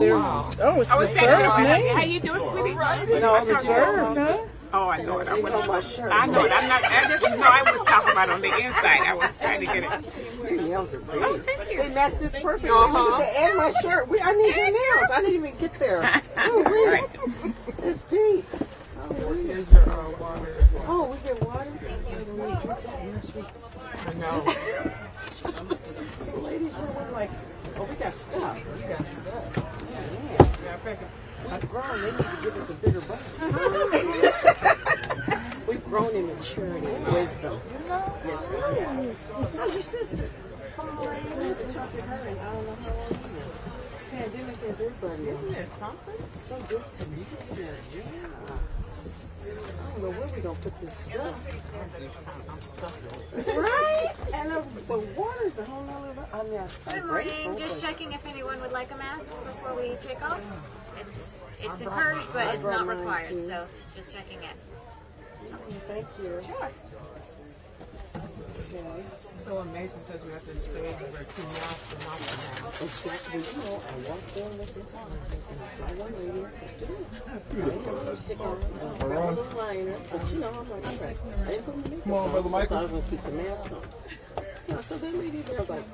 Wow. Oh, it's reserved, man. How you doing, sweetie? No, it's reserved, huh? Oh, I know it. I know it. I'm not. I just know I was talking about on the inside. I was trying to get it. Your nails are pretty. Oh, thank you. They match this perfectly. And my shirt. I need your nails. I didn't even get there. Oh, really? It's deep. Oh, Here's your water. Oh, we get water? I know. The ladies were like, oh, we got stuff. We got stuff. We've grown. They need to give us a bigger bus. We've grown in maturity and wisdom. Yes, we have. How's your sister? I haven't talked to her in I don't know how long. Pandemic has everybody. Isn't there something? So disconnected. Yeah. I don't know where we're going to put this stuff. I'm stuck. Right? And the water's a whole nother. I mean, Good morning. Just checking if anyone would like a mask before we take off. It's encouraged, but it's not required. So just checking it. Okay, thank you. Sure. Okay. So amazing because we have to stay and wear 2 masks and not the mask. Exactly. You know, I walked in with it and I saw one lady. I didn't have lipstick on. I grabbed a little liner. But you know, I'm like, okay. I didn't put my makeup on. Brother Michael. I was going to keep the mask on. You know, so that lady there was like,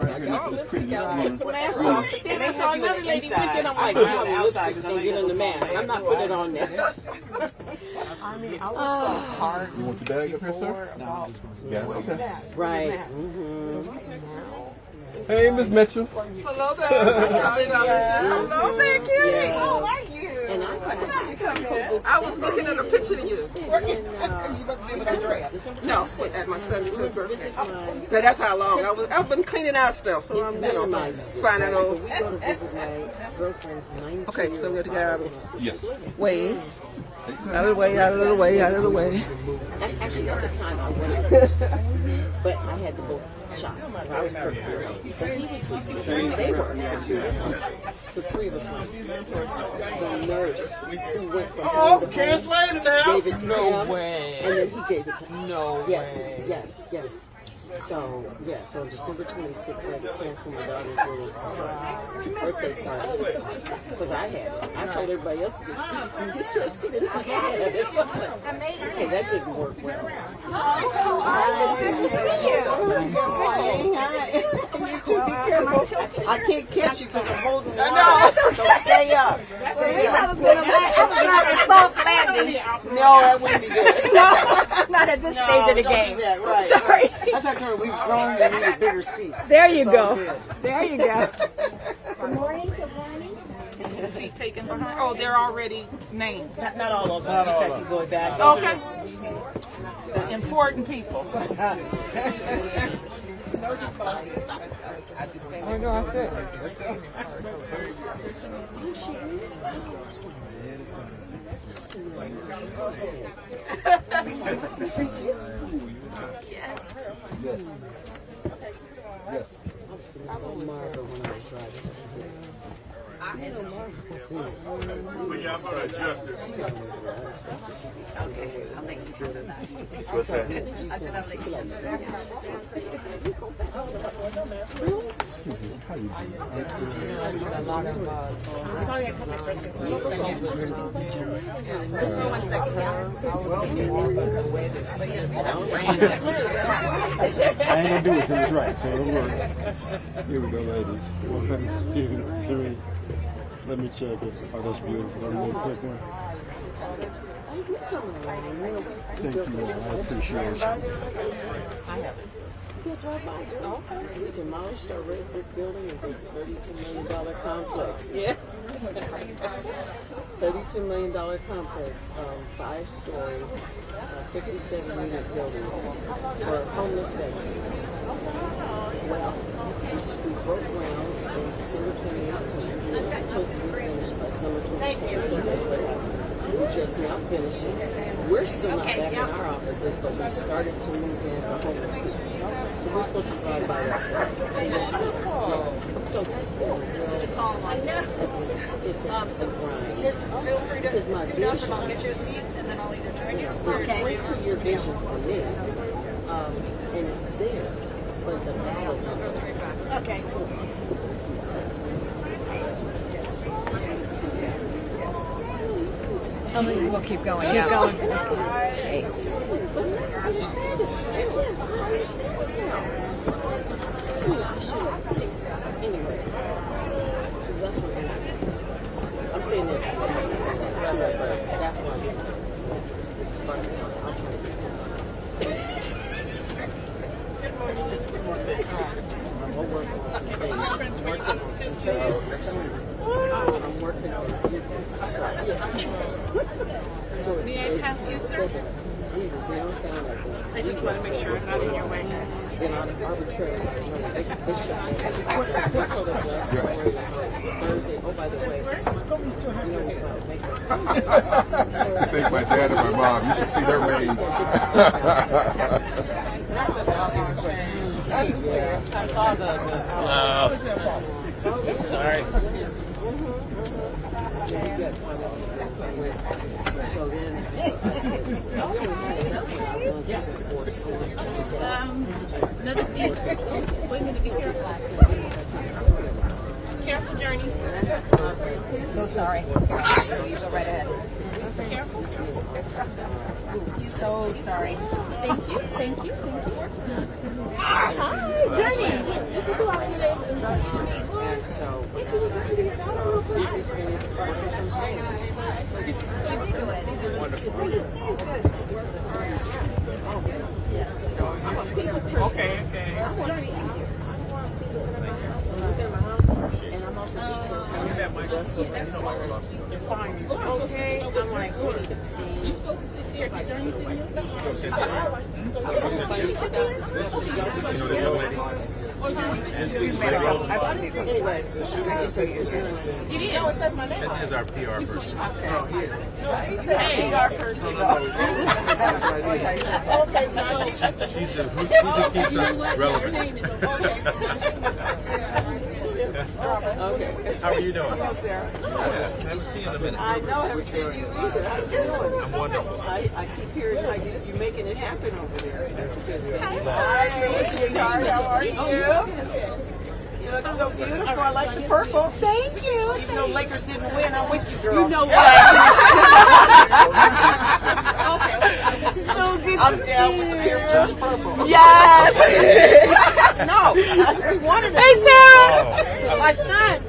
I got lipstick out, took the mask off, but then I saw another lady with it. I'm like, the lipstick's gonna get in the mask. I'm not putting it on there. I mean, I was so hard. You want your bag up here, sir? About Yeah, okay. Right. Hey, Miss Mitchell. Hello there. Hello there, Kitty. How are you? And I was looking at a picture of you. you must be with Andrea. No, at my son's birthday. So that's how long. I've been cleaning out stuff, so I'm, finding So out. we go to visit my girlfriend's 19. Okay, so we have to get out of Yes. way. Out of the way, out of the way, out of the way. Actually, at the time I wasn't, but I had the both shots. I was prepared. But he was boosting. They were. The 3 of us went. The nurse who went from home to home gave it to him. No way. And then he gave it to us. No Yes, way. yes. So, yeah, so on December 26th, I had to cancel my daughter's little birthday party. Because I had it. I told everybody else to get tested, and I had it. Hey, that didn't work well. Oh, good to see you. You too, be careful. I can't catch you because I'm holding the line. So stay up. Stay up. A soft landing. No, that wouldn't be good. Not at this stage of the game. Yeah, right. Sorry. That's not true. We've grown and needed bigger seats. There you It's go. all good. There you go. Good morning. Good morning. The seat taken behind. Oh, they're already named. Not all of them. Just have to go back. Okay. Important people. I know, I said. Yes. Yes. What's that? I said I'll let you I ain't gonna do it till it's right, so don't worry. Here we go, ladies. 153. Let me check this. Oh, that's beautiful. Let me do a quick one. Thank you, man. I appreciate it. We demolished our red brick building and built a $32 million complex. Yeah. $32 million complex, 5-story, 57-unit building for homeless veterans. Well, we broke ground in December 2018. We were supposed to be finished by summer 2020, so that's what happened. We're just now finishing. We're still not back in our offices, but we started to move in for homeless people. So we're supposed to drive by that today. So you'll see. Yeah. So that's good. This is a tall one. It's a grind. Feel free to Because my vision, I'll get you a seat and then I'll either join you. it's a 22-year vision for me. And it's there, but the balance of it. Okay. We'll keep going. Keep going. Anyway, that's what I'm saying that too, but that's why I'm working on so may I pass you, sir? I just want to make sure I'm not in your way. Then arbitrarily, they shot us. Thursday. Oh, by the way, I think my dad and my mom, you should see their range. I saw the Sorry. So then, Another seat. Wait a minute, be careful. Careful, Journey. So sorry. You go right ahead. Careful. So sorry. Thank you. Thank you. Thank you. Hi, Journey. Okay. And I'm also detailed. Okay, I'm like, you supposed to sit there. Did Journey sit You did. No, it says my name. That is our PR person. No, he said PR person. Okay, now She's who keeps us relevant. okay. How are you doing? Hello, Sarah. I haven't seen you in a minute. I know, I haven't seen you either. How you doing? I'm wonderful. I keep hearing how you're making it happen over there. That's a good thing. Hi, sweetheart. How are you? You look so beautiful. I like the purple. Thank you. Even though Lakers didn't win, I'm with you, girl. You know what? So good I'm to down see with the you. purple. Yes. No, that's what we wanted. Hey, Sarah. My son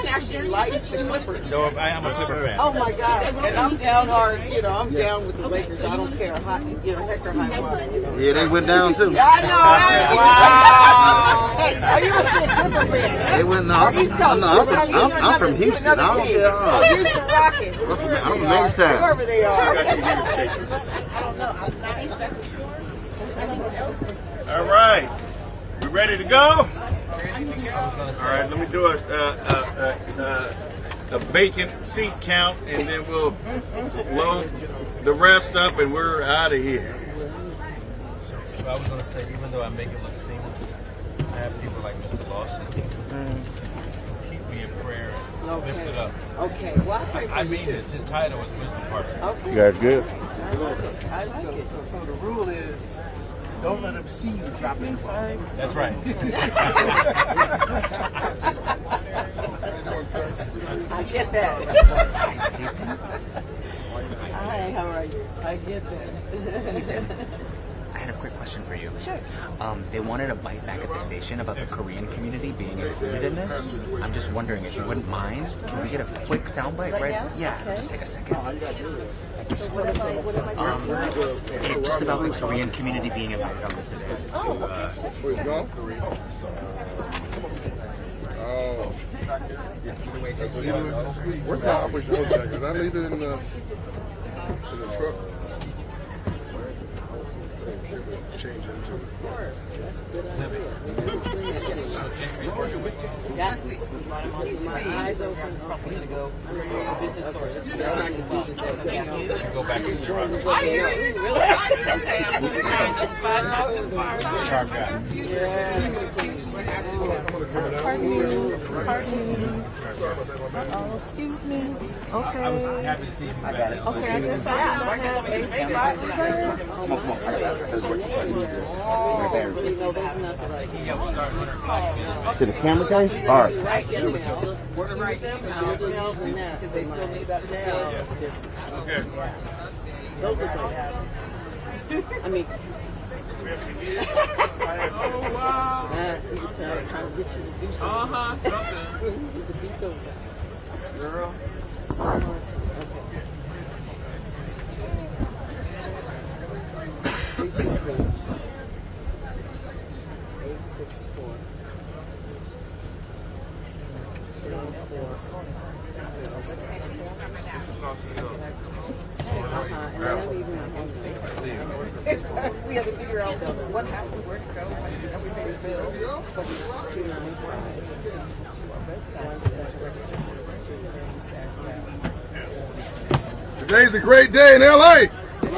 actually likes the Clippers. No, I'm a Clipper fan. Oh my gosh, and I'm down hard. I'm down with the Lakers. I don't care how, heck or high water. Yeah, they went down too. I know. Wow. Hey, are you a Clipper fan? They went down. Or East Coast? No, I'm from Houston. I don't care. Oh, Houston Rockets. I'm from Mastown. Whoever they are. I don't know. I'm not exactly sure. All right. We ready to go? All right, let me do a vacant seat count, and then we'll load the rest up, and we're out of here. I was going to say, even though I make it look seamless, I have people like Mr. Lawson keep me in prayer and lift it up. Okay. Well, I pray for I you mean too. this. His title is Wisdom Partner. Okay. You guys good? I like it. So the rule is, don't let them see you dropping signs. That's right. I get that. Hi, how are you? I get that. I had a quick question for you. Sure. They wanted a bite back at the station about the Korean community being included in this. I'm just wondering if you wouldn't mind, can we get a quick soundbite right? Yeah, just take a second. So what am I saying? Just about the Korean community being invited on this event. Where's going? Oh. Where's my Operation O jacket? Did I leave it in the truck? Change it into Of course, that's a good idea. Maybe sing that to you. Yes. My eyes open. I'm going to go business source. That's not his business. Go back to your rock. I hear you. Really? Sharp guy. Yes. Pardon me. Oh, excuse me. Okay. I was happy to see you back. Okay, I guess I have a spot To the camera guys? All right. because they still need that now. Okay. Those are good. I mean, Oh, wow. I'm trying to get you to do something. Something. You can beat those guys. Girl. Okay. 864. 704. So we had to figure out what happened, where to go, everything to build. 295. Today's a great day in LA. Good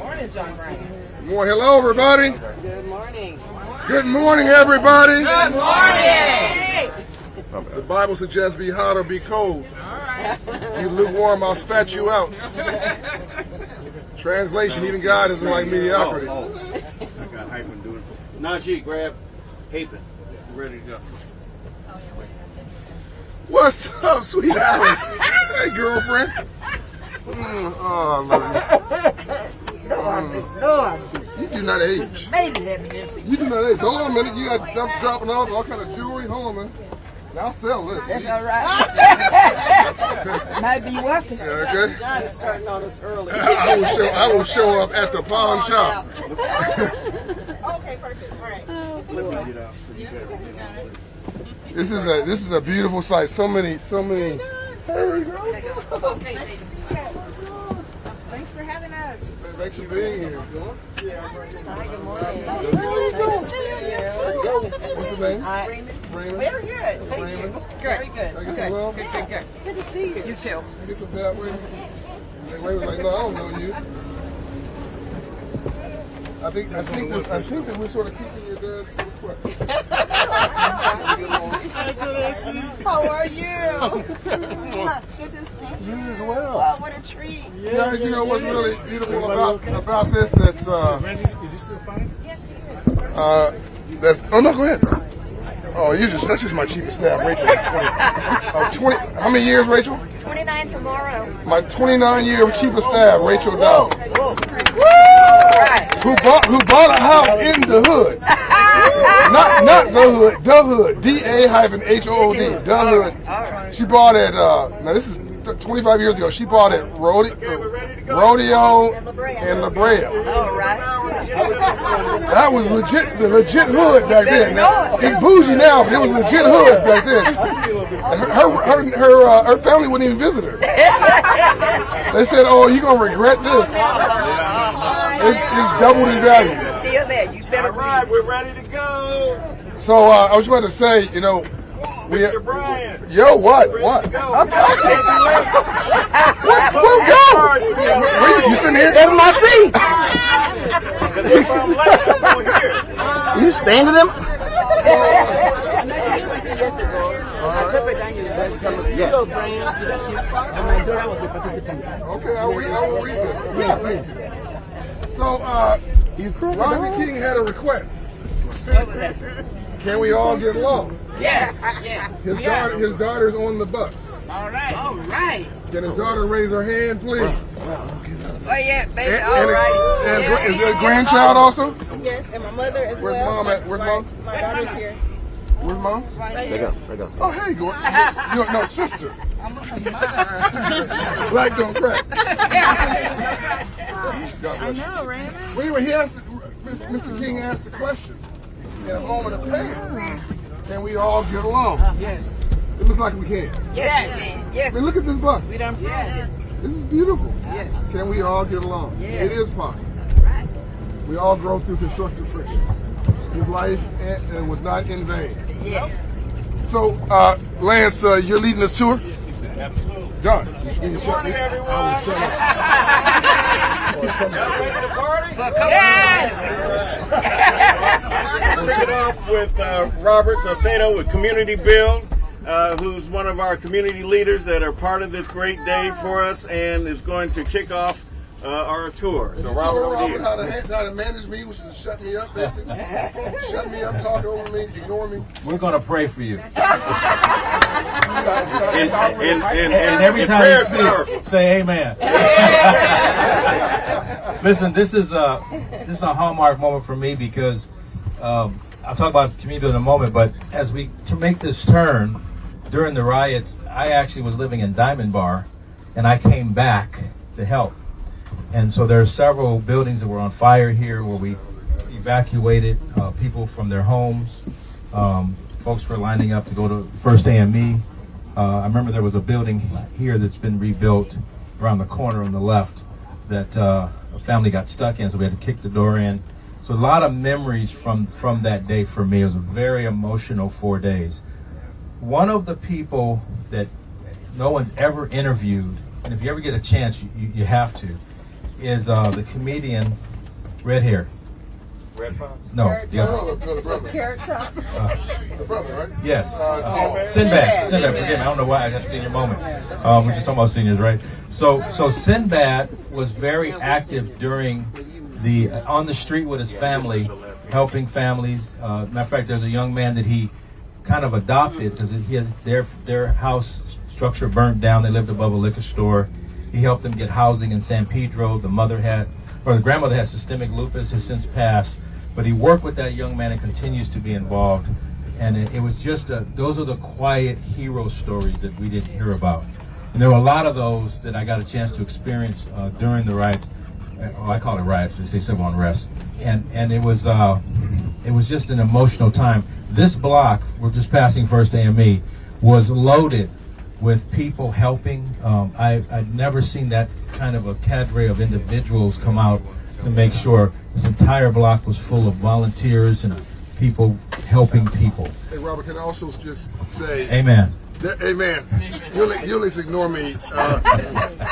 morning, John Ryan. Well, hello, everybody. Good morning. Good morning, everybody. Good morning. The Bible suggests be hot or be cold. You lukewarm, I'll spat you out. Translation, even God isn't like mediocrity. I got Hypen doing it. Najee, grab Hapen. We're ready to go. What's up, sweet Alice? Hey, girlfriend. Oh, I love you. You do not age. You do not age. Hold on a minute. You got stuff dropping off, all kind of jewelry. Hold on a minute. I'll sell this. That's all right. Might be working. Yeah, okay. John is starting on us early. I will show up at the pawn shop. Okay, perfect. All right. This is a beautiful sight. So many. Hey, girls. Thanks for having us. Thanks for being here. Good morning. What's the name? Raymond. Very good. Thank you. Raymond. Very good. I guess well. Good to see you. You too. Get some that way. And Raymond's like, no, I don't know you. I think that we're sort of keeping your dad's request. How are you? Good to see you. You as well. Oh, what a treat. Guys, you know what's really beautiful about this? That's Is he still fine? Yes, he is. that's. Oh no, go ahead. Oh, that's just my chief of staff, Rachel. 20. How many years, Rachel? 29 tomorrow. My 29-year chief of staff, Rachel Dowd. Who bought a house in the hood. Not the hood, the hood. DA-HOOD, the hood. She bought it, now this is 25 years ago. She bought it Rodeo and La Brea. All right. That was the legit hood back then. Now, it's bougie now, but it was legit hood back then. Her family wouldn't even visit her. They said, "Oh, you're gonna regret this. It's doubled in value." Still there. You better All right, we're ready to go. So I was about to say, you know, Mr. Brian. Yo, what? Ready to go. We'll go. You sitting here? That's my seat. If I'm late, I'm going here. You standing them? Okay, I will read this. Yes, please. So, Rodney King had a request. Can we all get along? Yes. His daughter's on the bus. All right. Can his daughter raise her hand, please? Oh, yeah, baby. And is there a grandchild also? Yes, and my mother as Where's mom at? Where's mom? My daughter's here. Where's mom? Right here. Oh, hey, go. No, sister. Black don't crack. I know, Raymond. Well, anyway, Mr. King asked the question in a moment of pain. Can we all get along? Yes. It looks like we can. Yes. I mean, look at this bus. We done yes. This is beautiful. Yes. Can we all get along? Yes. It is possible. We all grow through constructive friction. His life was not in vain. Yeah. So, Lance, you're leading this tour? Absolutely. Done. Good morning, everyone. I will shut up. Y'all ready to party? Yes. kick it off with Robert Salcedo with Community Build, who's one of our community leaders that are part of this great day for us and is going to kick off our tour. So Robert, over to you. How to manage me, which is to shut me up, basically. Shut me up, talk over me, ignore me. We're going to pray for you. And every time you speak, say amen. Listen, this is a hallmark moment for me because I'll talk about community building in a moment, but to make this turn during the riots, I actually was living in Diamond Bar and I came back to help. And so there are several buildings that were on fire here where we evacuated people from their homes. Folks were lining up to go to 30th Anniv. I remember there was a building here that's been rebuilt around the corner on the left that a family got stuck in, so we had to kick the door in. So a lot of memories from that day for me. It was a very emotional 4 days. One of the people that no one's ever interviewed, and if you ever get a chance, you have to, is the comedian, red hair. Red Fox? The No, brother. Koreatown. The brother, right? yes. Sinbad. Forgive me. I don't know why I got a senior moment. We're just talking about seniors, right? So Sinbad was very active during on the street with his family, helping families. Matter of fact, there's a young man that he kind of adopted because he had their house structure burnt down. They lived above a liquor store. He helped them get housing in San Pedro. The grandmother had systemic lupus, has since passed, but he worked with that young man and continues to be involved. And it was just those are the quiet hero stories that we didn't hear about. And there were a lot of those that I got a chance to experience during the riots. I call it riots, but they say civil unrest. And it was just an emotional time. This block, we're just passing 30th Anniv, was loaded with people helping. I'd never seen that kind of a cadre of individuals come out to make sure this entire block was full of volunteers and people helping people. Hey, Robert, can I also just say... Amen. Amen. You'll just ignore me.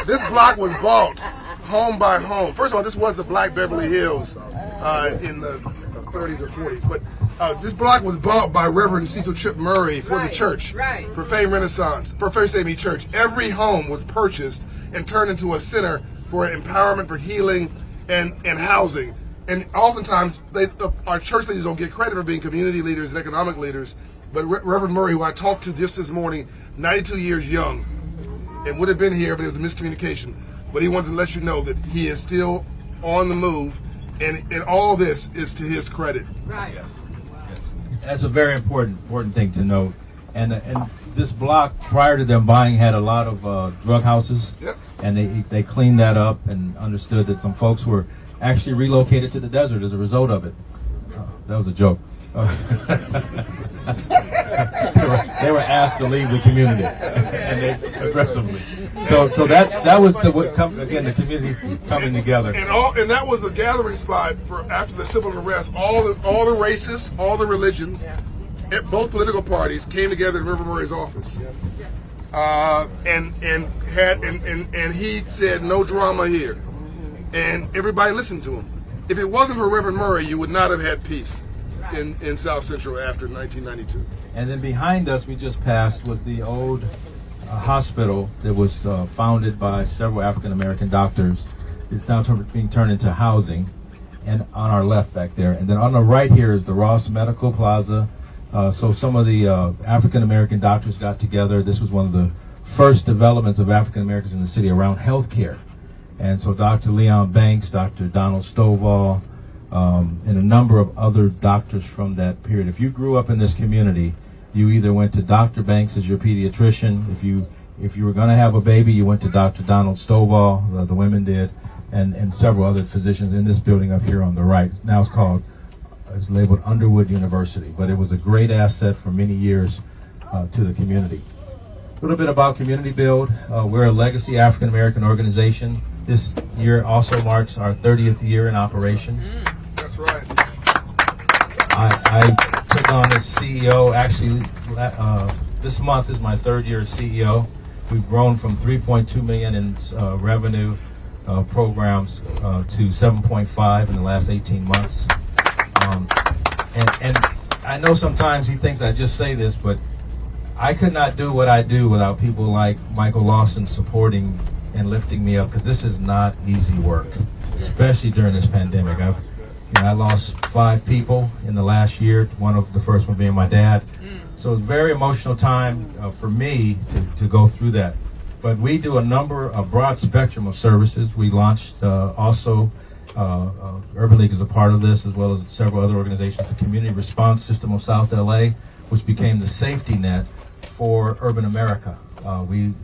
This block was bought home by home. First of all, this was the Black Beverly Hills in the 30s or 40s, but this block was bought by Reverend Cecil Chip Murray for the church, for Fame Renaissance, for 30th Anniv Church. Every home was purchased and turned into a center for empowerment, for healing, and housing. And oftentimes, our church leaders don't get credit for being community leaders and economic leaders, but Reverend Murray, who I talked to just this morning, 92 years young, and would have been here, but it was a miscommunication. But he wanted to let you know that he is still on the move, and all this is to his credit. Right. Yes. That's a very important thing to note. And this block, prior to them buying, had a lot of drug houses. Yep. And they cleaned that up and understood that some folks were actually relocated to the desert as a result of it. That was a joke. They were asked to leave the community, and they aggressively. So that was the community coming together. And that was the gathering spot for after the civil unrest. All the races, all the religions, both political parties came together in Reverend Murray's office, and he said no drama here, and everybody listened to him. If it wasn't for Reverend Murray, you would not have had peace in South Central after 1992. And then behind us, we just passed, was the old hospital that was founded by several African American doctors. It's now being turned into housing, and on our left back there. And then on the right here is the Ross Medical Plaza. So some of the African American doctors got together. This was one of the first developments of African Americans in the city around healthcare. And so Dr. Leon Banks, Dr. Donald Stovall, and a number of other doctors from that period. If you grew up in this community, you either went to Dr. Banks as your pediatrician. If you were going to have a baby, you went to Dr. Donald Stovall, the women did, and several other physicians in this building up here on the right. Now it's labeled Underwood University, but it was a great asset for many years to the community. A little bit about Community Build. We're a legacy African American organization. This year also marks our 30th year in operation. That's right. I took on as CEO, actually, this month is my third year as CEO. We've grown from $3.2 million in revenue programs to $7.5 in the last 18 months. And I know sometimes he thinks I just say this, but I could not do what I do without people like Michael Lawson supporting and lifting me up, because this is not easy work, especially during this pandemic. I lost 5 people in the last year, the first one being my dad. So it's a very emotional time for me to go through that. But we do a broad spectrum of services. We launched also, Urban League is a part of this, as well as several other organizations, the Community Response System of South LA, which became the safety net for urban America. We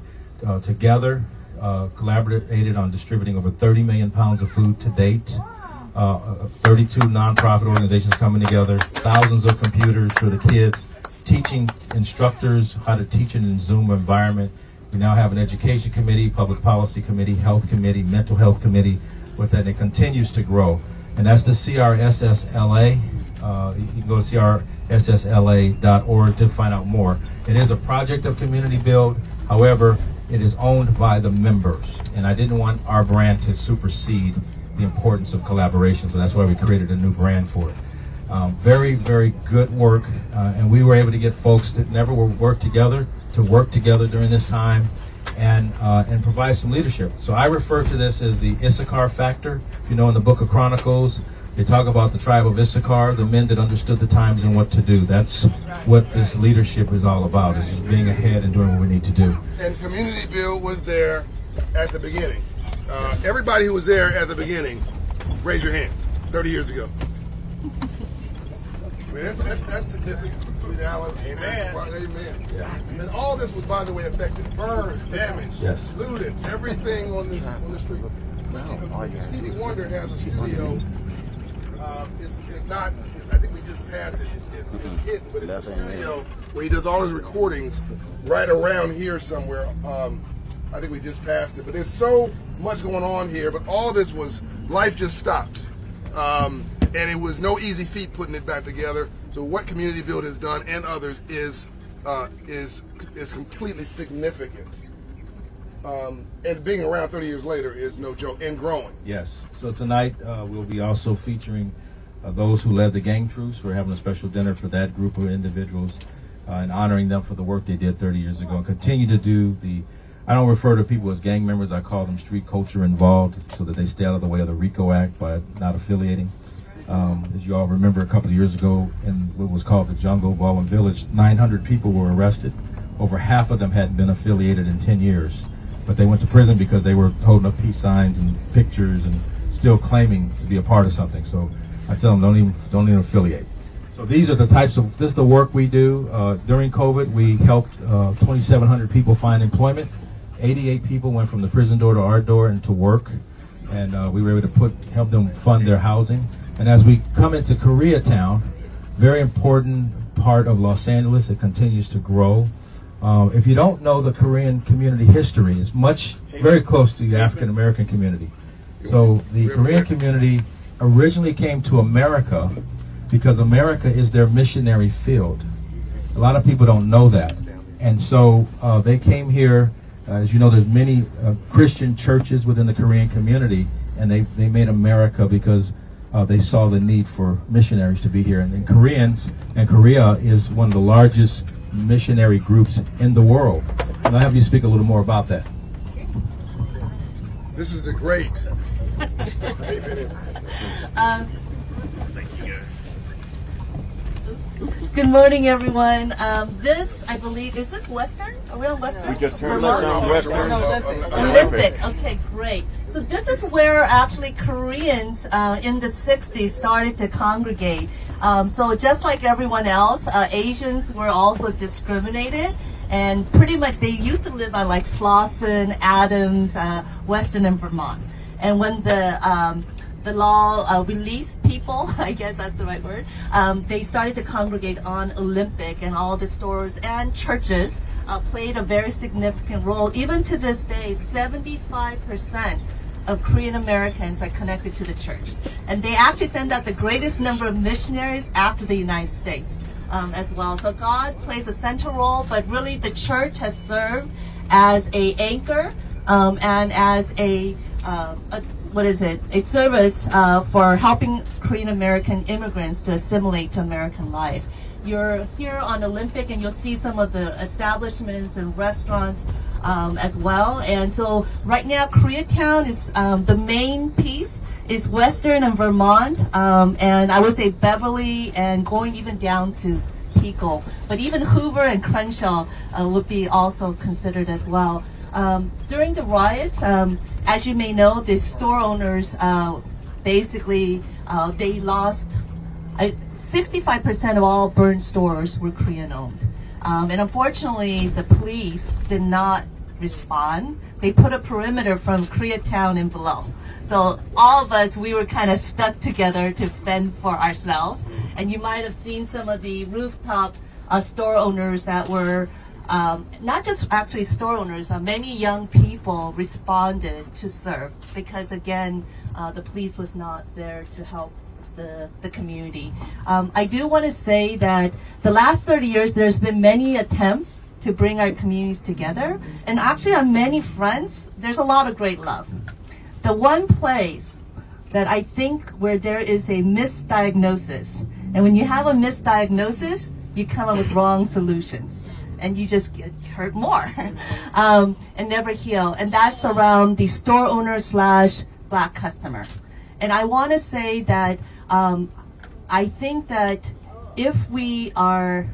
together collaborated on distributing over 30 million pounds of food to date. 32 nonprofit organizations coming together, thousands of computers for the kids, teaching instructors how to teach in a Zoom environment. We now have an education committee, public policy committee, health committee, mental health committee with that, and it continues to grow. And that's the CRSSLA. You can go to crssla.org to find out more. It is a project of Community Build. However, it is owned by the members, and I didn't want our brand to supersede the importance of collaboration, so that's why we created a new brand for it. Very, very good work, and we were able to get folks that never worked together to work together during this time and provide some leadership. So I refer to this as the Issachar factor. If you know, in the book of Chronicles, they talk about the tribe of Issachar, the men that understood the times and what to do. That's what this leadership is all about, is just being ahead and doing what we need to do. And Community Build was there at the beginning. Everybody who was there at the beginning, raise your hand. 30 years ago. I mean, that's significant. Sweet Alice. Amen. Amen. Yeah. And all this was, by the way, affected. Burned, damaged, looted, everything on the street. Stevie Wonder has a studio. It's not, I think we just passed it. It's hidden, but it's a studio where he does all his recordings right around here somewhere. I think we just passed it. But there's so much going on here, but all this was, life just stopped. And it was no easy feat putting it back together. So what Community Build has done, and others, is completely significant. And being around 30 years later is no joke, and growing. Yes. So tonight we'll be also featuring those who led the gang troops. We're having a special dinner for that group of individuals and honoring them for the work they did 30 years ago, and continue to do the, I don't refer to people as gang members, I call them street culture involved, so that they stay out of the way of the RICO Act by not affiliating. As you all remember, a couple of years ago in what was called the Jungle, Baldwin Village, 900 people were arrested. Over half of them hadn't been affiliated in 10 years. But they went to prison because they were holding up peace signs and pictures and still claiming to be a part of something. So I tell them, don't even affiliate. So these are the types of, this is the work we do. During COVID, we helped 2,700 people find employment. 88 people went from the prison door to our door and to work. And we were able to help them fund their housing. And as we come into Koreatown, very important part of Los Angeles, it continues to grow. If you don't know the Korean community history, it's very close to the African American community. So the Korean community originally came to America because America is their missionary field. A lot of people don't know that. And so they came here, as you know, there's many Christian churches within the Korean community, and they made America because they saw the need for missionaries to be here. And Korea is one of the largest missionary groups in the world. And I'll have you speak a little more about that. This is the great. Good morning, everyone. This, I believe, is this Western? Are we on Western? We just turned on Western. Olympic. Okay, great. So this is where actually Koreans in the 60s started to congregate. So just like everyone else, Asians were also discriminated. And pretty much they used to live on like Slauson, Adams, Western, and Vermont. And when the law released people, I guess that's the right word, they started to congregate on Olympic, and all the stores and churches played a very significant role. Even to this day, 75% of Korean Americans are connected to the church. And they actually send out the greatest number of missionaries after the United States as well. So God plays a central role, but really the church has served as an anchor and as a a service for helping Korean American immigrants to assimilate to American life. You're here on Olympic and you'll see some of the establishments and restaurants as well. And so right now Koreatown is the main piece is Western and Vermont, and I would say Beverly and going even down to Pico. But even Hoover and Crenshaw would be also considered as well. During the riots, as you may know, the store owners basically they lost 65% of all burned stores were Korean owned. And unfortunately, the police did not respond. They put a perimeter from Koreatown and below. So all of us, we were kind of stuck together to fend for ourselves. And you might have seen some of the rooftop store owners that were not just actually store owners, many young people responded to serve because again, the police was not there to help the community. I do want to say that the last 30 years, there's been many attempts to bring our communities together. And actually on many fronts, there's a lot of great love. The one place that I think where there is a misdiagnosis, and when you have a misdiagnosis, you come up with wrong solutions and you just get hurt more and never heal. And that's around the store owner / black customer. And I want to say that I think that if we learn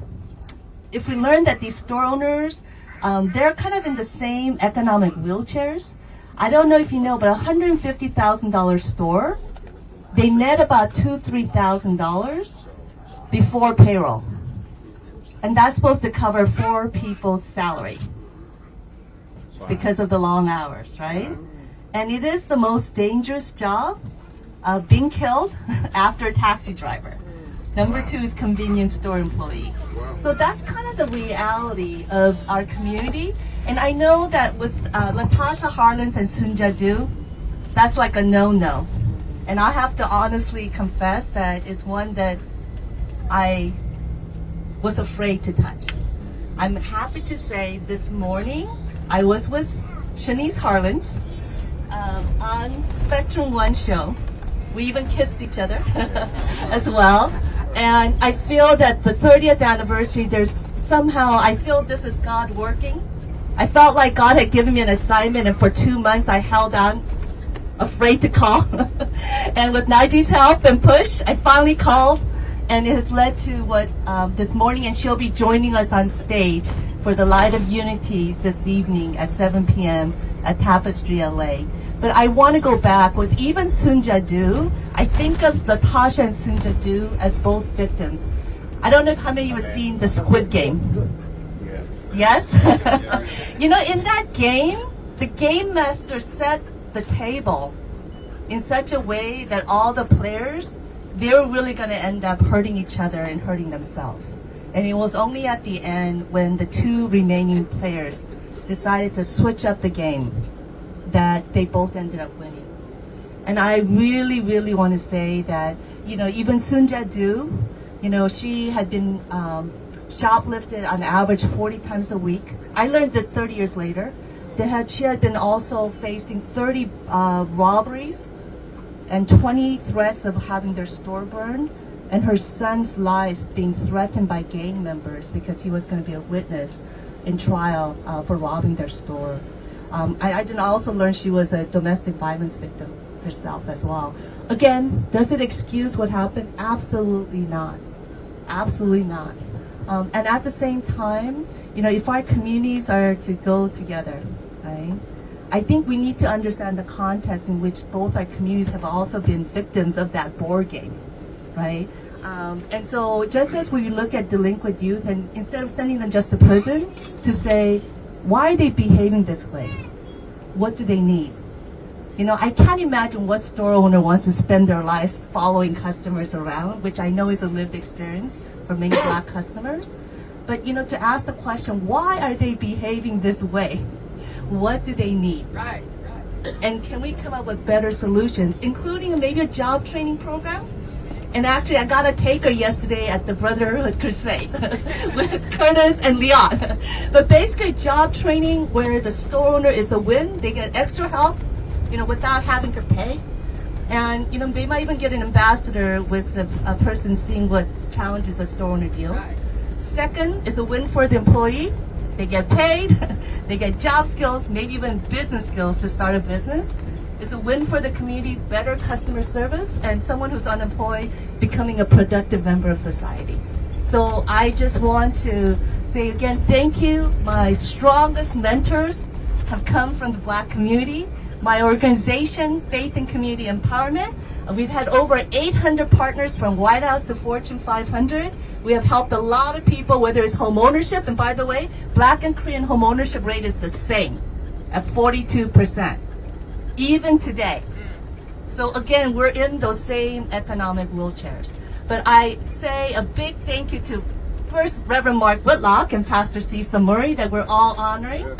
that these store owners, they're kind of in the same economic wheelchairs. I don't know if you know, but $150,000 store, they net about $2,000-3,000 before payroll. And that's supposed to cover 4 people's salary because of the long hours, right? And it is the most dangerous job of being killed after a taxi driver. Number 2 is convenience store employee. So that's kind of the reality of our community. And I know that with Latasha Harlan and Sunjadu, that's like a no-no. And I have to honestly confess that it's one that I was afraid to touch. I'm happy to say this morning I was with Shanice Harlan's on Spectrum 1 show. We even kissed each other as well. And I feel that the 30th anniversary, I feel this is God working. I felt like God had given me an assignment, and for 2 months I held on, afraid to call. And with Najee's help and push, I finally called, and it has led to what this morning, and she'll be joining us on stage for the Light of Unity this evening at 7 p.m. at Tapestry LA. But I want to go back with even Sunjadu. I think of Latasha and Sunjadu as both victims. I don't know how many of you have seen the Squid Game. Yes? You know, in that game, the game master set the table in such a way that all the players, they were really going to end up hurting each other and hurting themselves. And it was only at the end when the 2 remaining players decided to switch up the game that they both ended up winning. And I really, really want to say that, you know, even Sunjadu, you know, she had been shoplifted on average 40 times a week. I learned this 30 years later. She had been also facing 30 robberies and 20 threats of having their store burned, and her son's life being threatened by gang members because he was going to be a witness in trial for robbing their store. I did also learn she was a domestic violence victim herself as well. Again, does it excuse what happened? Absolutely not. Absolutely not. And at the same time, you know, if our communities are to go together, right, I think we need to understand the context in which both our communities have also been victims of that board game, right? And so just as we look at delinquent youth, and instead of sending them just to prison, to say, why are they behaving this way? What do they need? You know, I can't imagine what store owner wants to spend their lives following customers around, which I know is a lived experience for many black customers. But, you know, to ask the question, why are they behaving this way? What do they need? Right. And can we come up with better solutions, including maybe a job training program? And actually, I got a taker yesterday at the Brotherhood Crusade with Curtis and Leon. But basically, job training where the store owner is a win, they get extra help, without having to pay. And, they might even get an ambassador with a person seeing what challenges the store owner deals. Second is a win for the employee. They get paid, they get job skills, maybe even business skills to start a business. It's a win for the community, better customer service, and someone who's unemployed becoming a productive member of society. So I just want to say again, thank you. My strongest mentors have come from the Black community. My organization, Faith and Community Empowerment, we've had over 800 partners from White House to Fortune 500. We have helped a lot of people, whether it's home ownership, and by the way, Black and Korean home ownership rate is the same at 42%, even today. So again, we're in those same economic wheelchairs. But I say a big thank you to first Reverend Mark Whitlock and Pastor Cecil Murray that we're all honoring.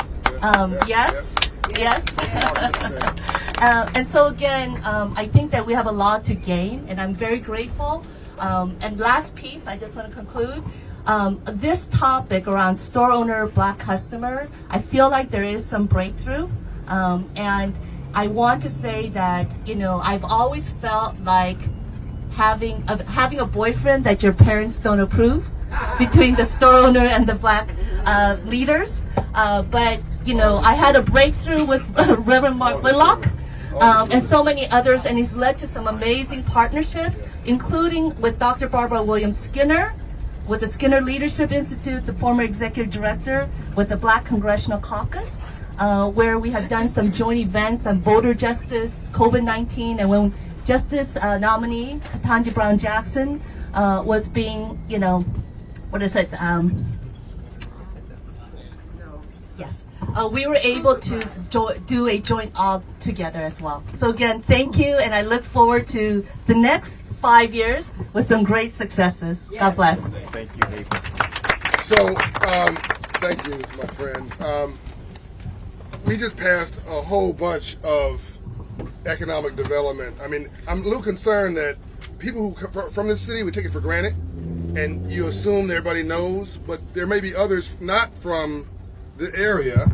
Yes. And so again, I think that we have a lot to gain, and I'm very grateful. And last piece, I just want to conclude. This topic around store owner, Black customer, I feel like there is some breakthrough. And I want to say that, I've always felt like having a boyfriend that your parents don't approve between the store owner and the Black leaders. But I had a breakthrough with Reverend Mark Whitlock and so many others, and he's led to some amazing partnerships, including with Dr. Barbara Williams Skinner, with the Skinner Leadership Institute, the former executive director with the Black Congressional Caucus, where we have done some joint events on voter justice, COVID-19, and when Justice nominee Ketanji Brown Jackson was being, we were able to do a joint op together as well. So again, thank you, and I look forward to the next 5 years with some great successes. God bless. Thank you, Nathan. So, thank you, my friend. We just passed a whole bunch of economic development. I mean, I'm a little concerned that people who come from this city would take it for granted, and you assume everybody knows, but there may be others not from the area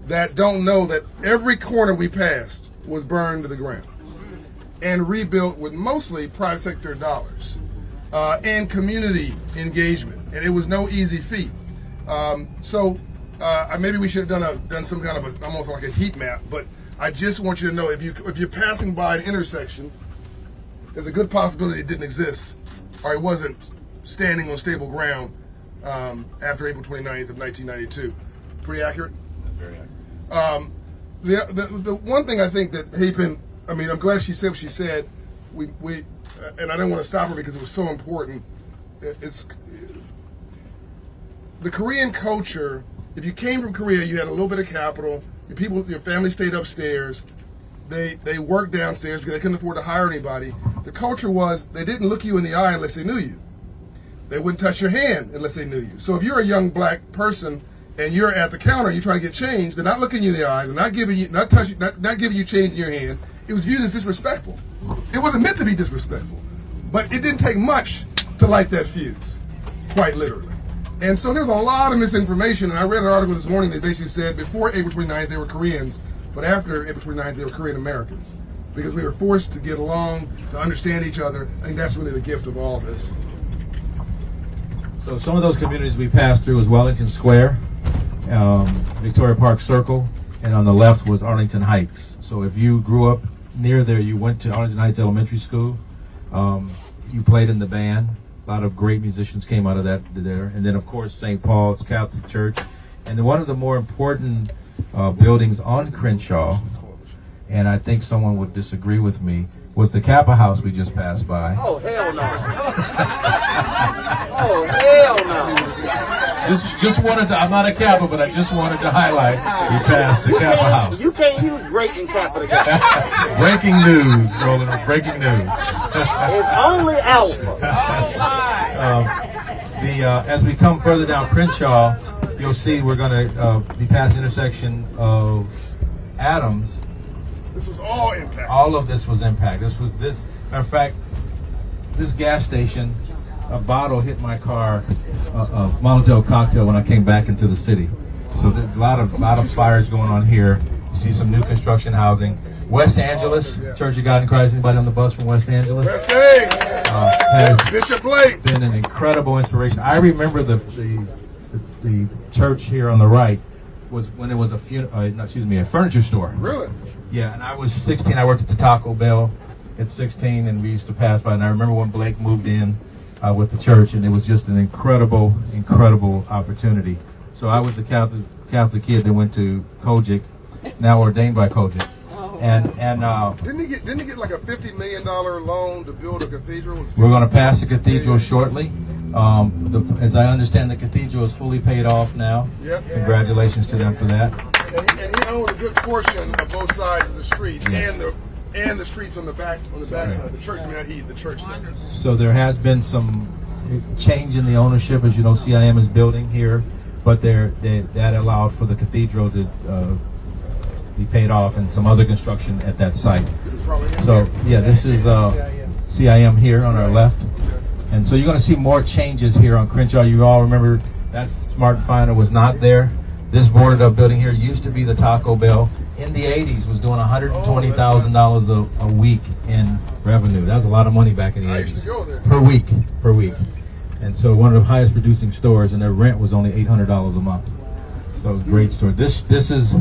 that don't know that every corner we passed was burned to the ground and rebuilt with mostly private sector dollars and community engagement, and it was no easy feat. So maybe we should have done some kind of almost like a heat map, but I just want you to know if you're passing by an intersection, there's a good possibility it didn't exist or it wasn't standing on stable ground after April 29th of 1992. Pretty accurate? Very accurate. The one thing I think that Hapen, I'm glad she said what she said. We and I didn't want to stop her because it was so important. It's the Korean culture. If you came from Korea, you had a little bit of capital. Your family stayed upstairs. They worked downstairs because they couldn't afford to hire anybody. The culture was they didn't look you in the eye unless they knew you. They wouldn't touch your hand unless they knew you. So if you're a young Black person and you're at the counter, you're trying to get change, they're not looking you in the eye, they're not giving you, not giving you change in your hand. It was viewed as disrespectful. It wasn't meant to be disrespectful, but it didn't take much to light that fuse, quite literally. And so there's a lot of misinformation, and I read an article this morning that basically said before April 29th they were Koreans, but after April 29th they were Korean Americans, because we were forced to get along, to understand each other. I think that's really the gift of all this. So some of those communities we passed through was Wellington Square, Victoria Park Circle, and on the left was Arlington Heights. So if you grew up near there, you went to Arlington Heights Elementary School, you played in the band. A lot of great musicians came out of that there. And then, of course, St. Paul's Catholic Church. And then one of the more important buildings on Crenshaw, and I think someone would disagree with me, was the Kappa House we just passed by. Oh, hell no. Oh, hell no. Just wanted to, I'm not a Kappa, but I just wanted to highlight we passed the Kappa House. You can't use great in Kappa together. Breaking news, Roland, breaking news. It's only alpha. As we come further down Crenshaw, you'll see we're going to be past the intersection of Adams. This was all impact. All of this was impact. Matter of fact, this gas station, a bottle hit my car, a Molotov cocktail when I came back into the city. So there's a lot of fires going on here. see some new construction housing. West Angeles, Church of God in Christ. Anybody on the bus from West Angeles? West Day. Has Bishop Blake. been an incredible inspiration. I remember the church here on the right was when it was a furniture store. Really? Yeah, and I was 16. I worked at the Taco Bell at 16, and we used to pass by. And I remember when Blake moved in with the church, and it was just an incredible opportunity. So I was the Catholic kid that went to Kojic, now ordained by Kojic. And didn't he get like a $50 million loan to build a cathedral? We're going to pass the cathedral shortly. As I understand, the cathedral is fully paid off now. Yep. Congratulations to them for that. And he owns a good portion of both sides of the street and the streets on the back side. The church, the church. So there has been some change in the ownership. As you know, CIM is building here, but that allowed for the cathedral to be paid off and some other construction at that site. So yeah, this is CIM here on our left. And so you're going to see more changes here on Crenshaw. You all remember that Smart Finder was not there. This boarded up building here used to be the Taco Bell. In the 80s was doing $120,000 a week in revenue. That was a lot of money back in the 80s. I used to go there. Per week. And so one of the highest producing stores, and their rent was only $800 a month. So great store. This is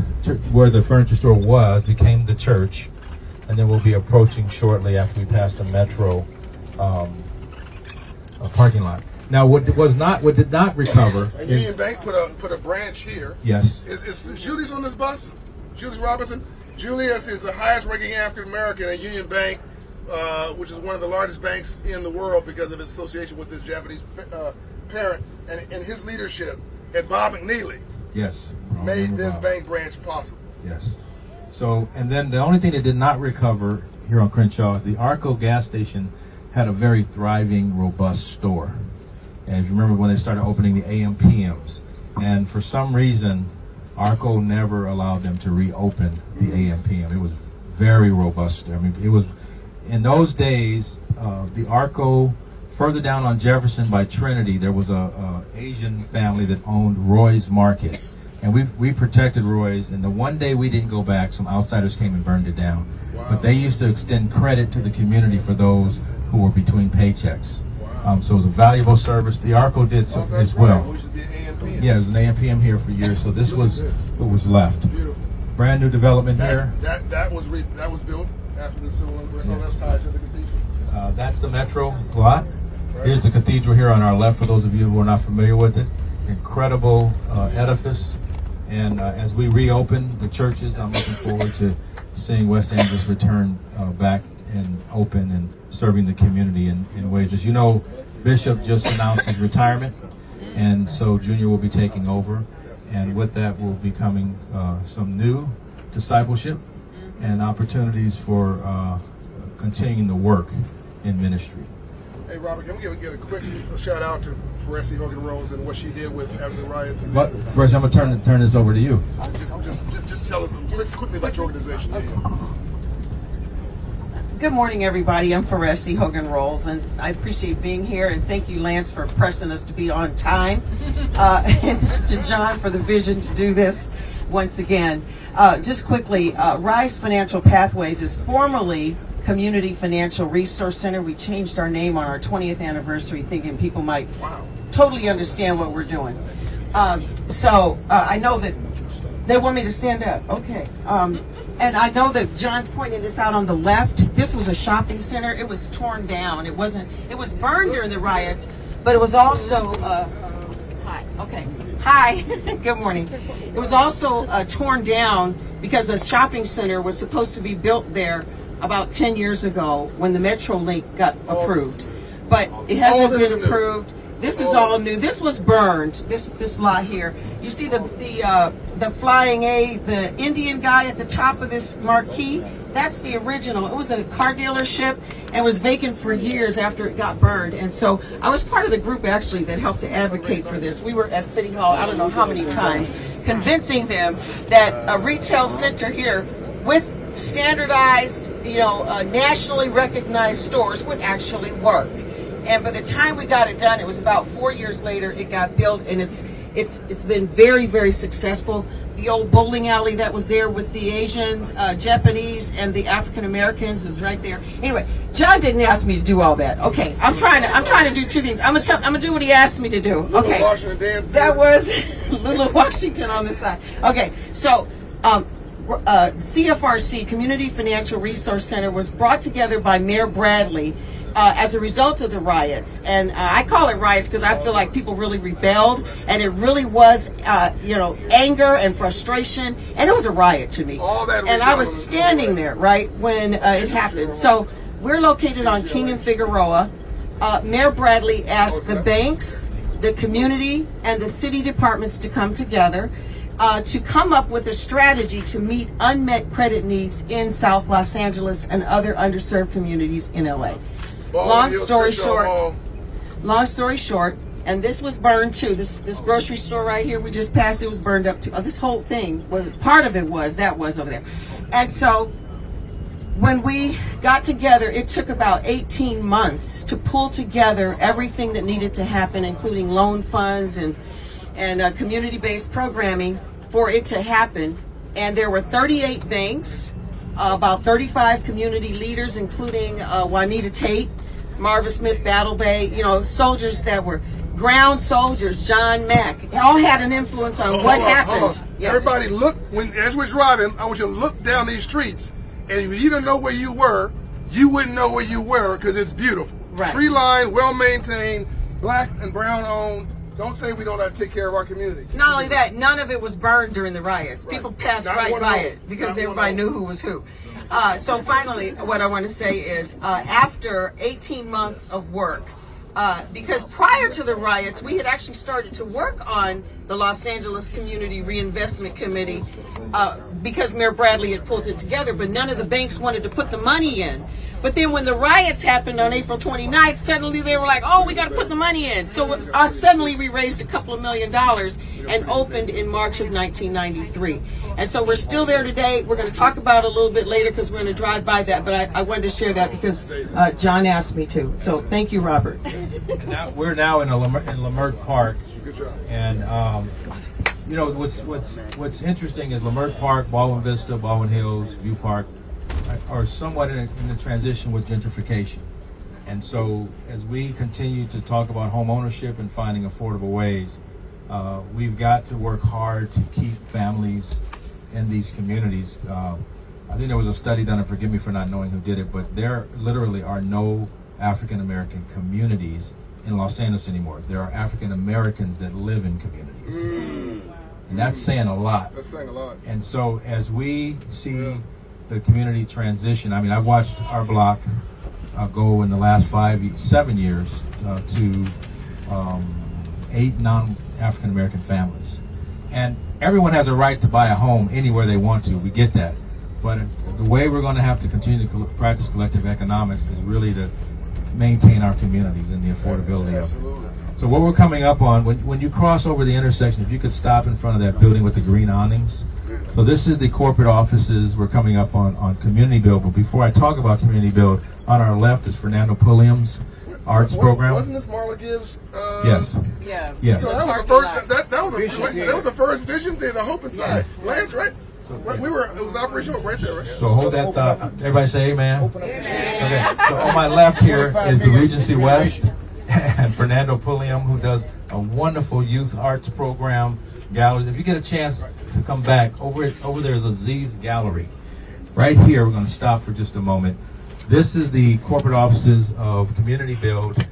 where the furniture store was, became the church, and then we'll be approaching shortly after we pass the Metro parking lot. Now, what did not recover? And Union Bank put a branch here. Yes. Is Julius on this bus? Julius Robinson. Julius is the highest-ranking African American at Union Bank, which is one of the largest banks in the world because of its association with his Japanese parent, and his leadership at Bob McNeely. Yes. Made this bank branch possible. Yes. So, and then the only thing that did not recover here on Crenshaw is the Arco gas station had a very thriving, robust store. And if you remember when they started opening the AM PMs, and for some reason, Arco never allowed them to reopen the AM PM. It was very robust. I mean, it was in those days. The Arco further down on Jefferson by Trinity, there was a Asian family that owned Roy's Market, and we protected Roy's. And the one day we didn't go back, some outsiders came and burned it down. Wow. But they used to extend credit to the community for those who were between paychecks. So it was a valuable service. The Arco did so as well. Yeah, it was an AMPM here for years. So this was what was left. Brand new development here. That was built after the civil unrest. Oh, that's tied to the cathedral. That's the Metro lot. Here's the cathedral here on our left. For those of you who are not familiar with it, incredible edifice. And as we reopen the churches, I'm looking forward to seeing West Angeles return back and open and serving the community in ways. As you know, Bishop just announced his retirement, and so Junior will be taking over, and with that will be coming some new discipleship and opportunities for continuing the work in ministry. Hey Robert, can we give a quick shout out to Florence Hogan Rose and what she did with after the riots? But first, I'm gonna turn this over to you. Just tell us quickly about your organization. Okay. Good morning, everybody. I'm Faresi Hogan Rolls, and I appreciate being here. And thank you, Lance, for pressing us to be on time, and to John for the vision to do this once again. Just quickly, Rise Financial Pathways is formerly Community Financial Resource Center. We changed our name on our 20th anniversary, thinking people might totally understand what we're doing. I know that they want me to stand up. Okay. And I know that John's pointing this out on the left. This was a shopping center. It was torn down. It was burned during the riots, but it was also, hi. Okay. Hi. Good morning. It was also torn down because a shopping center was supposed to be built there about 10 years ago when the Metrolink got approved. But it hasn't been approved. This is all new. This was burned. This lot here. You see the flying A, the Indian guy at the top of this marquee. That's the original. It was a car dealership and was vacant for years after it got burned. And so I was part of the group actually that helped to advocate for this. We were at City Hall, I don't know how many times, convincing them that a retail center here with standardized, nationally recognized stores would actually work. And by the time we got it done, it was about 4 years later, it got built, and it's It's been very, very successful. The old bowling alley that was there with the Asians, Japanese, and the African Americans is right there. Anyway, John didn't ask me to do all that. Okay, I'm trying to do two things. I'm gonna do what he asked me to do. Okay, that was Lulu Washington on the side. Okay, so CFRC, Community Financial Resource Center, was brought together by Mayor Bradley as a result of the riots. And I call it riots because I feel like people really rebelled, and it really was, anger and frustration, and it was a riot to me. And I was standing there, right, when it happened. So we're located on King and Figueroa. Mayor Bradley asked the banks, the community, and the city departments to come together to come up with a strategy to meet unmet credit needs in South Los Angeles and other underserved communities in LA. Long story short, and this was burned too. This grocery store right here we just passed, it was burned up too. This whole thing, part of it was over there. And so when we got together, it took about 18 months to pull together everything that needed to happen, including loan funds and community-based programming for it to happen. And there were 38 banks, about 35 community leaders, including Juanita Tate, Marva Smith, Battle Bay, soldiers that were ground soldiers, John Mack, all had an influence on what happened. Yes. Everybody look, as we're driving, I want you to look down these streets, and if you didn't know where you were, you wouldn't know where you were because it's beautiful. Right. Tree line, well-maintained, black and brown owned. Don't say we don't have to take care of our community. Not only that, none of it was burned during the riots. Right. People passed right by it because everybody knew who was who. So finally, what I want to say is after 18 months of work, because prior to the riots, we had actually started to work on the Los Angeles Community Reinvestment Committee because Mayor Bradley had pulled it together, but none of the banks wanted to put the money in. But then when the riots happened on April 29th, suddenly they were like, oh, we got to put the money in. So suddenly we raised a couple of $1 million and opened in March of 1993. And so we're still there today. We're going to talk about it a little bit later because we're going to drive by that. But I wanted to share that because John asked me to. So thank you, Robert. We're now in Leimert Park. Good job. And what's interesting is Leimert Park, Baldwin Vista, Baldwin Hills, View Park are somewhat in the transition with gentrification. And so as we continue to talk about home ownership and finding affordable ways, we've got to work hard to keep families in these communities. I think there was a study done, and forgive me for not knowing who did it, but there literally are no African American communities in Los Angeles anymore. There are African Americans that live in communities. And that's saying a lot. That's saying a lot. And so as we see the community transition, I mean, I've watched our block go in the last 7 years to 8 non-African American families. And everyone has a right to buy a home anywhere they want to. We get that. But the way we're going to have to continue to practice collective economics is really to maintain our communities and the affordability of it. So what we're coming up on, when you cross over the intersection, if you could stop in front of that building with the green awnings. So this is the corporate offices. We're coming up on Community Build. But before I talk about Community Build, on our left is Fernando Pulliam's arts program. Wasn't this Marla Gibbs? Yes. Yeah. Yes. So that was the first. That was the first vision thing. The Hope Inside. Lance, right? It was Operation Hope right there, right? So hold that thought. Everybody say amen. Okay. So on my left here is the Regency West and Fernando Pulliam, who does a wonderful youth arts program, galleries. If you get a chance to come back, over there is a Z's Gallery. Right here, we're going to stop for just a moment. This is the corporate offices of Community Build.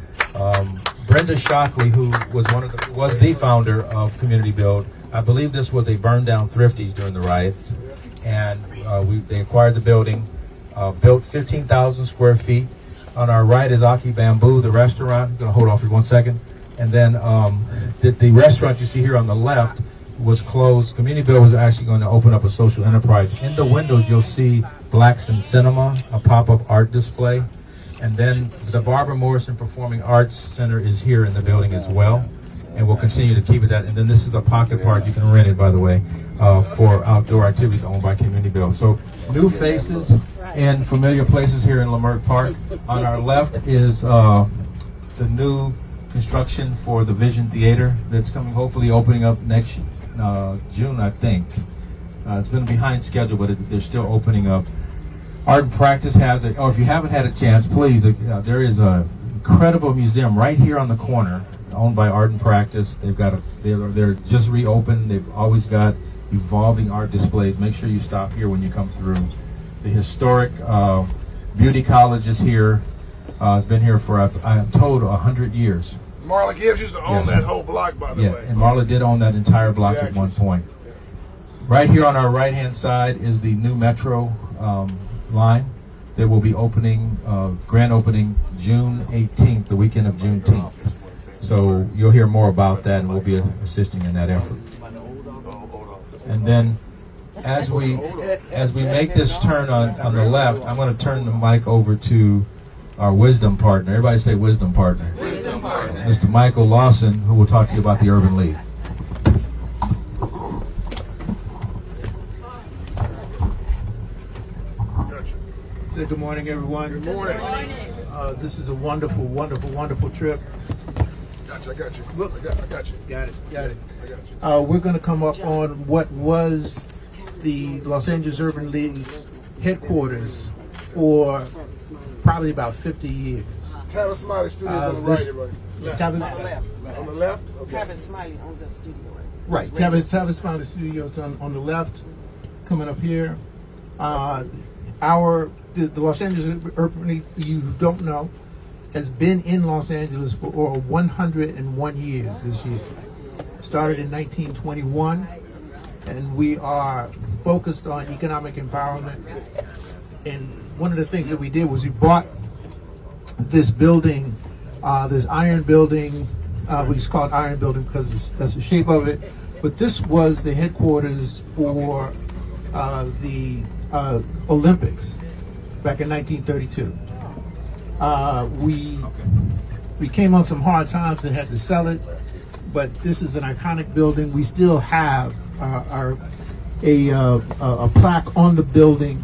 Brenda Shockley, who was the founder of Community Build. I believe this was a burned down Thrifties during the riots, and they acquired the building, built 15,000 square feet. On our right is Aki Bamboo, the restaurant. I'm going to hold off for 1 second. And then the restaurant you see here on the left was closed. Community Build was actually going to open up a social enterprise. In the windows, you'll see Blacks in Cinema, a pop-up art display. And then the Barbara Morrison Performing Arts Center is here in the building as well. And we'll continue to keep it that. And then this is a pocket park. You can rent it, by the way, for outdoor activities owned by Community Build. So new faces in familiar places here in Leimert Park. On our left is the new construction for the Vision Theater that's coming, hopefully opening up next June, I think. It's been behind schedule, but they're still opening up. Art and Practice has it. Oh, if you haven't had a chance, please, there is a incredible museum right here on the corner, owned by Art and Practice. They're just reopened. They've always got evolving art displays. Make sure you stop here when you come through. The historic Beauty College is here. It's been here for, I am told, 100 years. Marla Gibbs used to own that whole block, by the way. And Marla did own that entire block at one point. Right here on our right-hand side is the new Metro line. They will be opening, grand opening June 18th, the weekend of Juneteenth. So you'll hear more about that, and we'll be assisting in that effort. And then, as we make this turn on the left, I'm going to turn the mic over to our wisdom partner. Everybody say wisdom partner. Wisdom partner. Mr. Michael Lawson, who will talk to you about the Urban League. Say good morning, everyone. Good morning. This is a wonderful, wonderful, wonderful trip. Gotcha, I got you. I got you. Got it. I got you. We're going to come up on what was the Los Angeles Urban League headquarters for probably about 50 years. Tavis Smiley Studios on the right, everybody. On the left? Okay. Tavis Smiley owns that studio, right? Tavis Smiley Studios on the left, coming up here. The Los Angeles Urban League, for you who don't know, has been in Los Angeles for over 101 years this year. Started in 1921, and we are focused on economic empowerment. And one of the things that we did was we bought this building, this iron building. We just call it iron building because that's the shape of it. But this was the headquarters for the Olympics back in 1932. We came on some hard times and had to sell it, but this is an iconic building. We still have a plaque on the building.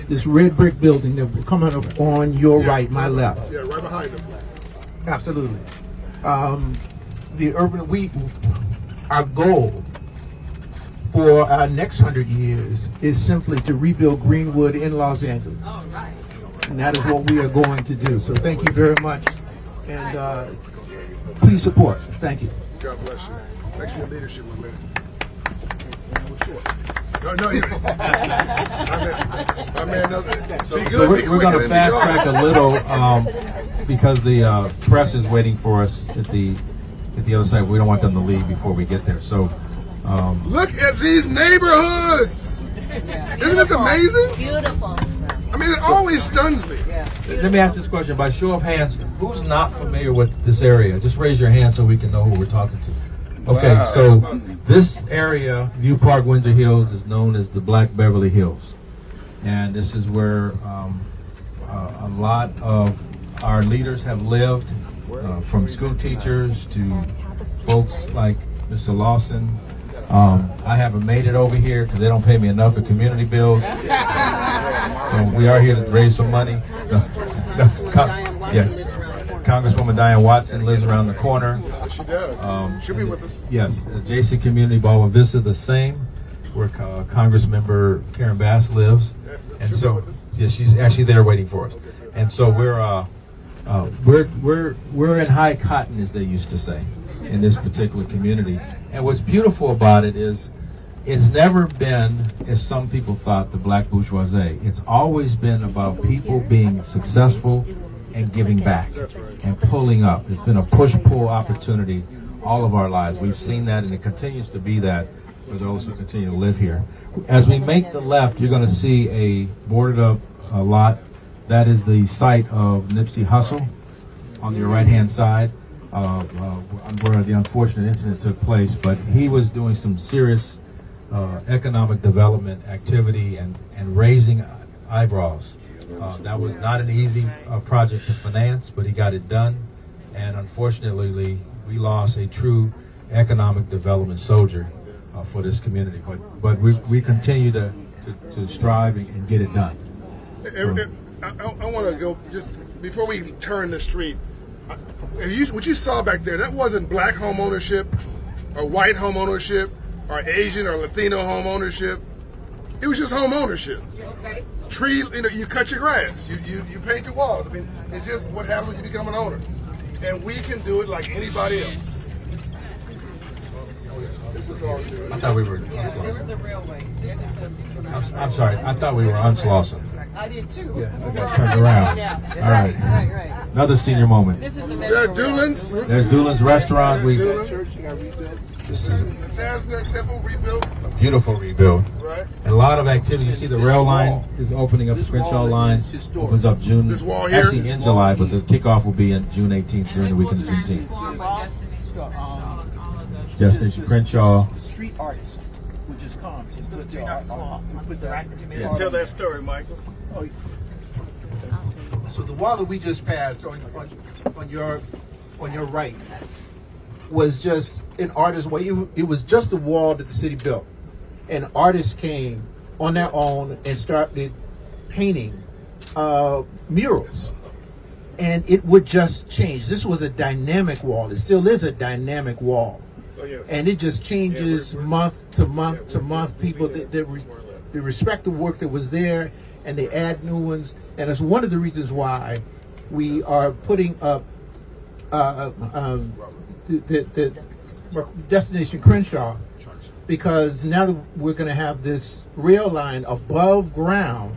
This red brick building that will come up on your right, my left. Yeah, right behind them. Absolutely. The our goal for our next 100 years is simply to rebuild Greenwood in Los Angeles. All right. And that is what we are going to do. So thank you very much. And please support. Thank you. God bless you. Thanks for your leadership, my man. No, you. My man, no. So we're going to fast track a little because the press is waiting for us at the other side. We don't want them to leave before we get there. So look at these neighborhoods. Isn't this amazing? Beautiful. I mean, it always stuns me. Let me ask this question by show of hands: who's not familiar with this area? Just raise your hand so we can know who we're talking to. Okay, wow. So this area, View Park, Windsor Hills, is known as the Black Beverly Hills, and this is where a lot of our leaders have lived, from school teachers to folks like Mr. Lawson. I haven't made it over here because they don't pay me enough for community bills. So we are here to raise some money. Congresswoman Diane Watson lives around the corner. She does. She'll be with us. Yes. Adjacent community, Baldwin Vista, the same, where Congressmember Karen Bass lives. And so, yeah, she's actually there waiting for us. And so we're in high cotton, as they used to say, in this particular community. And what's beautiful about it is it's never been, as some people thought, the black bourgeoisie. It's always been about people being successful and giving back and pulling up. It's been a push-pull opportunity all of our lives. We've seen that, and it continues to be that for those who continue to live here. As we make the left, you're going to see a boarded-up lot. That is the site of Nipsey Hussle on your right-hand side, where the unfortunate incident took place. But he was doing some serious economic development activity and raising eyebrows. That was not an easy project to finance, but he got it done. And unfortunately, we lost a true economic development soldier for this community. But we continue to strive and get it done. I want to go, just before we turn the street, what you saw back there, that wasn't black home ownership or white home ownership or Asian or Latino home ownership. It was just home ownership. Tree, you cut your grass, you paint your walls. I mean, it's just what happens when you become an owner. And we can do it like anybody else. This is all good. I thought we were. This is the railway. This is the. I'm sorry. I thought we were on Slauson. I did too. Yeah. Okay. Turn around. All right. Right. Another senior moment. This is the Doolin's. There's Doolin's restaurant. This is Bethesda Temple rebuilt. A beautiful rebuild. Right. And a lot of activity. You see the rail line is opening up. The Crenshaw line opens up June. This wall here? Actually in July, but the kickoff will be in June 18th during the weekend of Juneteenth. Destination Crenshaw. Street artists would just come and put their Tell that story, Michael. So the wall that we just passed on your right was just an artist's way. It was just a wall that the city built, and artists came on their own and started painting murals, and it would just change. This was a dynamic wall. It still is a dynamic wall. And it just changes month to month to month. People they respect the work that was there, and they add new ones. And it's one of the reasons why we are putting up the Destination Crenshaw, because now that we're going to have this rail line above ground,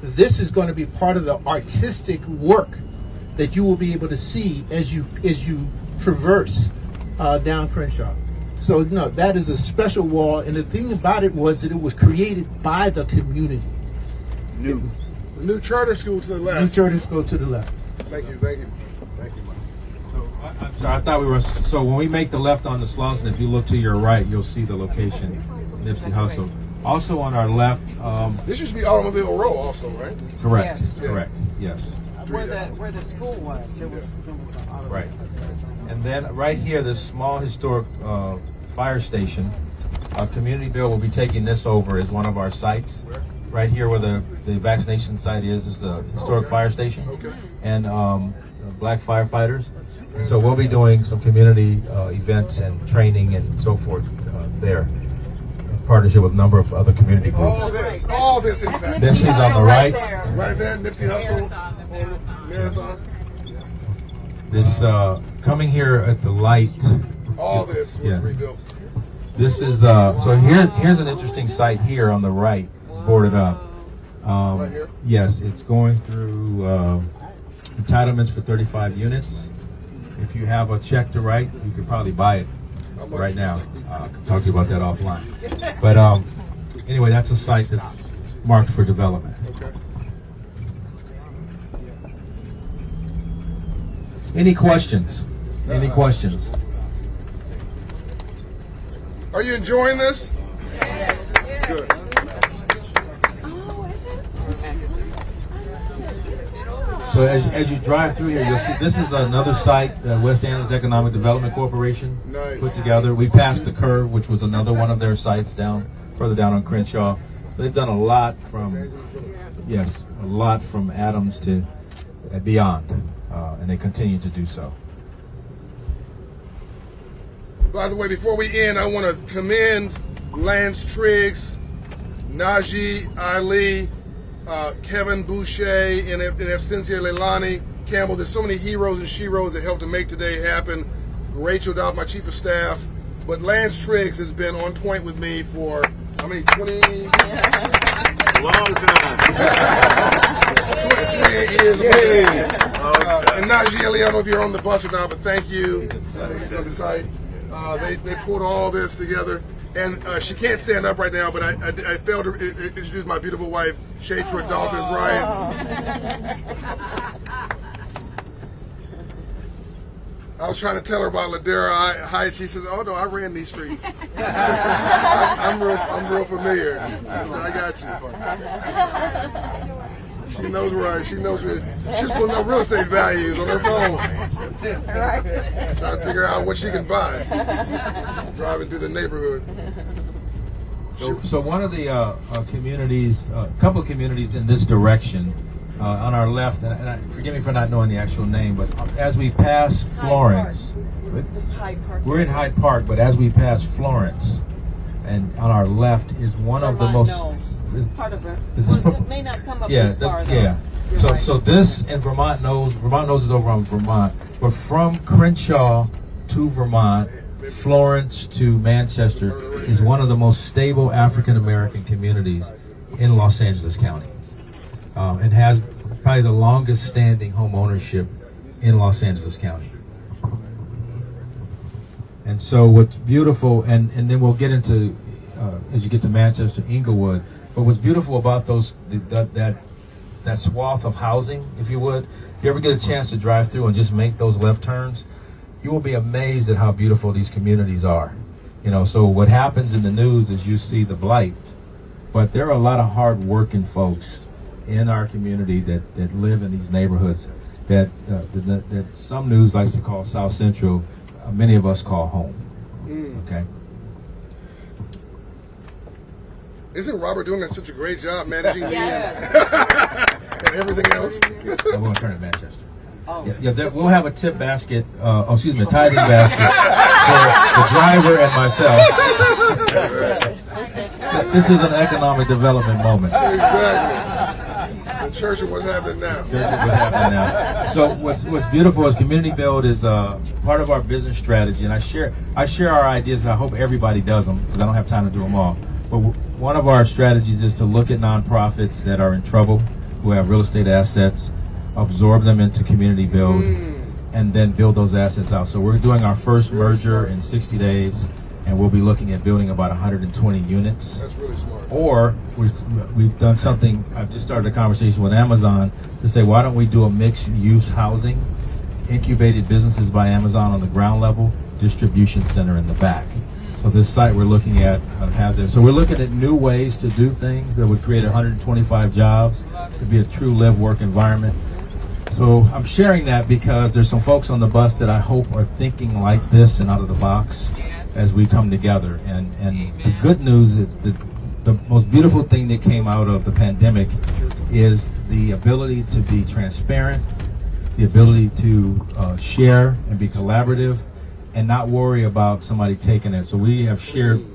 this is going to be part of the artistic work that you will be able to see as you traverse down Crenshaw. So no, that is a special wall, and the thing about it was that it was created by the community. The new charter school to the left. New charter school to the left. Thank you, Mike. So I'm sorry, I thought we were. So when we make the left on the Slauson, if you look to your right, you'll see the location, Nipsey Hussle. Also on our left. This used to be Automobile Row, also, right? Correct. Yes. Correct. Yes. Where the school was, there was an auto. Right. And then right here, this small historic fire station, Community Bill will be taking this over as one of our sites. Right here where the vaccination site is a historic fire station. Okay. And black firefighters. So we'll be doing some community events and training and so forth there. In partnership with a number of other community groups. All this in fact. Nipsey's on the right. Right there, Nipsey Hussle on the marathon. This coming here at the light. All this was rebuilt. This is so here's an interesting site here on the right. It's boarded up. Right here? Yes, it's going through entitlements for 35 units. If you have a check to write, you could probably buy it right now. I can talk to you about that offline. But anyway, that's a site that's marked for development. Okay. Any questions? Any questions? Are you enjoying this? Good. So as you drive through here, you'll see this is another site that West Angeles Economic Development Corporation put together. We passed the Curve, which was another one of their sites further down on Crenshaw. They've done a lot from Adams to beyond, and they continue to do so. By the way, before we end, I want to commend Lance Triggs, Najee Ali, Kevin Boucher, and Abstencia Leilani Campbell. There's so many heroes and sheroes that helped to make today happen. Rachel Dobb, my chief of staff. But Lance Triggs has been on point with me for, how many, 20? Long time. 28 years. And Najee Ali, I don't know if you're on the bus or not, but thank you. He's on the site. They pulled all this together. And she can't stand up right now, but I failed to introduce my beautiful wife, Shatra Dalton Bryant. I was trying to tell her about Ladera Heights. She says, "Oh no, I ran these streets. I'm real familiar." I said, "I got you." She knows where she knows where she's putting up real estate values on her phone. Trying to figure out what she can buy. Driving through the neighborhood. So one of the communities, a couple of communities in this direction, on our left, and forgive me for not knowing the actual name, but as we pass Florence, we're in Hyde Park, but as we pass Florence, and on our left is one of the most. Part of it. May not come up Yeah, this far. yeah. So this in Vermont knows is over on Vermont, but from Crenshaw to Vermont, Florence to Manchester is one of the most stable African American communities in Los Angeles County, and has probably the longest standing home ownership in Los Angeles County. And so what's beautiful, and then we'll get into as you get to Manchester, Inglewood. But what's beautiful about that swath of housing, if you would, if you ever get a chance to drive through and just make those left turns, you will be amazed at how beautiful these communities are. You know, so what happens in the news is you see the blight, but there are a lot of hard-working folks in our community that live in these neighborhoods that some news likes to call South Central, many of us call home. Okay. Isn't Robert doing such a great job managing and everything else? I'm going to turn to Manchester. Yeah, we'll have a tip basket, a tithing basket for the driver and myself. This is an economic development moment. Exactly. The church of what's happening now. So what's beautiful is community build is part of our business strategy, and I share our ideas, and I hope everybody does them because I don't have time to do them all. But one of our strategies is to look at nonprofits that are in trouble, who have real estate assets, absorb them into community build, and then build those assets out. So we're doing our first merger in 60 days, and we'll be looking at building about 120 units. That's really smart. Or we've done something, I've just started a conversation with Amazon to say, why don't we do a mixed-use housing, incubated businesses by Amazon on the ground level, distribution center in the back. So this site we're looking at has it. So we're looking at new ways to do things that would create 125 jobs to be a true live-work environment. So I'm sharing that because there's some folks on the bus that I hope are thinking like this and out of the box as we come together. And the good news is that the most beautiful thing that came out of the pandemic is the ability to be transparent, the ability to share and be collaborative, and not worry about somebody taking it. So we have shared,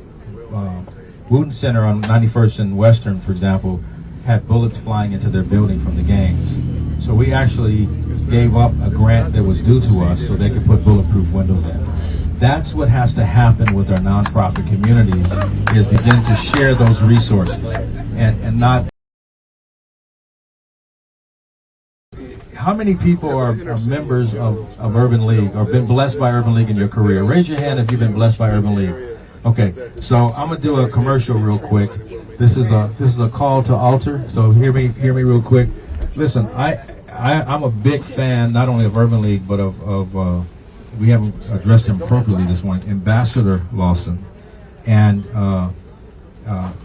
Wooten Center on 91st and Western, for example, had bullets flying into their building from the games. So we actually gave up a grant that was due to us so they could put bulletproof windows in. That's what has to happen with our nonprofit communities, is begin to share those resources and not. How many people are members of Urban League or been blessed by Urban League in your career? Raise your hand if you've been blessed by Urban League. Okay, so I'm gonna do a commercial real quick. This is a call to altar. So hear me real quick. Listen, I'm a big fan not only of Urban League but of we haven't addressed him appropriately this morning, Ambassador Lawson. And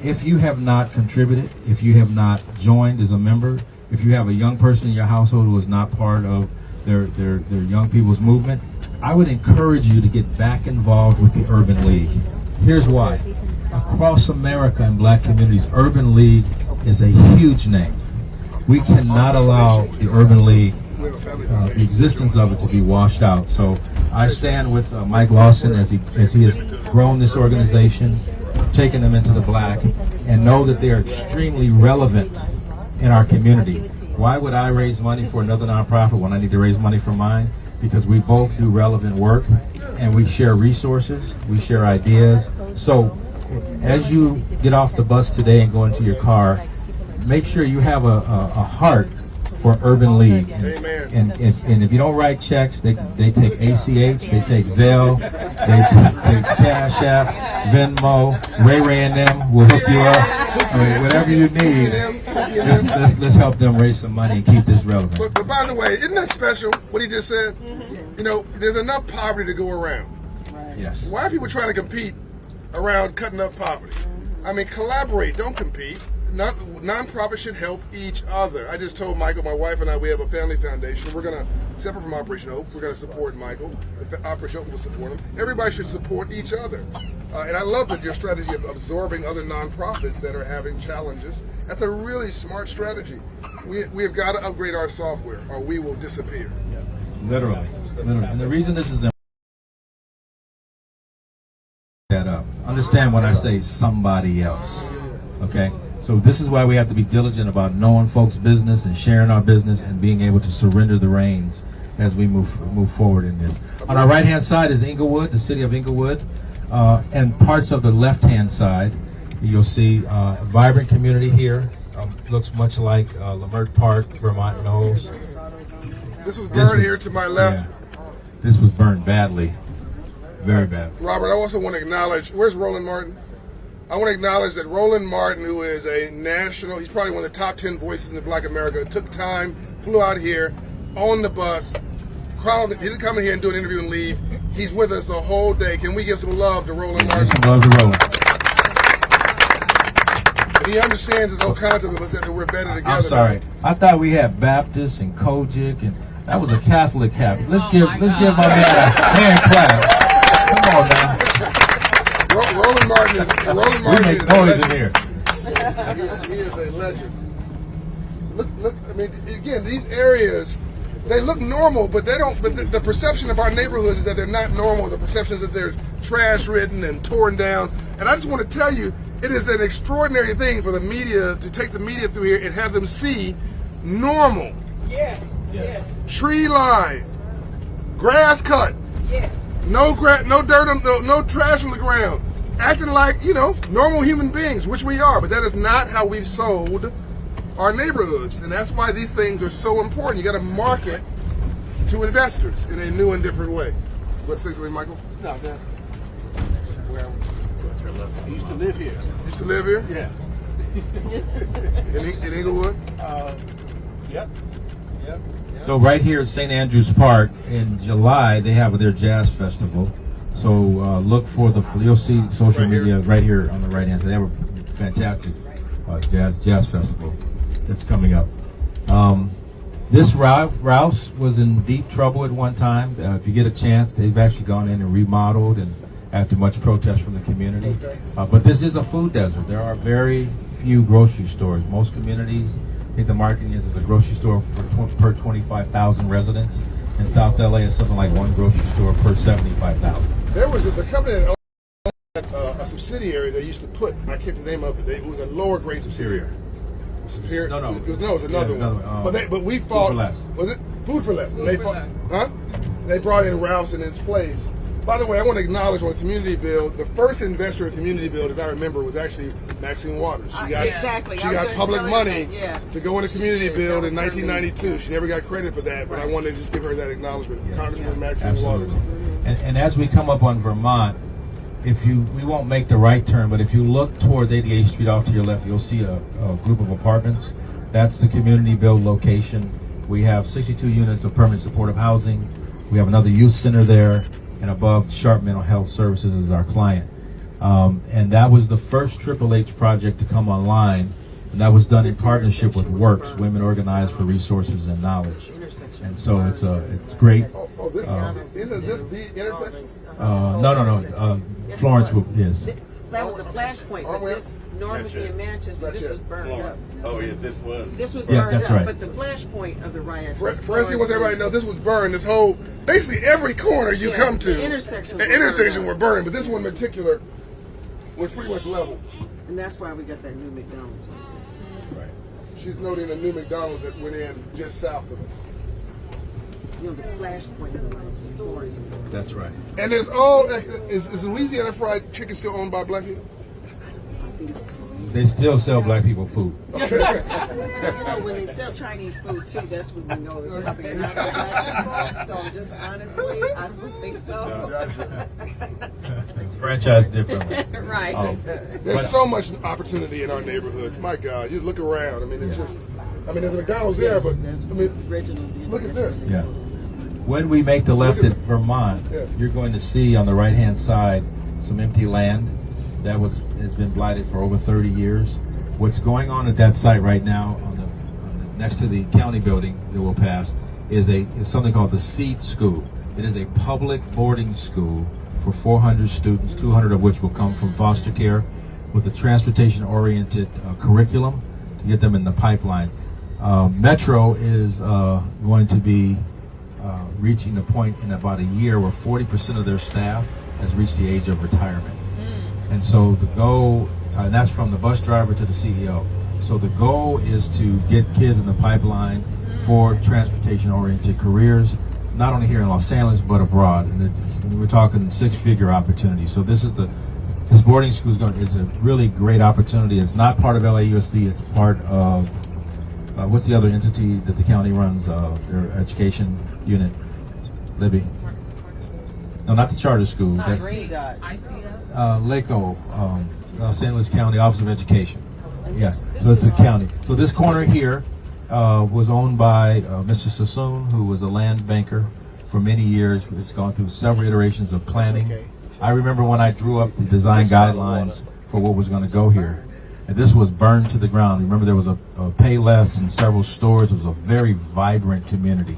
if you have not contributed, if you have not joined as a member, if you have a young person in your household who is not part of their young people's movement, I would encourage you to get back involved with the Urban League. Here's why. Across America in black communities, Urban League is a huge name. We cannot allow the Urban League, the existence of it, to be washed out. So I stand with Mike Lawson as he has grown this organization, taken them into the black, and know that they are extremely relevant in our community. Why would I raise money for another nonprofit when I need to raise money for mine? Because we both do relevant work and we share resources, we share ideas. So as you get off the bus today and go into your car, make sure you have a heart for Urban League. And if you don't write checks, they take ACH, they take Zelle, they take Cash App, Venmo, Ray and them will hook you up. I mean, whatever you need, let's help them raise some money and keep this relevant. But by the way, isn't that special what he just said? You know, there's enough poverty to go around. Yes. Why are people trying to compete around cutting up poverty? I mean, collaborate, don't compete. nonprofits should help each other. I just told Michael, my wife and I, we have a family foundation. We're going to, separate from Operation Hope, we're going to support Michael. Operation Hope will support him. Everybody should support each other. And I love that your strategy of absorbing other nonprofits that are having challenges. That's a really smart strategy. We have got to upgrade our software or we will disappear. Literally. And the reason this is important, that up. Understand when I say somebody else. Okay? So this is why we have to be diligent about knowing folks' business and sharing our business and being able to surrender the reins as we move forward in this. On our right-hand side is Inglewood, the city of Inglewood, and parts of the left-hand side. You'll see a vibrant community here. Looks much like Lamert Park, Vermont Knolls. This was burned here to my left. Yeah, this was burned badly. Very bad. Robert, I also want to acknowledge, where's Roland Martin? I want to acknowledge that Roland Martin, who is a national, he's probably one of the top 10 voices in Black America, took time, flew out here on the bus, he didn't come in here and do an interview and leave. He's with us the whole day. Can we give some love to Roland Martin? Some love to Roland. And he understands this whole concept of us that we're better together. I'm sorry. I thought we had Baptist and Kojic, and that was a Catholic cabin. Let's give my man a hand clap. Come on now. Roland Martin is we make noise in here. He is a legend. Look. I mean, again, these areas, they look normal, but they don't. But the perception of our neighborhoods is that they're not normal. The perception is that they're trash-ridden and torn down. And I just want to tell you, it is an extraordinary thing for the media to take the media through here and have them see normal. Yeah. Yeah. Tree lines, grass cut. Yeah. No dirt, no trash on the ground. Acting like, normal human beings, which we are, but that is not how we've sold our neighborhoods. And that's why these things are so important. You got to market to investors in a new and different way. What say something, Michael? No, that's where I used to live here. Used to live here? Yeah. In Inglewood? Yep. So right here at St. Andrews Park in July, they have their jazz festival. So look for you'll see social media right here on the right hand side. They have a fantastic jazz festival that's coming up. This Rouse was in deep trouble at one time. If you get a chance, they've actually gone in and remodeled, and after much protest from the community. But this is a food desert. There are very few grocery stores. Most communities, I think the marketing is a grocery store per 25,000 residents. In South LA, it's something like one grocery store per 75,000. There was the company that owned a subsidiary they used to put, I can't the name of it. It was a lower grade subsidiary. No. It was another one. But we fought. Food for Less. Was it Food for Less? They brought in Rouse in its place. By the way, I want to acknowledge on Community Build, the first investor in Community Build, as I remember, was actually Maxine Waters. She got public money to go into Community Build in 1992. She never got credit for that, but I wanted to just give her that acknowledgement. Congresswoman Maxine Waters. And as we come up on Vermont, we won't make the right turn, but if you look towards 88th Street off to your left, you'll see a group of apartments. That's the Community Build location. We have 62 units of permanent supportive housing. We have another youth center there. And above, Sharp Mental Health Services is our client. And that was the first Triple H project to come online, and that was done in partnership with Works, Women Organized for Resources and Knowledge. And so it's great. Isn't this the intersection? No. Florence is. That was the flashpoint, but this Normandy and Manchester, this was burned up. Oh yeah, this was. This was burned that's up, right. but the flashpoint of the riots. First, he wants everybody to know this was burned. This whole, basically every corner you come to, the intersections were burned, but this one in particular was pretty much level. And that's why we got that new McDonald's. Right. She's noting the new McDonald's that went in just south of us. The flashpoint of the riots was Florence. That's right. And it's all, is Louisiana Fried Chicken still owned by black people? They still sell black people food. Okay. When they sell Chinese food too, that's when we know it's probably not black people. So just honestly, I don't think so. Franchise differently. Right. There's so much opportunity in our neighborhoods. My God, you just look around. I mean, it's just, there's a McDonald's there, but look at this. Yeah. When we make the left at Vermont, you're going to see on the right-hand side some empty land that has been blighted for over 30 years. What's going on at that site right now, next to the county building that will pass, is something called the Seed School. It is a public boarding school for 400 students, 200 of which will come from foster care, with a transportation-oriented curriculum to get them in the pipeline. Metro is going to be reaching the point in about a year where 40% of their staff has reached the age of retirement. And so the goal, and that's from the bus driver to the CEO. So the goal is to get kids in the pipeline for transportation-oriented careers, not only here in Los Angeles, but abroad. And we're talking six-figure opportunities. So this boarding school is a really great opportunity. It's not part of LAUSD, it's part of, what's the other entity that the county runs, their education unit? Libby? No, not the charter school. That's LACO, Los Angeles County Office of Education. Yeah, so it's a county. So this corner here was owned by Mr. Sassoon, who was a land banker for many years. It's gone through several iterations of planning. I remember when I drew up the design guidelines for what was going to go here. And this was burned to the ground. Remember, there was a Payless and several stores. It was a very vibrant community.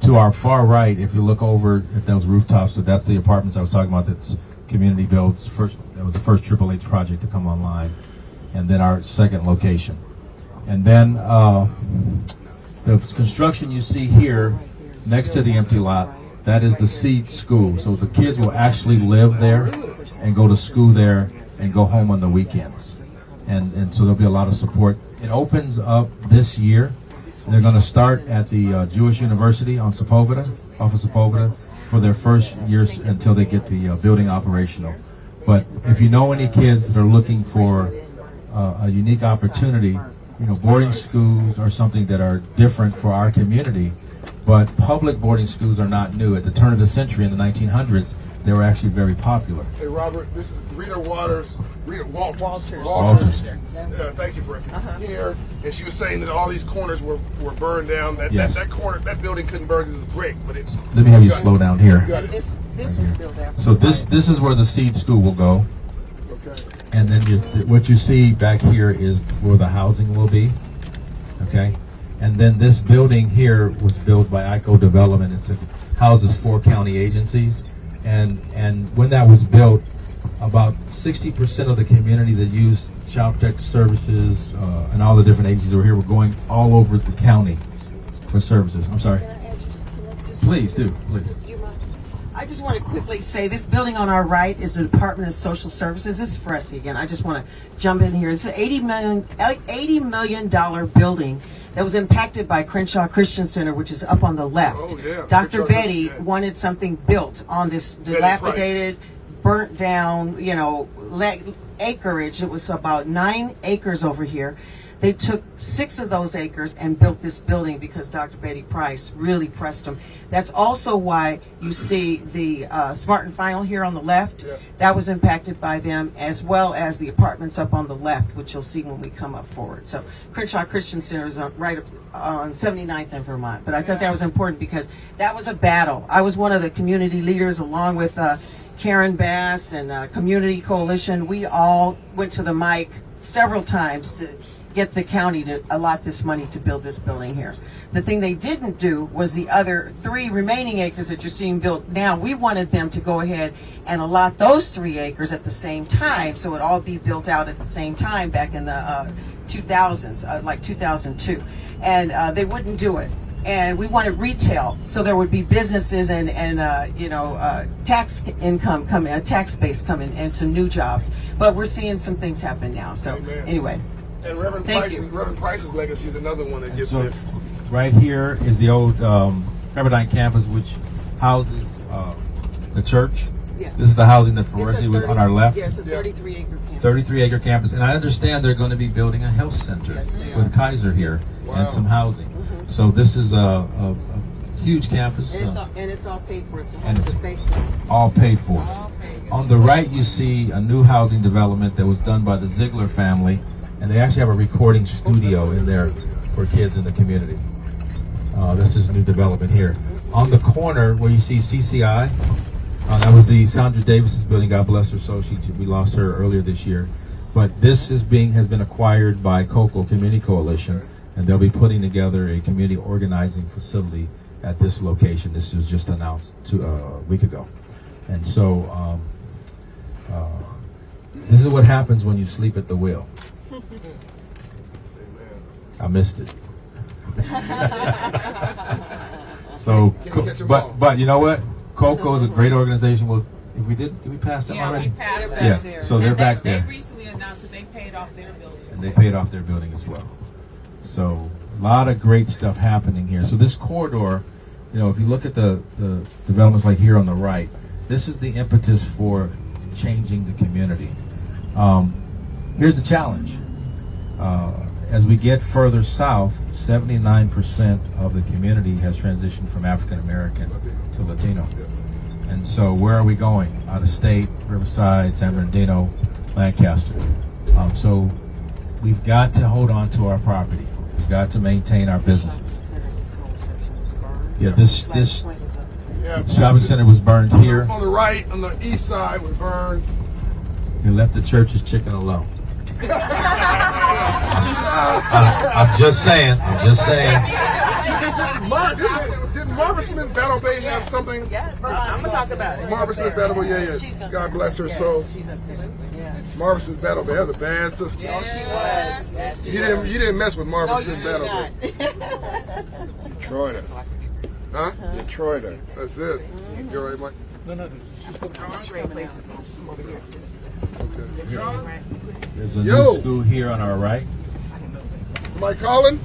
To our far right, if you look over at those rooftops, so that's the apartments I was talking about. That's community builds. That was the first Triple H project to come online, and then our second location. And then the construction you see here next to the empty lot, that is the Seed School. So the kids will actually live there and go to school there and go home on the weekends. And so there'll be a lot of support. It opens up this year. They're going to start at the Jewish University on Sepulveda, off of Sepulveda, for their first years until they get the building operational. But if you know any kids that are looking for a unique opportunity, boarding schools are something that are different for our community, but public boarding schools are not new. At the turn of the century, in the 1900s, they were actually very popular. Hey, Robert, this is Rita Walters. Thank you for here. And she was saying that all these corners were burned down. That corner, that building couldn't burn because it was brick. But let me have you slow down here. This was built after. So this is where the Seed School will go. Okay. And then what you see back here is where the housing will be. Okay. And then this building here was built by ICO Development. It houses 4 county agencies. And when that was built, about 60% of the community that used Child Protective Services and all the different agencies that were here were going all over the county for services. I'm sorry. Please do, please. I just want to quickly say this building on our right is the Department of Social Services. This is Fressy again. I just want to jump in here. It's an $80 million building that was impacted by Crenshaw Christian Center, which is up on the left. Oh, yeah. Dr. Betty wanted something built on this dilapidated, burnt down, acreage. It was about 9 acres over here. They took 6 of those acres and built this building because Dr. Betty Price really pressed them. That's also why you see the Smart and Final here on the left. Yeah. That was impacted by them, as well as the apartments up on the left, which you'll see when we come up forward. So Crenshaw Christian Center is right up on 79th and Vermont. But I thought that was important because that was a battle. I was one of the community leaders along with Karen Bass and Community Coalition. We all went to the mic several times to get the county to allot this money to build this building here. The thing they didn't do was the other 3 remaining acres that you're seeing built now. We wanted them to go ahead and allot those 3 acres at the same time, so it all be built out at the same time back in the 2000s, like 2002. And they wouldn't do it. And we wanted retail, so there would be businesses and tax income coming, tax base coming, and some new jobs. But we're seeing some things happen now. So anyway. And Reverend Price's legacy is another one that gets missed. Right here is the old Pepperdine campus, which houses the church. Yeah. This is the housing that Florence was on our left. Yes, a 33-acre campus. 33-acre campus. And I understand they're going to be building a health center with Kaiser here and some housing. Mm-hmm. So this is a huge campus. And it's all paid for. It's all paid for. On the right, you see a new housing development that was done by the Ziegler family. And they actually have a recording studio in there for kids in the community. This is new development here. On the corner where you see CCI, that was the Sandra Davis's building. God bless her soul. We lost her earlier this year. But this has been acquired by COCO Community Coalition, and they'll be putting together a community organizing facility at this location. This was just announced a week ago. And so this is what happens when you sleep at the wheel. I missed it. So, but you know what? COCO is a great organization. Well, did we pass them already? We passed them. Yeah, so they're back there. They recently announced that they paid off their building. And they paid off their building as well. So a lot of great stuff happening here. So this corridor, you know, if you look at the developments like here on the right, this is the impetus for changing the community. Here's the challenge. As we get further south, 79% of the community has transitioned from African American to Latino. And so where are we going? Out of state, Riverside, San Bernardino, Lancaster. So we've got to hold on to our property. We've got to maintain our businesses. Yeah, this shopping center was burned here. On the right, on the east side, was burned. You left the church's chicken alone. I'm just saying. Didn't Marvin Smith Battle Bay have something? Yes, I'm gonna talk about it. Marvin Smith Battle Bay, yeah. God bless her soul. Marvin Smith Battle Bay, that was a bad sister. Oh, she was. Yes, You didn't mess with Marvin Smith Battle Bay. Detroiter. Huh? Detroiter. That's it. You all right, Mike? No. Okay. There's a new school here on our right. Somebody calling?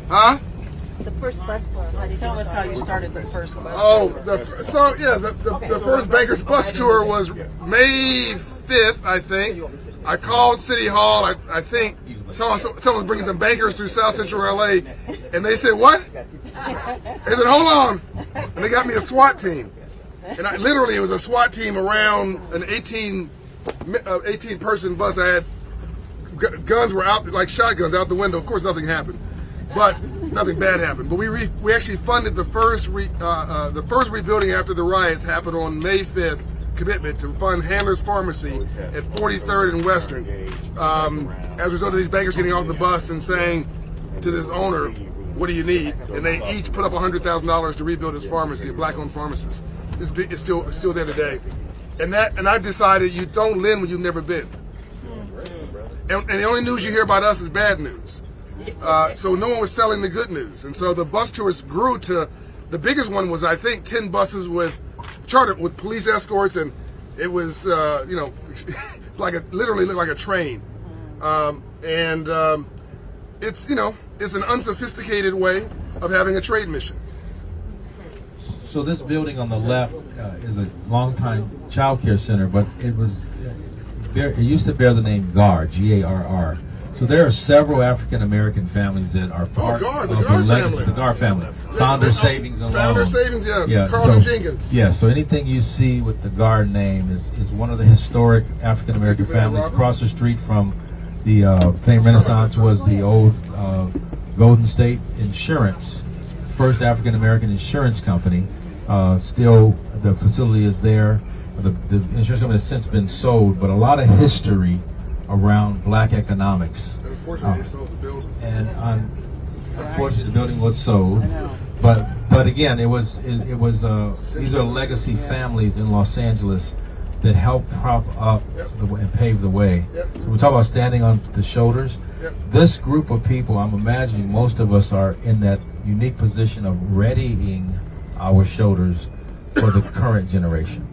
Huh? The first bus tour. Tell us how you started the first bus. The first Bankers bus tour was May 5th, I think. I called City Hall. I think someone bringing some bankers through South Central LA, and they said, "What?" They said, "Hold on," and they got me a SWAT team. And it was a SWAT team around an 18 person bus. I had guns were out, like shotguns out the window. Of course, nothing happened, but nothing bad happened. But we actually funded the first rebuilding after the riots happened on May 5th. Commitment to fund Handler's Pharmacy at 43rd and Western. As a result of these bankers getting off the bus and saying to this owner, "What do you need?" And they each put up $100,000 to rebuild his pharmacy, a black-owned pharmacist. It's still there today. And I decided you don't lend when you've never been. And the only news you hear about us is bad news. So no one was selling the good news. And so the bus tours grew to, the biggest one was, I think, 10 buses with chartered with police escorts, and it was, literally looked like a train. It's an unsophisticated way of having a trade mission. So this building on the left is a long-time child care center, but it used to bear the name GAR, G-A-R-R. So there are several African-American families that are part of the legacy, the GAR family. Founder Savings and Loan. Founder Savings, Carlton Jenkins. Yeah, so anything you see with the GAR name is one of the historic African-American families. Across the street from the famed Renaissance was the old Golden State Insurance, first African-American insurance company. Still, the facility is there. The insurance company has since been sold, but a lot of history around black economics. Unfortunately, they sold the building. And unfortunately, the building was sold. But again, it was these are legacy families in Los Angeles that helped prop up and pave the way. So we talk about standing on the shoulders. This group of people, I'm imagining most of us are in that unique position of readying our shoulders for the current generation.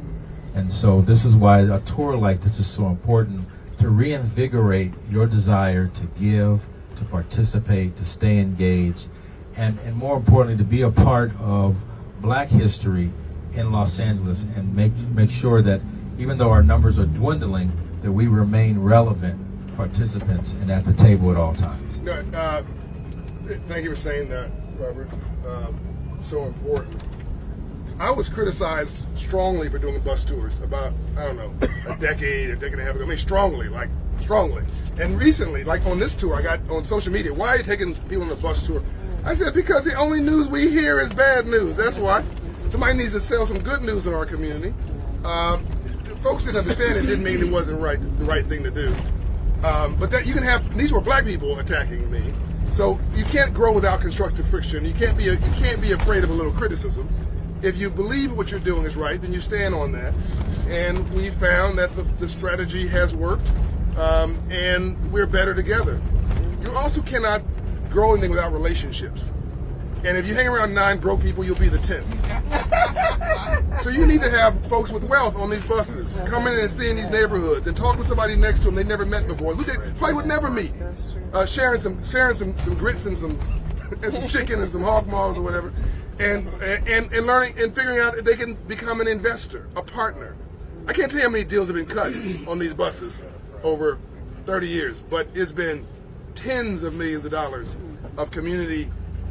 And so this is why a tour like this is so important, to reinvigorate your desire to give, to participate, to stay engaged, and more importantly, to be a part of black history in Los Angeles, and make sure that even though our numbers are dwindling, that we remain relevant participants and at the table at all times. No, thank you for saying that, Robert. So important. I was criticized strongly for doing bus tours about, I don't know, a decade and a half ago. I mean, strongly. And recently, like on this tour, I got on social media, "Why are you taking people on the bus tour?" I said, because the only news we hear is bad news. That's why. Somebody needs to sell some good news in our community. folks didn't understand it. Didn't mean it wasn't the right thing to do. But that you can have, these were black people attacking me, so you can't grow without constructive friction. You can't be afraid of a little criticism. If you believe what you're doing is right, then you stand on that. And we found that the strategy has worked, and we're better together. You also cannot grow anything without relationships. And if you hang around 9 broke people, you'll be the 10th. So you need to have folks with wealth on these buses, coming in and seeing these neighborhoods and talking to somebody next to them they never met before, who they probably would never meet. Sharing some grits and some chicken and some hog maws or whatever, and learning and figuring out if they can become an investor, a partner. I can't tell you how many deals have been cut on these buses over 30 years, but it's been tens of millions of dollars of community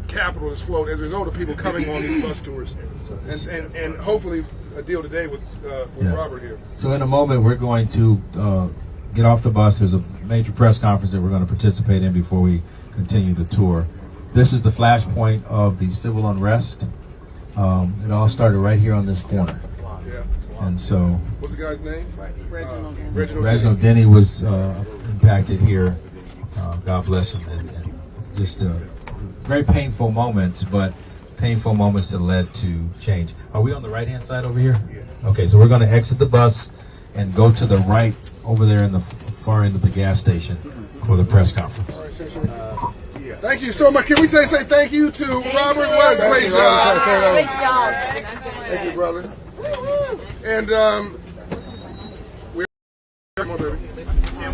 capital has flowed as a result of people coming on these bus tours, and hopefully a deal today with Robert here. So in a moment we're going to get off the bus. There's a major press conference that we're going to participate in before we continue the tour. This is the flashpoint of the civil unrest. It all started right here on this corner. Yeah. And so what's the guy's name? Reginald Denny was impacted here. God bless him. And just very painful moments, but painful moments that led to change. Are we on the right-hand side over here? Okay, so we're going to exit the bus and go to the right over there in the far end of the gas station for the press conference. Thank you so much. Can we say thank you to Robert? What a great job. Great job. Thank you, brother. And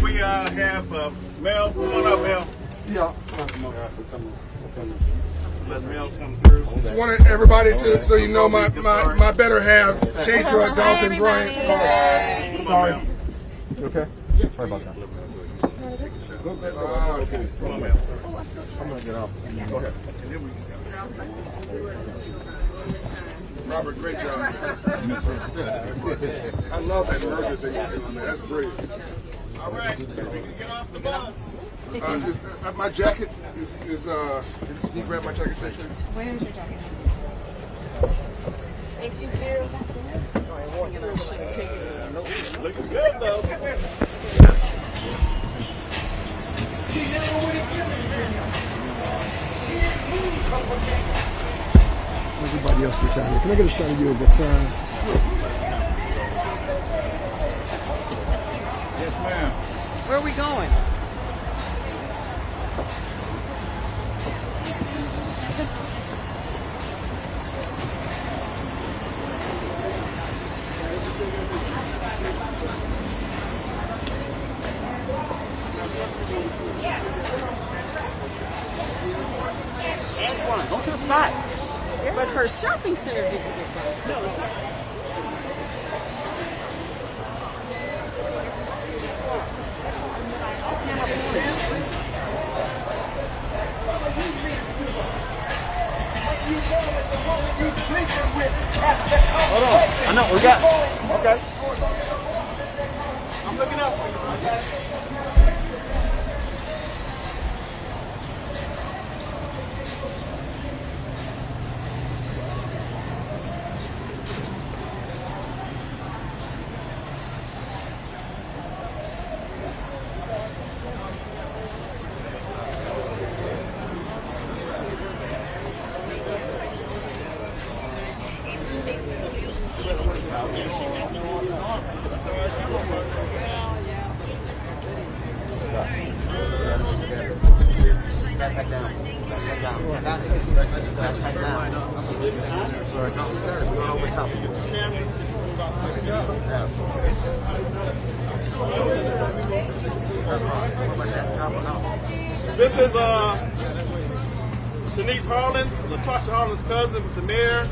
we have Mel. Come on up, Mel. Yeah. Let Mel come through. Just wanted everybody to, so you know, my better half, Shadra, Dalton, Bryant. Sorry. You okay? Sorry about that. Okay. Come on, Mel. I'm gonna get off. Go ahead. Robert, great job. I love that merger thing you're doing. That's great. All right, so we can get off the bus. My jacket is can you grab my jacket? Thank you. Where's your jacket? Thank you, too. Looking good, though. Everybody else gets out here. Can I get a shot of you at that sign? Yes, ma'am. Where are we going? Go to the spot. But her shopping center didn't get burned. No, it's not. Hold on. I know. We got. Okay. I'm looking out for you. This is Shanice Harlan's, Latasha Harlan's cousin with the mayor,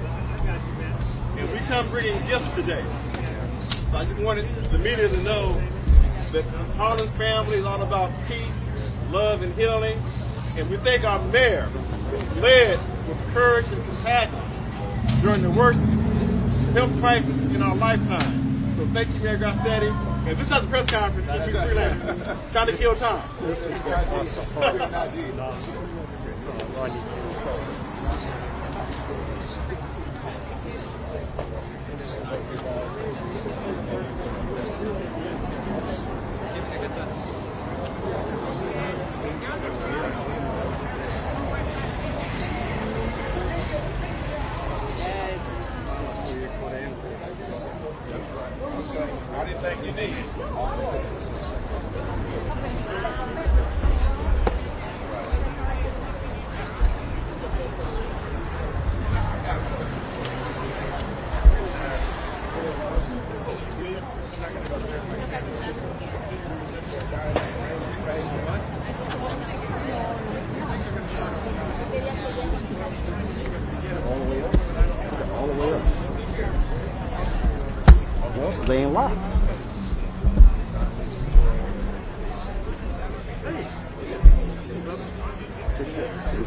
and we come bringing gifts today. So I just wanted the media to know that this Harlan's family is all about peace, love, and healing, and we thank our mayor, who's led with courage and compassion during the worst health crisis in our lifetime. So thank you, Mayor Garcetti. And this is not the press conference, it's freelance. Trying to kill time.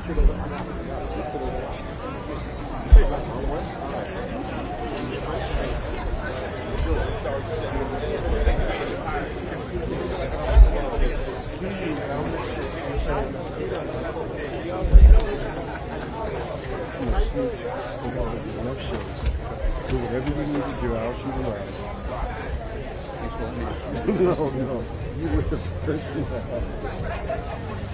Do whatever you need to do. I'll shoot around. No. You were the first thing that happened.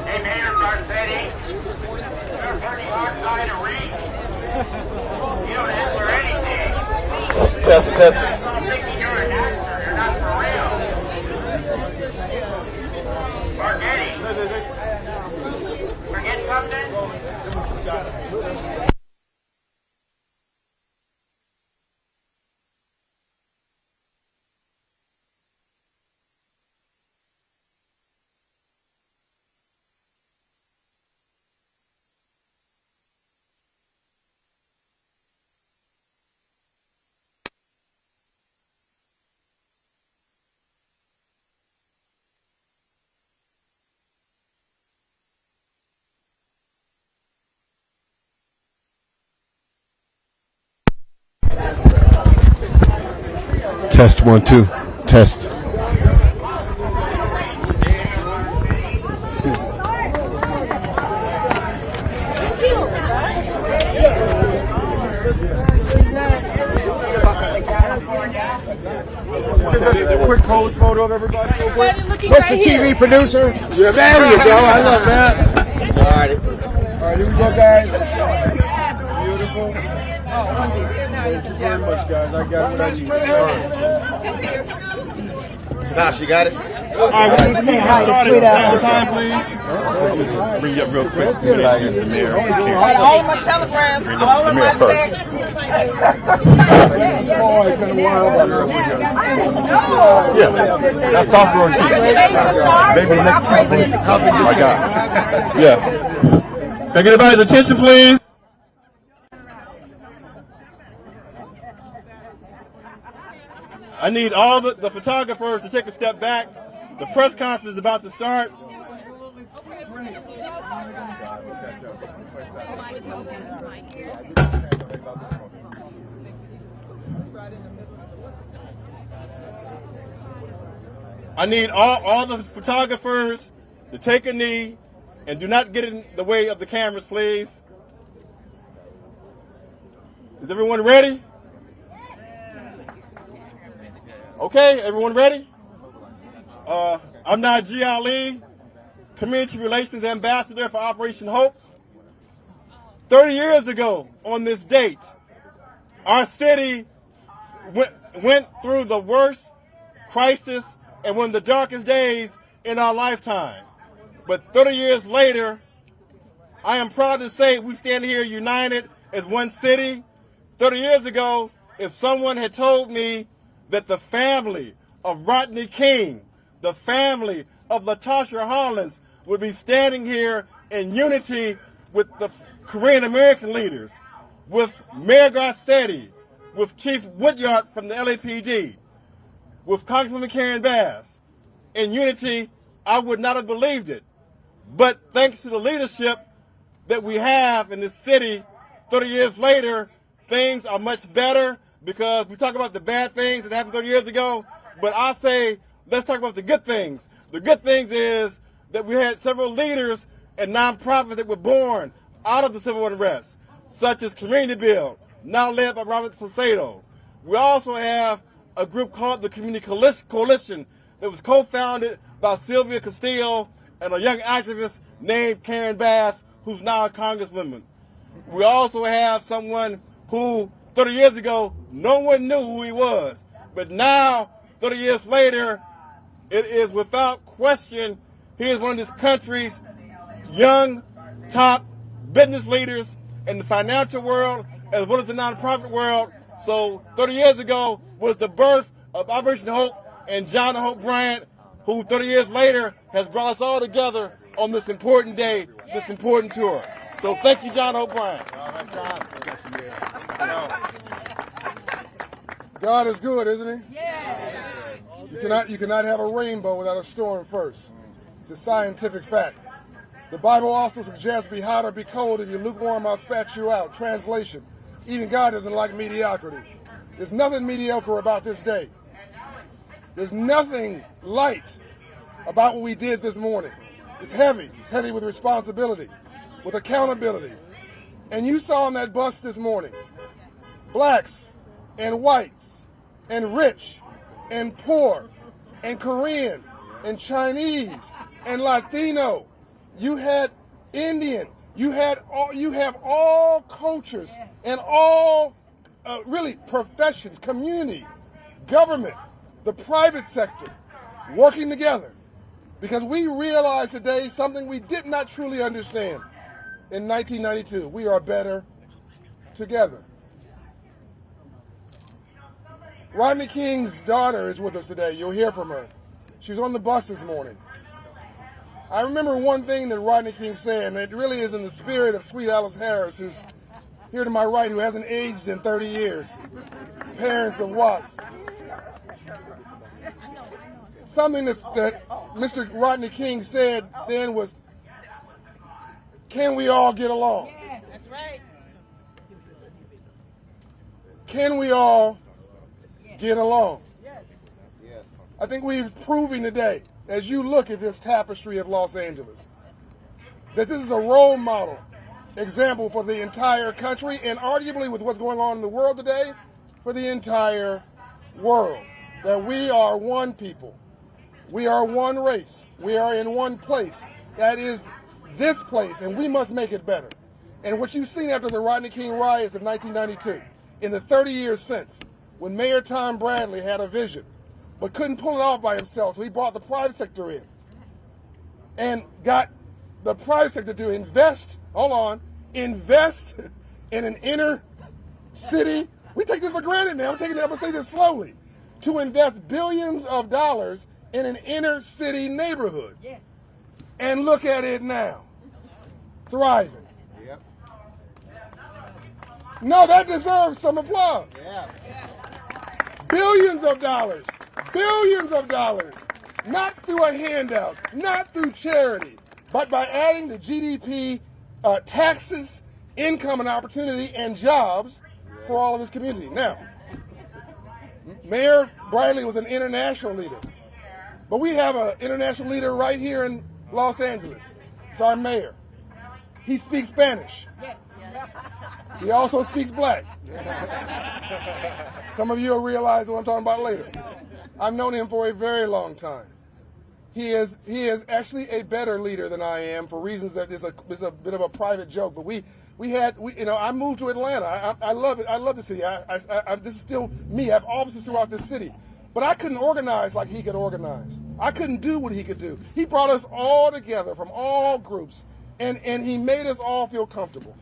Hey, Mayor Garcetti, you're a pretty hard guy to reach. You don't answer anything. Test. I'm thinking you're an actor. You're not for real. Margetti, forget something? Test 1 2. Test. Excuse me. Quick pose photo of everybody. What's the TV producer? Yeah, there you go. I love that. All right, here we go, guys. Beautiful. Thank you very much, guys. I got what I need. All right. Tosh, you got it? All right, let me say hi to sweetheart. Bring you up real quick. The mayor. All of my telegrams, all of my texts. Oh, it's been a while. Yeah, that's also on TV. Baby, next time, my God. Yeah. Can I get everybody's attention, please? I need all the photographers to take a step back. The press conference is about to start. I need all the photographers to take a knee and do not get in the way of the cameras, please. Is everyone ready? Okay, everyone ready? I'm Najee Ali, Community Relations Ambassador for Operation Hope. 30 years ago on this date, our city went through the worst crisis and one of the darkest days in our lifetime. But 30 years later, I am proud to say we stand here united as one city. 30 years ago, if someone had told me that the family of Rodney King, the family of LaTosha Hollins would be standing here in unity with the Korean American leaders, with Mayor Garcetti, with Chief Woodyard from the LAPD, with Congresswoman Karen Bass, in unity, I would not have believed it. But thanks to the leadership that we have in this city, 30 years later, things are much better because we talk about the bad things that happened 30 years ago, but I say, let's talk about the good things. The good things is that we had several leaders and nonprofits that were born out of the civil unrest, such as Community Build, now led by Robert Salcedo. We also have a group called the Community Coalition that was co-founded by Sylvia Castillo and a young activist named Karen Bass, who's now a congresswoman. We also have someone who 30 years ago, no one knew who he was. But now, 30 years later, it is without question, he is one of this country's young, top business leaders in the financial world as well as the nonprofit world. So 30 years ago was the birth of Operation Hope and John Hope Bryant, who 30 years later has brought us all together on this important day, this important tour. So thank you, John Hope Bryant. God is good, isn't he? You cannot have a rainbow without a storm first. It's a scientific fact. The Bible also suggests, be hot or be cold. If you're lukewarm, I'll spat you out. Translation, even God doesn't like mediocrity. There's nothing mediocre about this day. There's nothing light about what we did this morning. It's heavy. It's heavy with responsibility, with accountability. And you saw on that bus this morning, blacks and whites and rich and poor and Korean and Chinese and Latino. You had Indian. You have all cultures and all really professions, community, government, the private sector working together, because we realize today something we did not truly understand in 1992. We are better together. Rodney King's daughter is with us today. You'll hear from her. She was on the bus this morning. I remember one thing that Rodney King said, and it really is in the spirit of Sweet Alice Harris, who's here to my right, who hasn't aged in 30 years. Parents of Watts. Something that Mr. Rodney King said then was, can we all get along? Yeah, that's right. Can we all get along? Yes. I think we've proven today, as you look at this tapestry of Los Angeles, that this is a role model example for the entire country, and arguably with what's going on in the world today, for the entire world. That we are one people. We are one race. We are in one place. That is this place, and we must make it better. And what you've seen after the Rodney King riots of 1992, in the 30 years since, when Mayor Tom Bradley had a vision, but couldn't pull it off by himself, so he brought the private sector in and got the private sector to invest in an inner city. We take this for granted now. I'm going to say this slowly. To invest billions of dollars in an inner city neighborhood. Yes. And look at it now. Thriving. No, that deserves some applause. Billions of dollars, not through a handout, not through charity, but by adding to GDP, taxes, income and opportunity, and jobs for all of this community. Now, Mayor Bradley was an international leader, but we have an international leader right here in Los Angeles. It's our mayor. He speaks Spanish. He also speaks black. Some of you will realize what I'm talking about later. I've known him for a very long time. He is actually a better leader than I am for reasons that is a bit of a private joke. But I moved to Atlanta. I love it. I love the city. This is still me. I have offices throughout this city. But I couldn't organize like he could organize. I couldn't do what he could do. He brought us all together from all groups, and he made us all feel comfortable.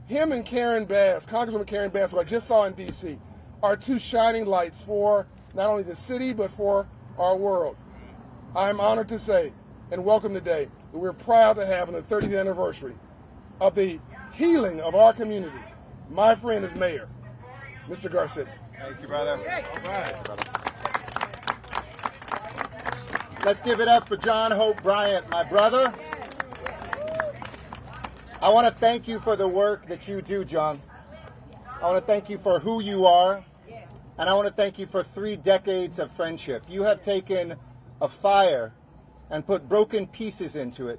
Him and Karen Bass, Congresswoman Karen Bass, who I just saw in D.C., are two shining lights for not only the city, but for our world. I'm honored to say and welcome today that we're proud to have on the 30th anniversary of the healing of our community, my friend is Mayor, Mr. Garcetti. Thank you, brother. All right. Let's give it up for John Hope Bryant, my brother. I want to thank you for the work that you do, John. I want to thank you for who you are, and I want to thank you for 3 decades of friendship. You have taken a fire and put broken pieces into it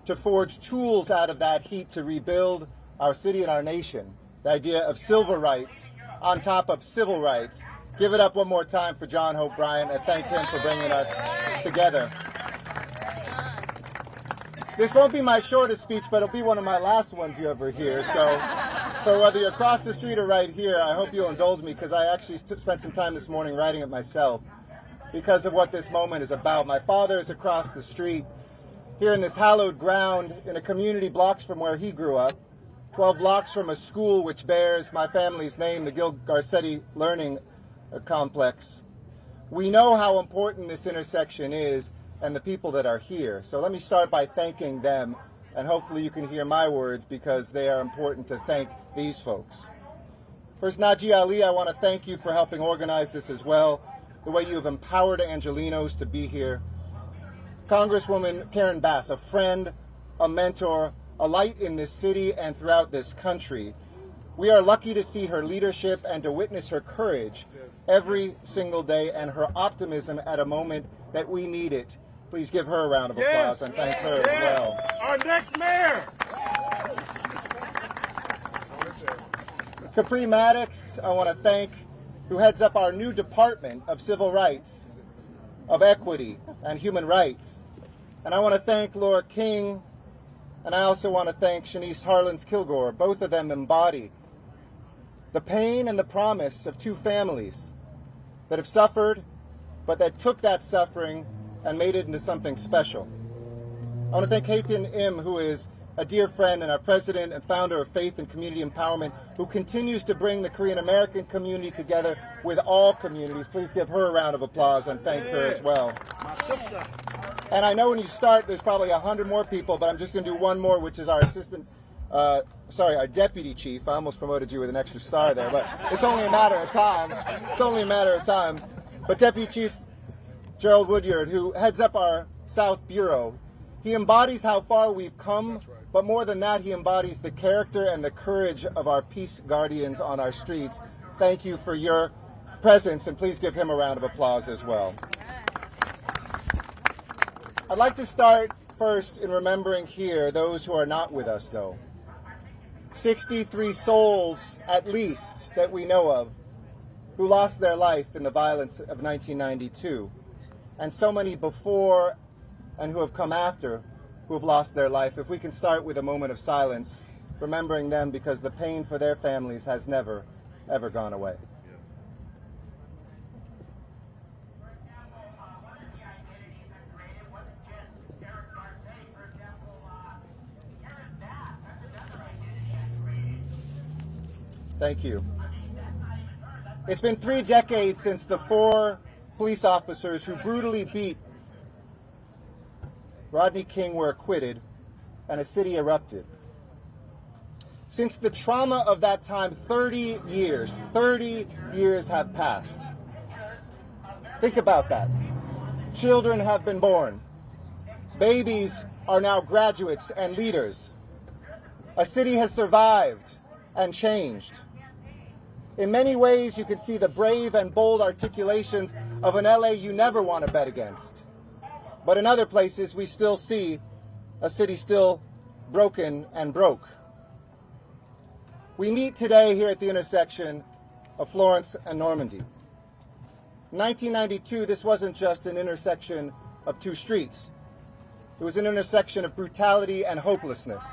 to forge tools out of that heat to rebuild our city and our nation. The idea of civil rights on top of civil rights. Give it up one more time for John Hope Bryant and thank him for bringing us together. This won't be my shortest speech, but it'll be one of my last ones you ever hear. So for whether you're across the street or right here, I hope you'll indulge me because I actually spent some time this morning writing it myself because of what this moment is about. My father is across the street here in this hallowed ground in a community blocks from where he grew up, 12 blocks from a school which bears my family's name, the Gil Garcetti Learning Complex. We know how important this intersection is and the people that are here. So let me start by thanking them, and hopefully you can hear my words because they are important to thank these folks. First, Najee Ali, I want to thank you for helping organize this as well, the way you have empowered Angelenos to be here. Congresswoman Karen Bass, a friend, a mentor, a light in this city and throughout this country. We are lucky to see her leadership and to witness her courage every single day and her optimism at a moment that we need it. Please give her a round of applause and thank her as well. Our next mayor. Capri Maddox, I want to thank, who heads up our new Department of Civil Rights, of Equity and Human Rights. And I want to thank Laura King, and I also want to thank Shanice Harlins-Kilgore. Both of them embody the pain and the promise of 2 families that have suffered, but that took that suffering and made it into something special. I want to thank Haipin Im, who is a dear friend and our president and founder of Faith and Community Empowerment, who continues to bring the Korean American community together with all communities. Please give her a round of applause and thank her as well. And I know when you start, there's probably 100 more people, but I'm just going to do one more, which is our our deputy chief. I almost promoted you with an extra star there, but it's only a matter of time. It's only a matter of time. But Deputy Chief Gerald Woodyard, who heads up our South Bureau, he embodies how far we've come, but more than that, he embodies the character and the courage of our peace guardians on our streets. Thank you for your presence, and please give him a round of applause as well. I'd like to start first in remembering here those who are not with us, though. 63 souls, at least, that we know of, who lost their life in the violence of 1992. And so many before and who have come after who have lost their life. If we can start with a moment of silence, remembering them because the pain for their families has never, ever gone away. Thank you. It's been 3 decades since the 4 police officers who brutally beat Rodney King were acquitted and a city erupted. Since the trauma of that time, 30 years have passed. Think about that. Children have been born. Babies are now graduates and leaders. A city has survived and changed. In many ways, you can see the brave and bold articulations of an LA you never want to bet against. But in other places, we still see a city still broken and broke. We meet today here at the intersection of Florence and Normandy. In 1992, this wasn't just an intersection of two streets. It was an intersection of brutality and hopelessness,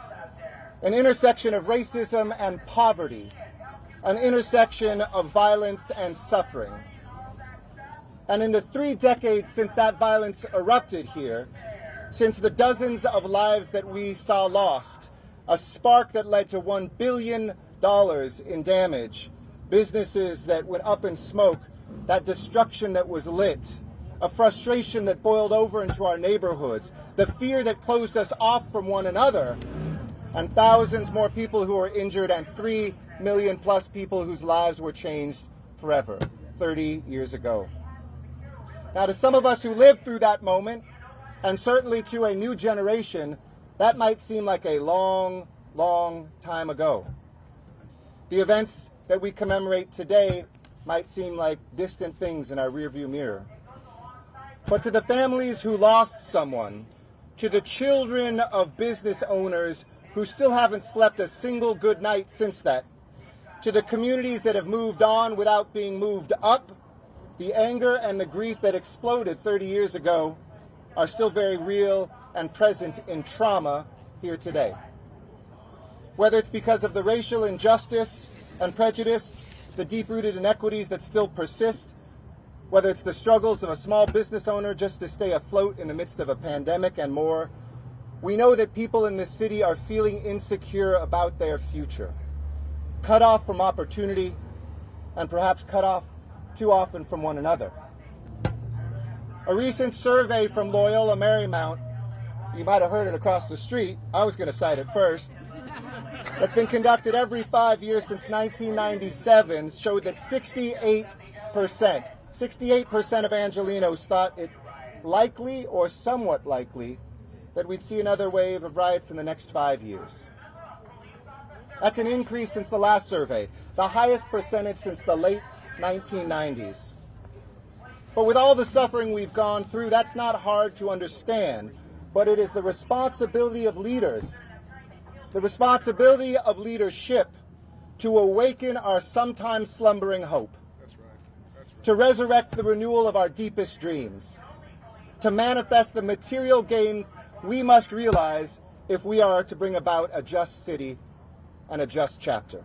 an intersection of racism and poverty, an intersection of violence and suffering. And in the 3 decades since that violence erupted here, since the dozens of lives that we saw lost, a spark that led to $1 billion in damage, businesses that went up in smoke, that destruction that was lit, a frustration that boiled over into our neighborhoods, the fear that closed us off from one another, and thousands more people who were injured, and 3 million plus people whose lives were changed forever 30 years ago. Now, to some of us who lived through that moment, and certainly to a new generation, that might seem like a long, long time ago. The events that we commemorate today might seem like distant things in our rearview mirror. But to the families who lost someone, to the children of business owners who still haven't slept a single good night since that, to the communities that have moved on without being moved up, the anger and the grief that exploded 30 years ago are still very real and present in trauma here today. Whether it's because of the racial injustice and prejudice, the deep-rooted inequities that still persist, whether it's the struggles of a small business owner just to stay afloat in the midst of a pandemic and more, we know that people in this city are feeling insecure about their future, cut off from opportunity, and perhaps cut off too often from one another. A recent survey from Loyola Marymount, you might have heard it across the street, I was going to cite it first, that's been conducted every 5 years since 1997, showed that 68% of Angelenos thought it likely or somewhat likely that we'd see another wave of riots in the next 5 years. That's an increase since the last survey, the highest percentage since the late 1990s. But with all the suffering we've gone through, that's not hard to understand, but it is the responsibility of leaders, the responsibility of leadership to awaken our sometimes slumbering hope, to resurrect the renewal of our deepest dreams, to manifest the material gains we must realize if we are to bring about a just city and a just chapter.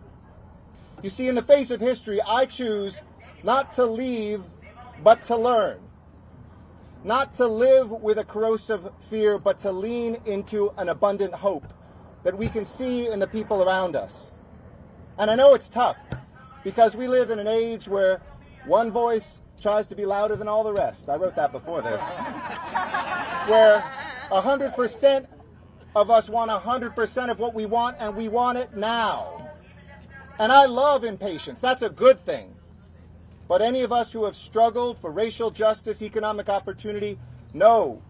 You see, in the face of history, I choose not to leave, but to learn. Not to live with a corrosive fear, but to lean into an abundant hope that we can see in the people around us. And I know it's tough, because we live in an age where one voice tries to be louder than all the rest. I wrote that before this. Where 100% of us want 100% of what we want, and we want it now. And I love impatience. That's a good thing. But any of us who have struggled for racial justice, economic opportunity, know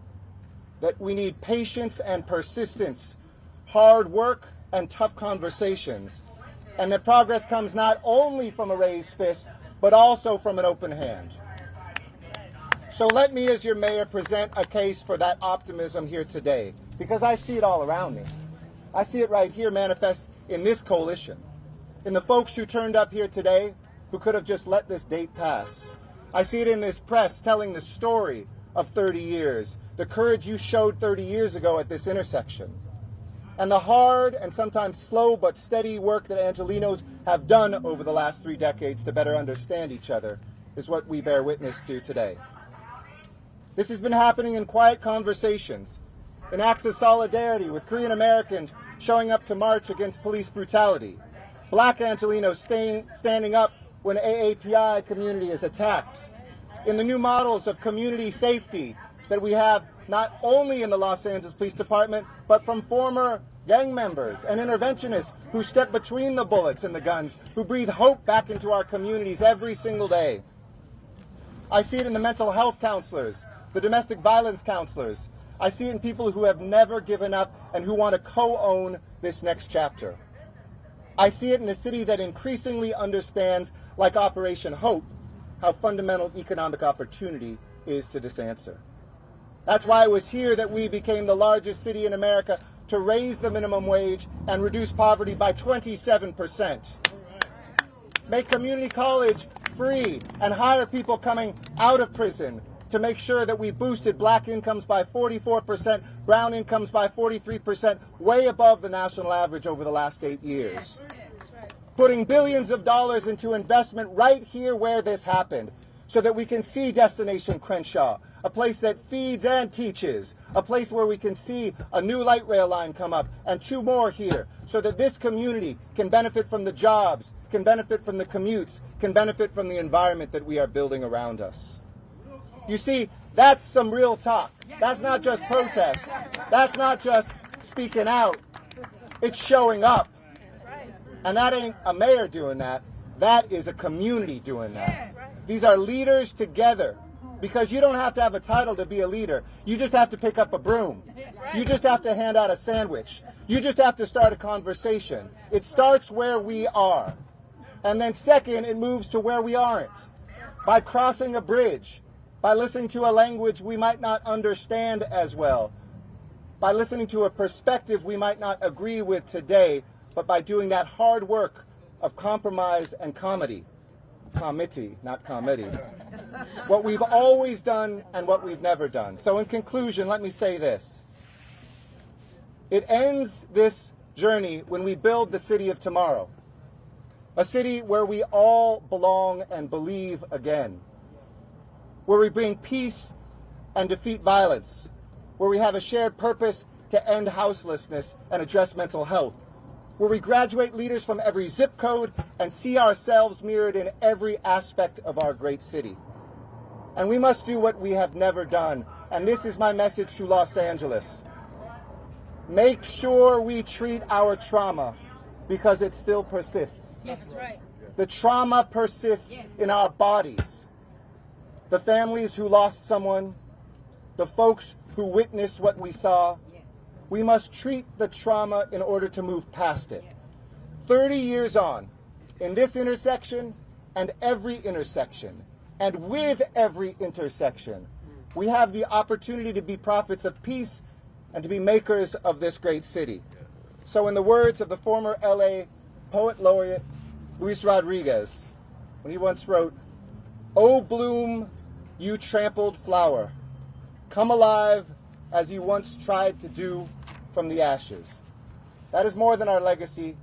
that we need patience and persistence, hard work and tough conversations, and that progress comes not only from a raised fist, but also from an open hand. So let me, as your mayor, present a case for that optimism here today, because I see it all around me. I see it right here manifest in this coalition, in the folks who turned up here today who could have just let this date pass. I see it in this press telling the story of 30 years, the courage you showed 30 years ago at this intersection, and the hard and sometimes slow but steady work that Angelenos have done over the last 3 decades to better understand each other is what we bear witness to today. This has been happening in quiet conversations, in acts of solidarity with Korean Americans showing up to march against police brutality, Black Angelenos standing up when AAPI community is attacked, in the new models of community safety that we have not only in the Los Angeles Police Department, but from former gang members, and interventionists who step between the bullets and the guns, who breathe hope back into our communities every single day. I see it in the mental health counselors, the domestic violence counselors. I see it in people who have never given up and who want to co-own this next chapter. I see it in a city that increasingly understands, like Operation Hope, how fundamental economic opportunity is to this answer. That's why it was here that we became the largest city in America to raise the minimum wage and reduce poverty by 27%. Make community college free and hire people coming out of prison, to make sure that we boosted black incomes by 44%, brown incomes by 43%, way above the national average over the last 8 years. Putting billions of dollars into investment right here where this happened, so that we can see Destination Crenshaw, a place that feeds and teaches, a place where we can see a new light rail line come up and 2 more here, so that this community can benefit from the jobs, can benefit from the commutes, can benefit from the environment that we are building around us. You see, that's some real talk. That's not just protest. That's not just speaking out. It's showing up. And that ain't a mayor doing that. That is a community doing that. These are leaders together. Because you don't have to have a title to be a leader. You just have to pick up a broom. You just have to hand out a sandwich. You just have to start a conversation. It starts where we are. And then second, it moves to where we aren't. By crossing a bridge. By listening to a language we might not understand as well. By listening to a perspective we might not agree with today, but by doing that hard work of compromise and comity. Committee, not comedy. What we've always done and what we've never done. So in conclusion, let me say this. It ends this journey when we build the city of tomorrow. A city where we all belong and believe again. Where we bring peace and defeat violence. Where we have a shared purpose to end houselessness and address mental health. Where we graduate leaders from every zip code and see ourselves mirrored in every aspect of our great city. And we must do what we have never done. And this is my message to Los Angeles. Make sure we treat our trauma because it still persists. Yes, that's right. The trauma persists in our bodies. The families who lost someone, the folks who witnessed what we saw, we must treat the trauma in order to move past it. 30 years on, in this intersection and every intersection, and with every intersection, we have the opportunity to be prophets of peace and to be makers of this great city. So in the words of the former LA poet laureate Luis Rodriguez, when he once wrote, "Oh bloom, you trampled flower, come alive as you once tried to do from the ashes." That is more than our legacy.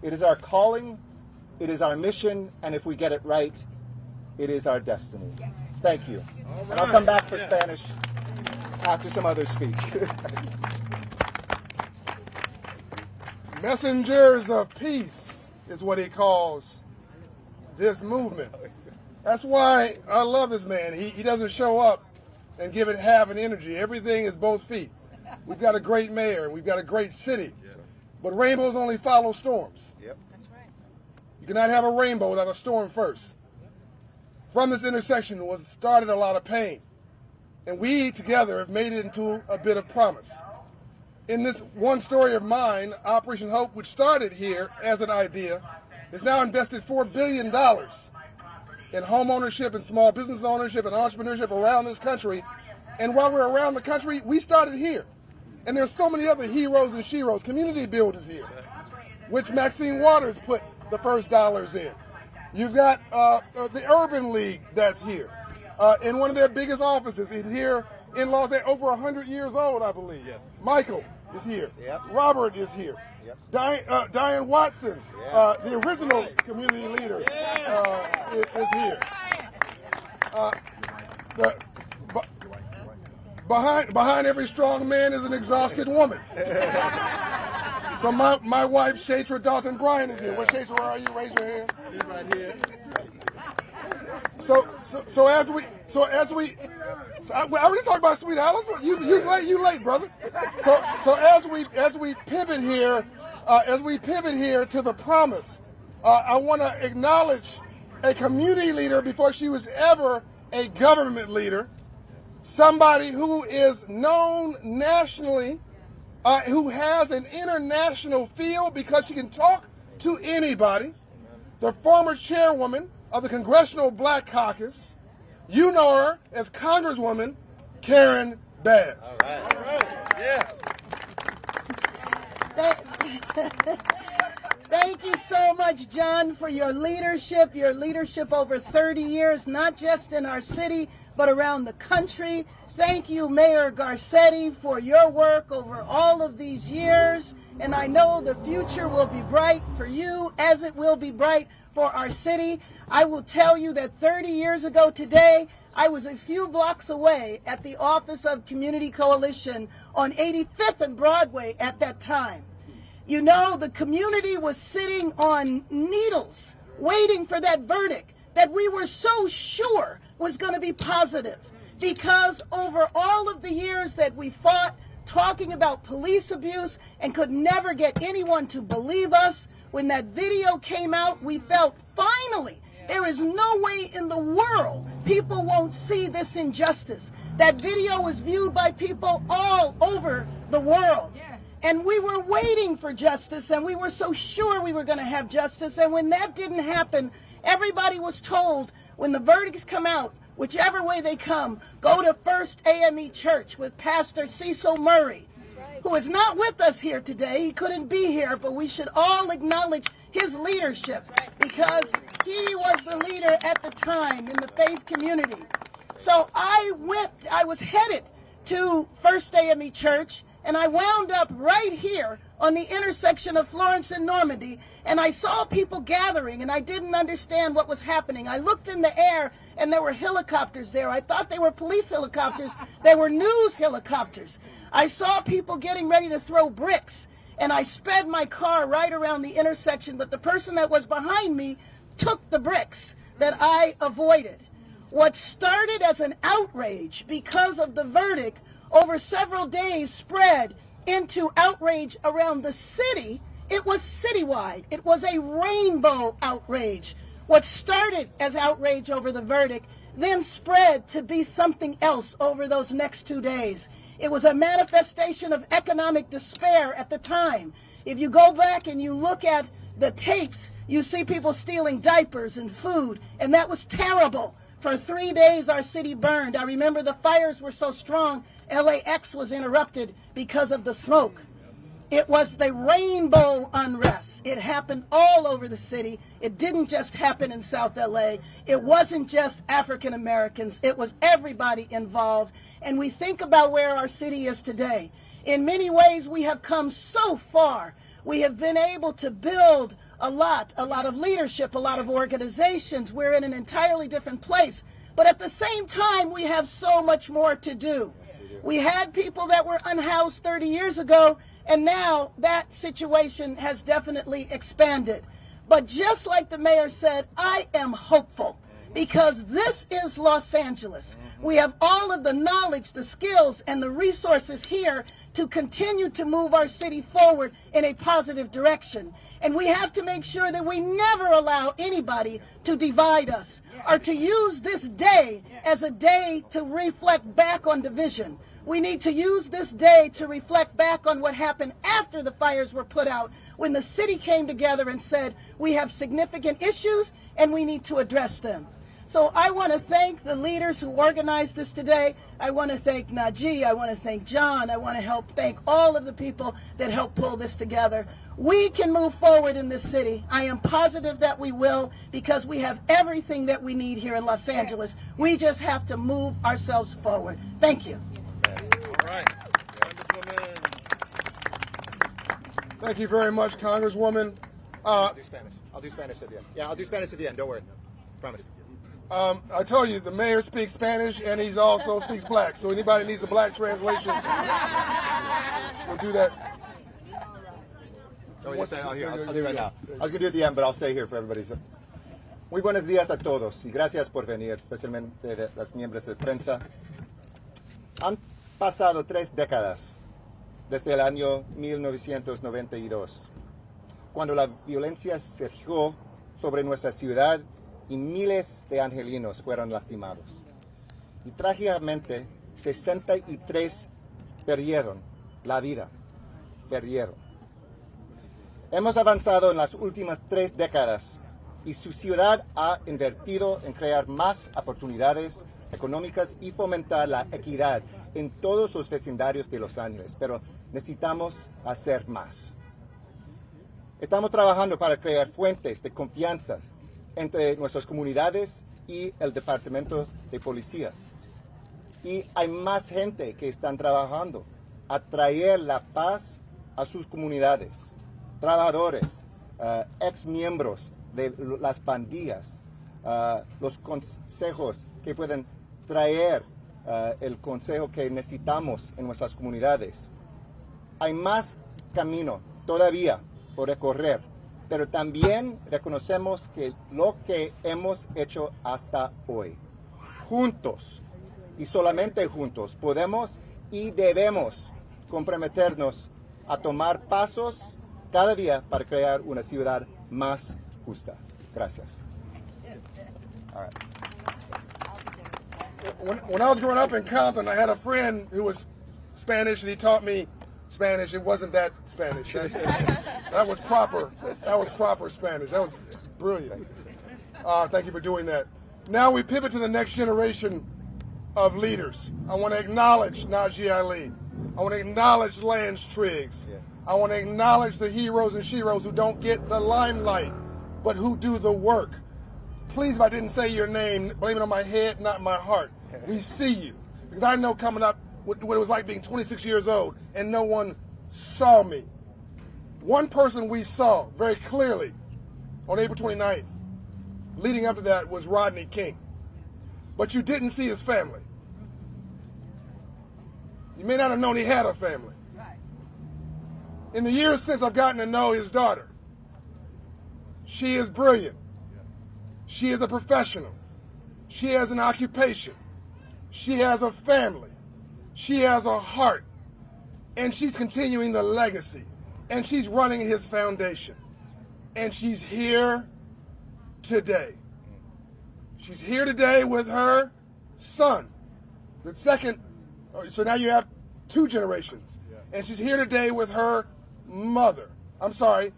It is our calling, it is our mission, and if we get it right, it is our destiny. Thank you. And I'll come back for Spanish after some others speak. Messengers of peace is what he calls this movement. That's why I love this man. He doesn't show up and give it half an energy. Everything is both feet. We've got a great mayor. We've got a great city. But rainbows only follow storms. That's right. You cannot have a rainbow without a storm first. From this intersection was started a lot of pain. And we together have made it into a bit of promise. In this one story of mine, Operation Hope, which started here as an idea, has now invested $4 billion in home ownership and small business ownership and entrepreneurship around this country. And while we're around the country, we started here. And there's so many other heroes and sheroes, community builders here, which Maxine Waters put the first dollars in. You've got the Urban League that's here. In one of their biggest offices here in Los Angeles, over 100 years old, I believe. Yes. Michael is here. Yep. Robert is here. Yep. Diane Watson, the original community leader, is here. Behind every strong man is an exhausted woman. So my wife, Shatra Dalton Bryan, is here. Where, Shatra, where are you? Raise your hand. He's right here. So as we I already talked about Sweet Alice. You late, brother. So as we pivot here to the promise, I want to acknowledge a community leader before she was ever a government leader, somebody who is known nationally, who has an international feel because she can talk to anybody, the former chairwoman of the Congressional Black Caucus. You know her as Congresswoman Karen Bass. All right. Yes. Thank you so much, John, for your leadership over 30 years, not just in our city, but around the country. Thank you, Mayor Garcetti, for your work over all of these years. And I know the future will be bright for you as it will be bright for our city. I will tell you that 30 years ago today, I was a few blocks away at the Office of Community Coalition on 85th and Broadway at that time. You know, the community was sitting on needles, waiting for that verdict that we were so sure was going to be positive. Because over all of the years that we fought talking about police abuse and could never get anyone to believe us, when that video came out, we felt finally there is no way in the world people won't see this injustice. That video was viewed by people all over the world. And we were waiting for justice, and we were so sure we were going to have justice. And when that didn't happen, everybody was told, when the verdicts come out, whichever way they come, go to First AME Church with Pastor Cecil Murray, who is not with us here today. He couldn't be here, but we should all acknowledge his leadership because he was the leader at the time in the faith community. So I was headed to First AME Church, and I wound up right here on the intersection of Florence and Normandy, and I saw people gathering, and I didn't understand what was happening. I looked in the air, and there were helicopters there. I thought they were police helicopters. They were news helicopters. I saw people getting ready to throw bricks, and I sped my car right around the intersection, but the person that was behind me took the bricks that I avoided. What started as an outrage because of the verdict over several days spread into outrage around the city. It was citywide. It was a rainbow outrage. What started as outrage over the verdict then spread to be something else over those next 2 days. It was a manifestation of economic despair at the time. If you go back and you look at the tapes, you see people stealing diapers and food, and that was terrible. For 3 days, our city burned. I remember the fires were so strong, LAX was interrupted because of the smoke. It was the rainbow unrest. It happened all over the city. It didn't just happen in South LA. It wasn't just African Americans. It was everybody involved. And we think about where our city is today. In many ways, we have come so far. We have been able to build a lot of leadership, a lot of organizations. We're in an entirely different place. But at the same time, we have so much more to do. We had people that were unhoused 30 years ago, and now that situation has definitely expanded. But just like the mayor said, I am hopeful because this is Los Angeles. We have all of the knowledge, the skills, and the resources here to continue to move our city forward in a positive direction. And we have to make sure that we never allow anybody to divide us or to use this day as a day to reflect back on division. We need to use this day to reflect back on what happened after the fires were put out, when the city came together and said, we have significant issues and we need to address them. So I want to thank the leaders who organized this today. I want to thank Najee. I want to thank John. I want to thank all of the people that helped pull this together. We can move forward in this city. I am positive that we will because we have everything that we need here in Los Angeles. We just have to move ourselves forward. Thank you. All right. Thank you very much, Congresswoman. I'll do Spanish. I'll do Spanish at the end. Yeah, I'll do Spanish at the end. Don't worry. Promise. I told you, the mayor speaks Spanish and he's also speaks black. So anybody needs a black translation, we'll do that. No, you stay out here. I'll do it right now. I was going to do it at the end, but I'll stay here for everybody. Muy buenos días a todos y gracias por venir, especialmente los miembros de prensa. Han pasado 3 décadas desde el año 1992, cuando la violencia surgió sobre nuestra ciudad y miles de angelinos fueron lastimados. Y trágicamente, 63 perdieron la vida. Hemos avanzado en las últimas 3 décadas y su ciudad ha invertido en crear más oportunidades económicas y fomentar la equidad en todos los vecindarios de Los Ángeles, pero necesitamos hacer más. Estamos trabajando para crear fuentes de confianza entre nuestras comunidades y el Departamento de Policía. Y hay más gente que están trabajando a traer la paz a sus comunidades. Trabajadores, ex miembros de las pandillas, los consejos que pueden traer el consejo que necesitamos en nuestras comunidades. Hay más camino todavía por recorrer, pero también reconocemos que lo que hemos hecho hasta hoy, juntos y solamente juntos, podemos y debemos comprometernos a tomar pasos cada día para crear una ciudad más justa. Gracias. All right. When I was growing up in Compton, I had a friend who was Spanish, and he taught me Spanish. It wasn't that Spanish. That was proper. That was proper Spanish. That was brilliant. Thank you for doing that. Now we pivot to the next generation of leaders. I want to acknowledge Najee Ali. I want to acknowledge Lance Triggs. Yes. I want to acknowledge the heroes and sheroes who don't get the limelight, but who do the work. Please, if I didn't say your name, blame it on my head, not my heart. We see you. Because I know coming up what it was like being 26 years old and no one saw me. One person we saw very clearly on April 29th, leading up to that, was Rodney King. But you didn't see his family. You may not have known he had a family. In the years since, I've gotten to know his daughter. She is brilliant. She is a professional. She has an occupation. She has a family. She has a heart. And she's continuing the legacy. And she's running his foundation. And she's here today. She's here today with her son. The second, so now you have 2 generations. And she's here today with her mother. I'm sorry,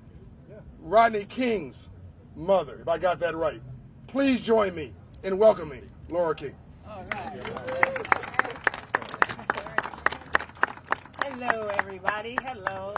Rodney King's mother, if I got that right. Please join me in welcoming Laura King. All right. Hello, everybody. Hello.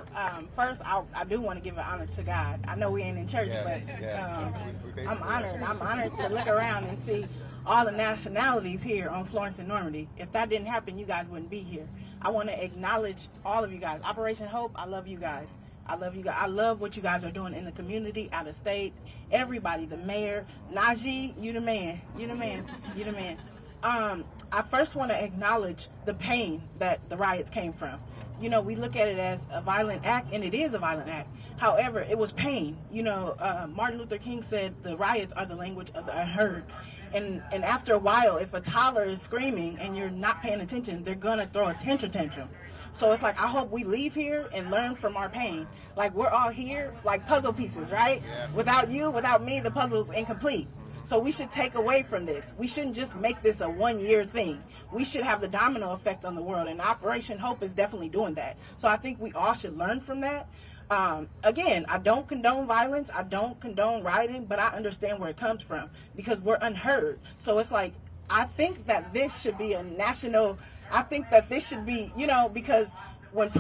First, I do want to give an honor to God. I know we ain't in church, but I'm honored. I'm honored to look around and see all the nationalities here on Florence and Normandy. If that didn't happen, you guys wouldn't be here. I want to acknowledge all of you guys. Operation Hope, I love you guys. I love you guys. I love what you guys are doing in the community, out of state. Everybody, the mayor, Najee, you the man. You the man. You the man. I first want to acknowledge the pain that the riots came from. You know, we look at it as a violent act, and it is a violent act. However, it was pain. You know, Martin Luther King said the riots are the language of the unheard. And after a while, if a toddler is screaming and you're not paying attention, they're going to throw a tantrum. So it's like, I hope we leave here and learn from our pain. Like, we're all here like puzzle pieces, right? Yeah. Without you, without me, the puzzle's incomplete. So we should take away from this. We shouldn't just make this a one-year thing. We should have the domino effect on the world, and Operation Hope is definitely doing that. So I think we all should learn from that. Again, I don't condone violence. I don't condone rioting, but I understand where it comes from because we're unheard. So it's like, I think that this should be a national, I think that this should be, you know, because when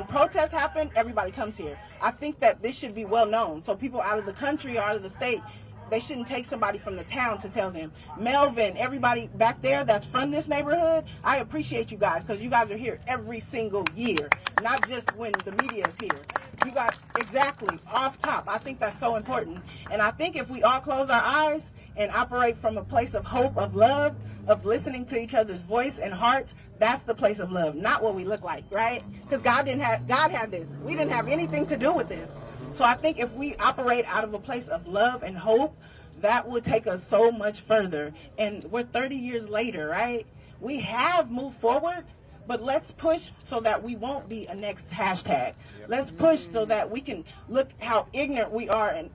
protests happen, everybody comes here. I think that this should be well known. So people out of the country or out of the state, they shouldn't take somebody from the town to tell them. Melvin, everybody back there that's from this neighborhood, I appreciate you guys because you guys are here every single year, not just when the media is here. You guys, exactly, off top. I think that's so important. And I think if we all close our eyes and operate from a place of hope, of love, of listening to each other's voice and hearts, that's the place of love, not what we look like, right? Because God had this. We didn't have anything to do with this. So I think if we operate out of a place of love and hope, that would take us so much further. And we're 30 years later, right? We have moved forward, but let's push so that we won't be a next hashtag. Let's push so that we can look how ignorant we are and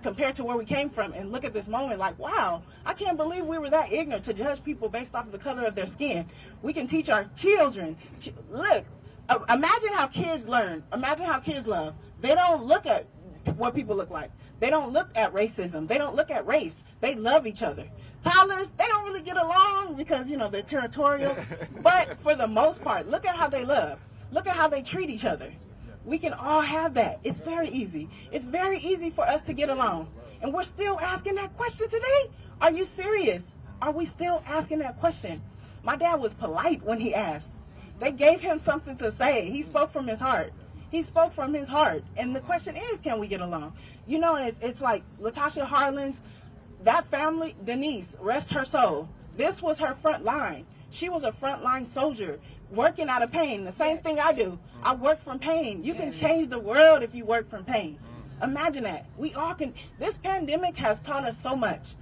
compared to where we came from, and look at this moment like, wow, I can't believe we were that ignorant to judge people based off of the color of their skin. We can teach our children. Look, imagine how kids learn. Imagine how kids love. They don't look at what people look like. They don't look at racism. They don't look at race. They love each other. Toddlers, they don't really get along because, you know, they're territorial. But for the most part, look at how they love. Look at how they treat each other. We can all have that. It's very easy. It's very easy for us to get along. And we're still asking that question today? Are you serious? Are we still asking that question? My dad was polite when he asked. They gave him something to say. He spoke from his heart. He spoke from his heart. And the question is, can we get along? You know, it's like Latasha Harlan's, that family, Denise, rest her soul. This was her front line. She was a frontline soldier working out of pain. The same thing I do. I work from pain. You can change the world if you work from pain. Imagine that. We all can. This pandemic has taught us so much.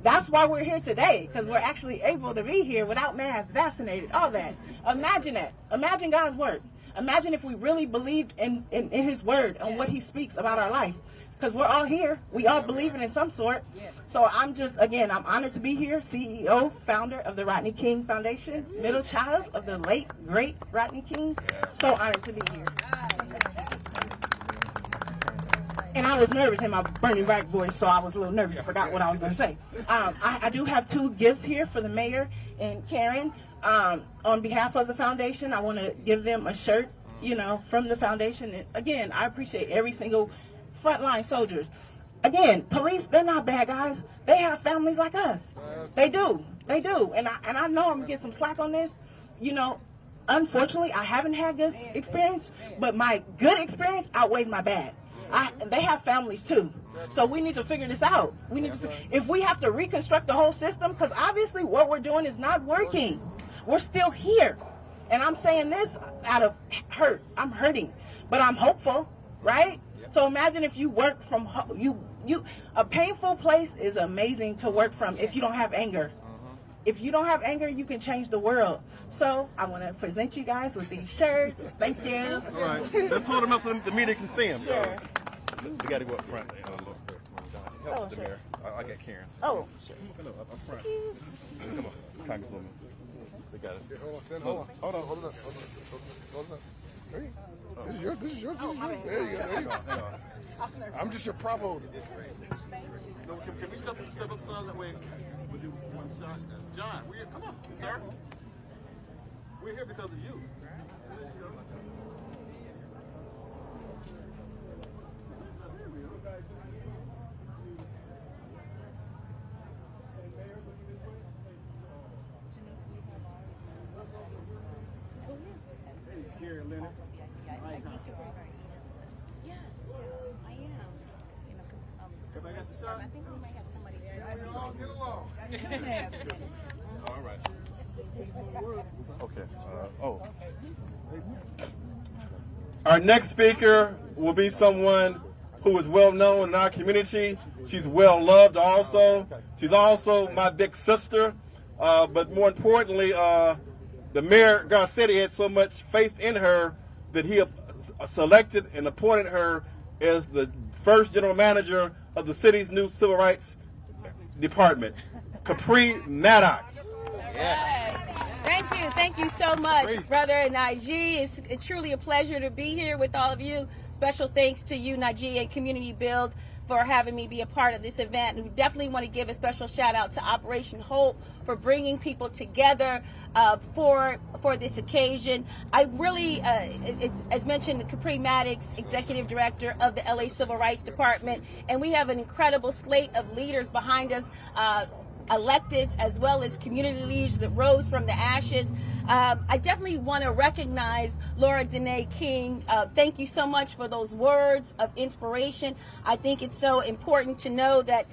That's why we're here today, because we're actually able to be here without masks, vaccinated, all that. Imagine that. Imagine God's word. Imagine if we really believed in his word and what he speaks about our life. Because we're all here. We all believe it in some sort. So I'm just, again, I'm honored to be here. CEO, founder of the Rodney King Foundation, middle child of the late, great Rodney King. So honored to be here. And I was nervous in my Bernie Wright voice, so I was a little nervous. I forgot what I was going to say. I do have 2 gifts here for the mayor and Karen. On behalf of the foundation, I want to give them a shirt, you know, from the foundation. And again, I appreciate every single frontline soldiers. Again, police, they're not bad guys. They have families like us. They do. They do. And I know I'm going to get some slack on this. You know, unfortunately, I haven't had this experience, but my good experience outweighs my bad. They have families too. So we need to figure this out. We need to, if we have to reconstruct the whole system, because obviously what we're doing is not working. We're still here. And I'm saying this out of hurt. I'm hurting, but I'm hopeful, right? So imagine if you work from a painful place is amazing to work from if you don't have anger. If you don't have anger, you can change the world. So I want to present you guys with these shirts. Thank you. All right. Let's hold them up so the media can see them. Sure. We got to go up front. Help the mayor. I got Karen. Oh, sure. Up front. Come on, Congresswoman. They got it. Hold on. Hey, this is your. There you go. I'm just your prop holder. Can we step up some that way? We'll do one shot. John, come on, sir. We're here because of you. Yes, I am. I think we might have somebody there. All right. Okay. Our next speaker will be someone who is well known in our community. She's well loved also. She's also my big sister. But more importantly, the Mayor Garcetti had so much faith in her that he selected and appointed her as the first general manager of the city's new civil rights department, Capri Maddox. Yes. Thank you so much, brother Najee. It's truly a pleasure to be here with all of you. Special thanks to you, Najee, and Community Build for having me be a part of this event. And we definitely want to give a special shout out to Operation Hope for bringing people together for this occasion. I really, as mentioned, Capri Maddox, Executive Director of the LA Civil Rights Department, and we have an incredible slate of leaders behind us, electeds as well as community leaders that rose from the ashes. I definitely want to recognize Laura Dene King. Thank you so much for those words of inspiration. I think it's so important to know that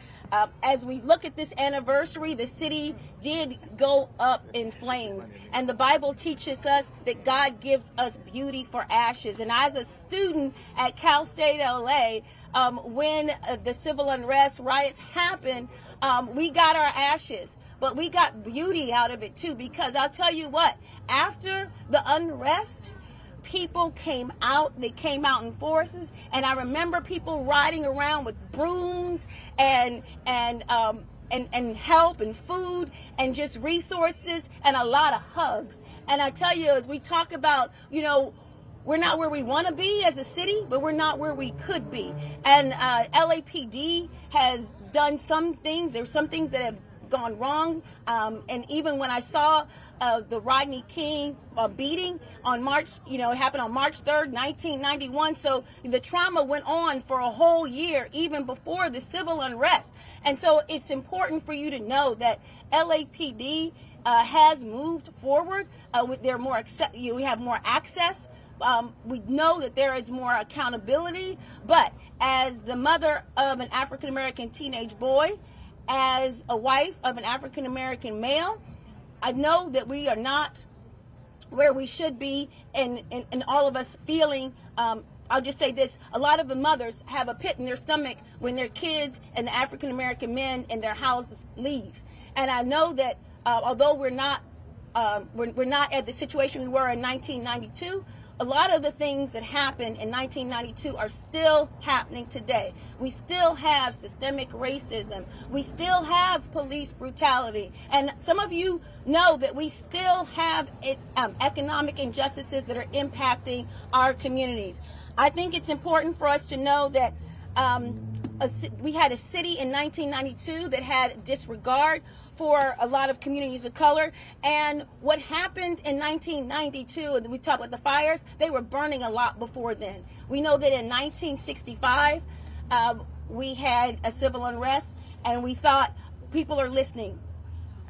as we look at this anniversary, the city did go up in flames. And the Bible teaches us that God gives us beauty for ashes. And as a student at Cal State LA, when the civil unrest riots happened, we got our ashes. But we got beauty out of it too, because I'll tell you what, after the unrest, people came out. They came out in forces, and I remember people riding around with brooms and help and food and just resources and a lot of hugs. And I tell you, as we talk about, you know, we're not where we want to be as a city, but we're not where we could be. And LAPD has done some things. There's some things that have gone wrong. And even when I saw the Rodney King beating on March, it happened on March 3rd, 1991. So the trauma went on for a whole year, even before the civil unrest. And so it's important for you to know that LAPD has moved forward. We have more access. We know that there is more accountability. But as the mother of an African-American teenage boy, as a wife of an African-American male, I know that we are not where we should be, and all of us feeling, I'll just say this, a lot of the mothers have a pit in their stomach when their kids and the African-American men in their houses leave. And I know that although we're not at the situation we were in 1992, a lot of the things that happened in 1992 are still happening today. We still have systemic racism. We still have police brutality. And some of you know that we still have economic injustices that are impacting our communities. I think it's important for us to know that we had a city in 1992 that had disregard for a lot of communities of color. And what happened in 1992, and we talk about the fires, they were burning a lot before then. We know that in 1965, we had a civil unrest, and we thought people are listening.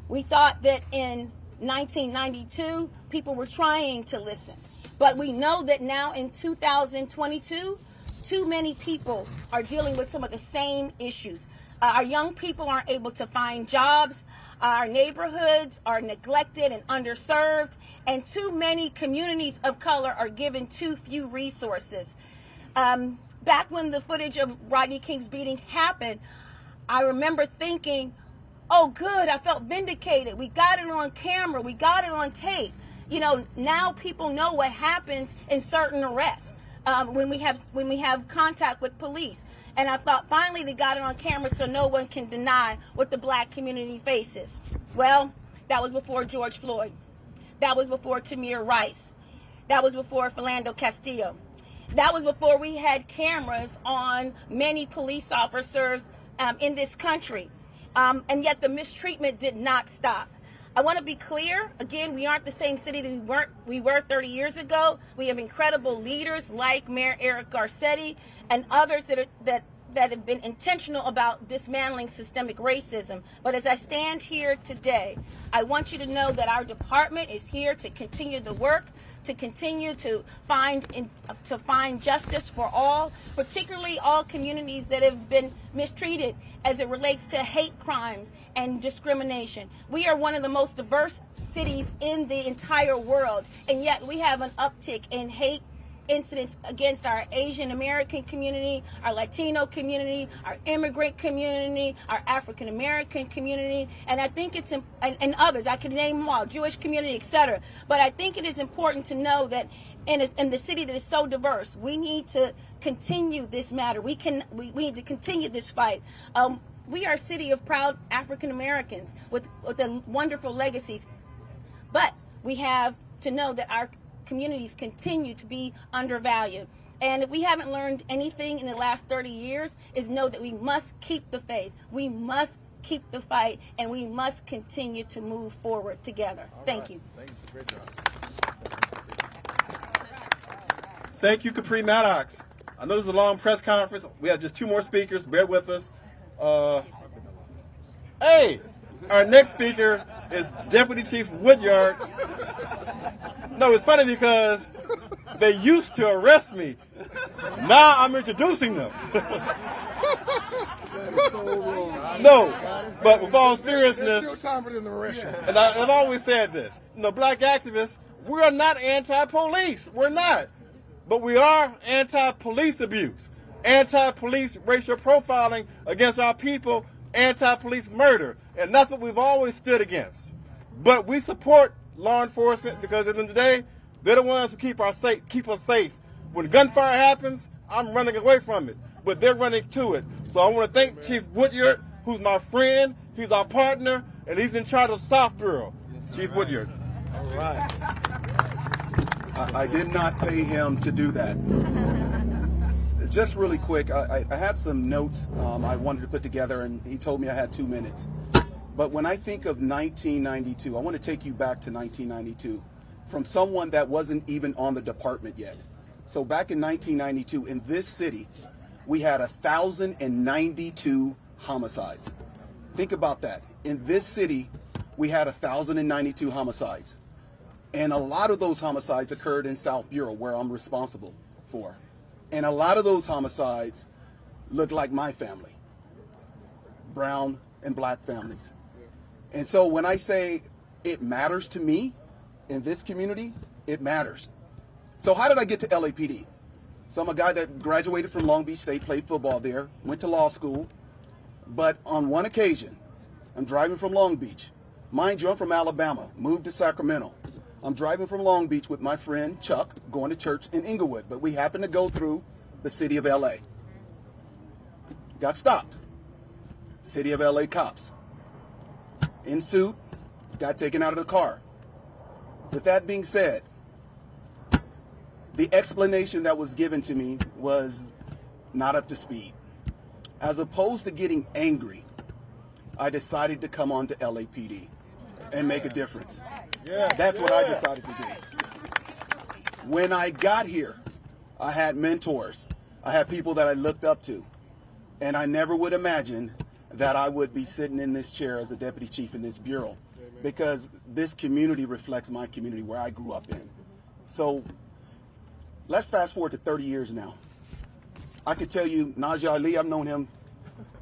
We thought that in 1992, people were trying to listen. But we know that now in 2022, too many people are dealing with some of the same issues. Our young people aren't able to find jobs. Our neighborhoods are neglected and underserved, and too many communities of color are given too few resources. Back when the footage of Rodney King's beating happened, I remember thinking, oh good, I felt vindicated. We got it on camera, we got it on tape. Now people know what happens in certain arrests when we have contact with police. And I thought finally they got it on camera so no one can deny what the black community faces. Well, that was before George Floyd. That was before Tamir Rice. That was before Philando Castillo. That was before we had cameras on many police officers in this country. And yet the mistreatment did not stop. I want to be clear, again, we aren't the same city that we were 30 years ago. We have incredible leaders like Mayor Eric Garcetti and others that have been intentional about dismantling systemic racism. But as I stand here today, I want you to know that our department is here to continue the work, to continue to find justice for all, particularly all communities that have been mistreated as it relates to hate crimes and discrimination. We are one of the most diverse cities in the entire world, and yet we have an uptick in hate incidents against our Asian American community, our Latino community, our immigrant community, our African American community, and I think it's and others, I could name them all, Jewish community, etc. But I think it is important to know that in the city that is so diverse, we need to continue this matter. We need to continue this fight. We are a city of proud African Americans with wonderful legacies, but we have to know that our communities continue to be undervalued. And if we haven't learned anything in the last 30 years, is know that we must keep the faith, we must keep the fight, and we must continue to move forward together. Thank you. Thank you. Great job. Thank you, Capri Maddox. I know this is a long press conference. We have just 2 more speakers. Bear with us. Hey, our next speaker is Deputy Chief Woodyard. No, it's funny because they used to arrest me. Now I'm introducing them. No, but with all seriousness, there's no time for them to arrest you. and I've always said this, black activists, we are not anti-police. We're not. But we are anti-police abuse, anti-police racial profiling against our people, anti-police murder. And that's what we've always stood against. But we support law enforcement because at the end of the day, they're the ones who keep us safe. When gunfire happens, I'm running away from it, but they're running to it. So I want to thank Chief Woodyard, who's my friend, he's our partner, and he's in charge of South Bureau. Chief Woodyard. All right. I did not pay him to do that. Just really quick, I had some notes I wanted to put together, and he told me I had 2 minutes. But when I think of 1992, I want to take you back to 1992 from someone that wasn't even on the department yet. So back in 1992, in this city, we had 1,092 homicides. Think about that. In this city, we had 1,092 homicides. And a lot of those homicides occurred in South Bureau, where I'm responsible for. And a lot of those homicides look like my family, brown and black families. And so when I say it matters to me in this community, it matters. So how did I get to LAPD? So I'm a guy that graduated from Long Beach State, played football there, went to law school. But on one occasion, I'm driving from Long Beach. Mind you, I'm from Alabama, moved to Sacramento. I'm driving from Long Beach with my friend Chuck, going to church in Inglewood, but we happened to go through the city of LA. Got stopped. City of LA cops. In suit, got taken out of the car. With that being said, the explanation that was given to me was not up to speed. As opposed to getting angry, I decided to come on to LAPD and make a difference. That's what I decided to do. When I got here, I had mentors. I had people that I looked up to. And I never would imagine that I would be sitting in this chair as a deputy chief in this bureau, because this community reflects my community where I grew up in. So let's fast forward to 30 years now. I could tell you, Najee Ali, I've known him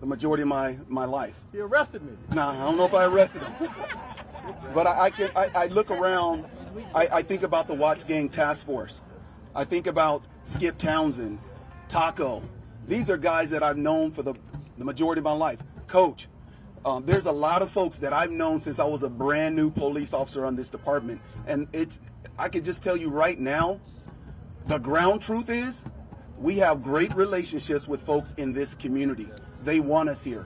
the majority of my life. He arrested me. Nah, I don't know if I arrested him. But I look around, I think about the Watts Gang Task Force. I think about Skip Townsend, Taco. These are guys that I've known for the majority of my life. Coach, there's a lot of folks that I've known since I was a brand new police officer on this department. And I could just tell you right now, the ground truth is, we have great relationships with folks in this community. They want us here.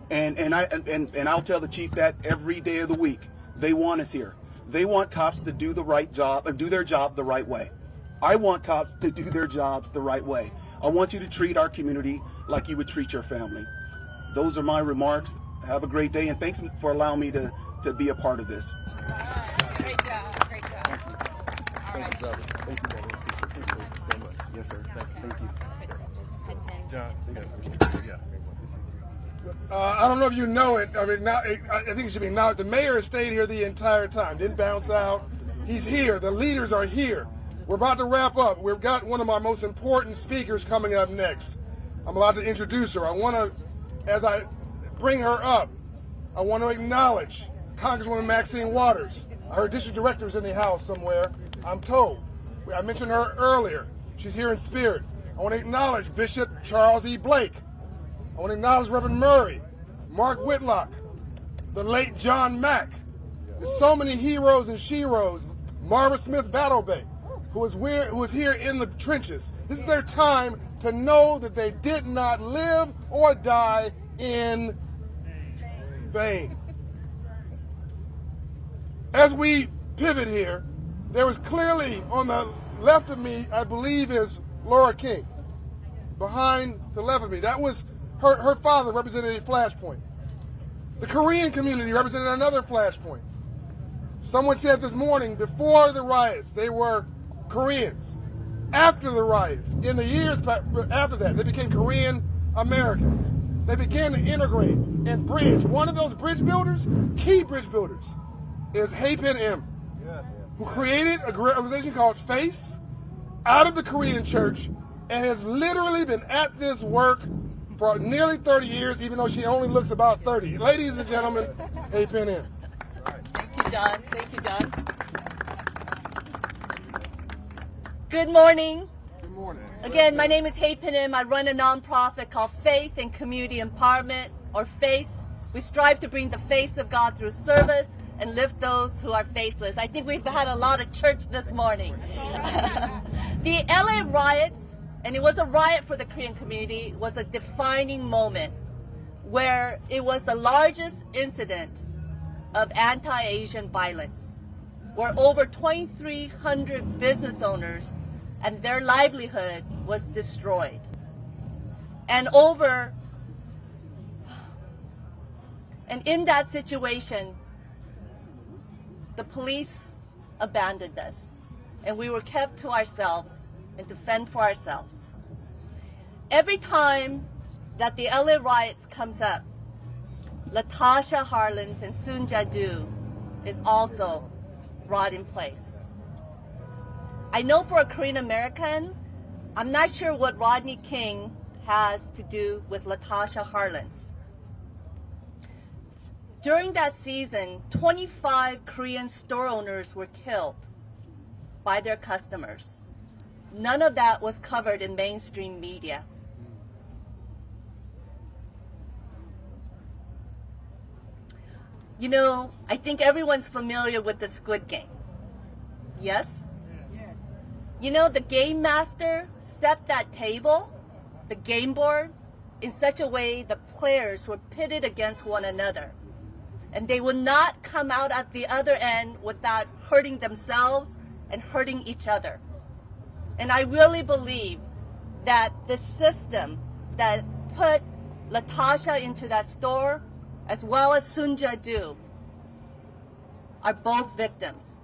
And I'll tell the chief that every day of the week. They want us here. They want cops to do the right job, or do their job the right way. I want cops to do their jobs the right way. I want you to treat our community like you would treat your family. Those are my remarks. Have a great day, and thanks for allowing me to be a part of this. Great job. Great job. All right. Thank you, brother. Thank you, brother. Thank you so much. Yes, sir. Thank you. John, yeah. I don't know if you know it. I mean, now I think it should be now. The mayor has stayed here the entire time. Didn't bounce out. He's here. The leaders are here. We're about to wrap up. We've got one of my most important speakers coming up next. I'm about to introduce her. I want to, as I bring her up, I want to acknowledge Congresswoman Maxine Waters. Her district director is in the house somewhere, I'm told. I mentioned her earlier. She's here in spirit. I want to acknowledge Bishop Charles E. Blake. I want to acknowledge Reverend Murray, Mark Whitlock, the late John Mack. There's so many heroes and sheroes. Marva Smith Battle Bay, who was here in the trenches. This is their time to know that they did not live or die in vain. As we pivot here, there was clearly on the left of me, I believe, is Laura King. Behind the left of me, that was her father represented a flashpoint. The Korean community represented another flashpoint. Someone said this morning, before the riots, they were Koreans. After the riots, in the years after that, they became Korean Americans. They began to integrate and bridge. One of those bridge builders, key bridge builders, is Hae-Pin M, who created a great organization called FACE out of the Korean church and has literally been at this work for nearly 30 years, even though she only looks about 30. Ladies and gentlemen, Hae-Pin M. Thank you, John. Thank you, John. Good morning. Good morning. Again, my name is Hae-Pin M. I run a nonprofit called Faith and Community Empowerment, or FACE. We strive to bring the face of God through service and lift those who are faceless. I think we've had a lot of church this morning. The LA riots, and it was a riot for the Korean community, was a defining moment where it was the largest incident of anti-Asian violence, where over 2,300 business owners and their livelihood was destroyed. And in that situation, the police abandoned us, and we were kept to ourselves and to fend for ourselves. Every time that the LA riots comes up, Latasha Harlins and Sun Jadu is also brought in place. I know for a Korean American, I'm not sure what Rodney King has to do with Latasha Harlins. During that season, 25 Korean store owners were killed by their customers. None of that was covered in mainstream media. You know, I think everyone's familiar with the Squid Game. Yes? You know, the game master set that table, the game board, in such a way the players were pitted against one another. And they would not come out at the other end without hurting themselves and hurting each other. And I really believe that the system that put Latasha into that store, as well as Sun Jadu, are both victims.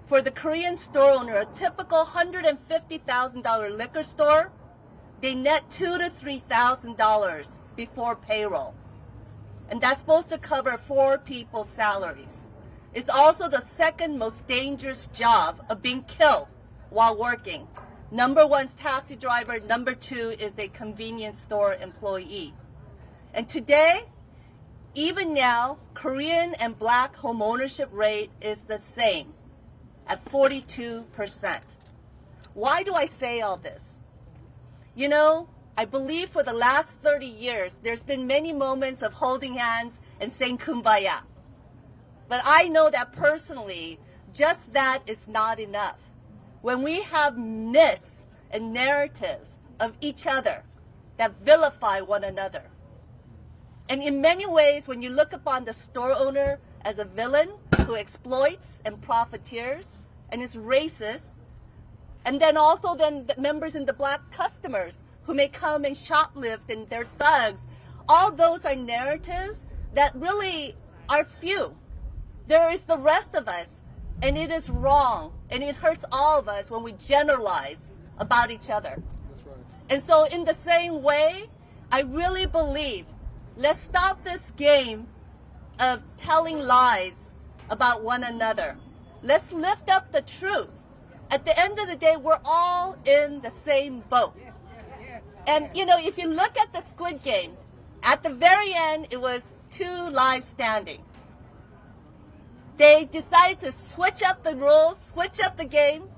For the Korean store owner, a typical $150,000 liquor store, they net $2,000 to $3,000 before payroll. And that's supposed to cover 4 people's salaries. It's also the second most dangerous job of being killed while working. Number 1's taxi driver, number 2 is a convenience store employee. And today, even now, Korean and black home ownership rate is the same at 42%. Why do I say all this? You know, I believe for the last 30 years, there's been many moments of holding hands and saying kumbaya. But I know that personally, just that is not enough. When we have myths and narratives of each other that vilify one another. And in many ways, when you look upon the store owner as a villain who exploits and profiteers and is racist, and then also the members in the black customers who may come and shoplift and they're thugs. All those are narratives that really are few. There is the rest of us, and it is wrong, and it hurts all of us when we generalize about each other. That's right. And so in the same way, I really believe, let's stop this game of telling lies about one another. Let's lift up the truth. At the end of the day, we're all in the same boat. And, you know, if you look at the Squid Game, at the very end, it was 2 lives standing. They decided to switch up the rules, switch up the game,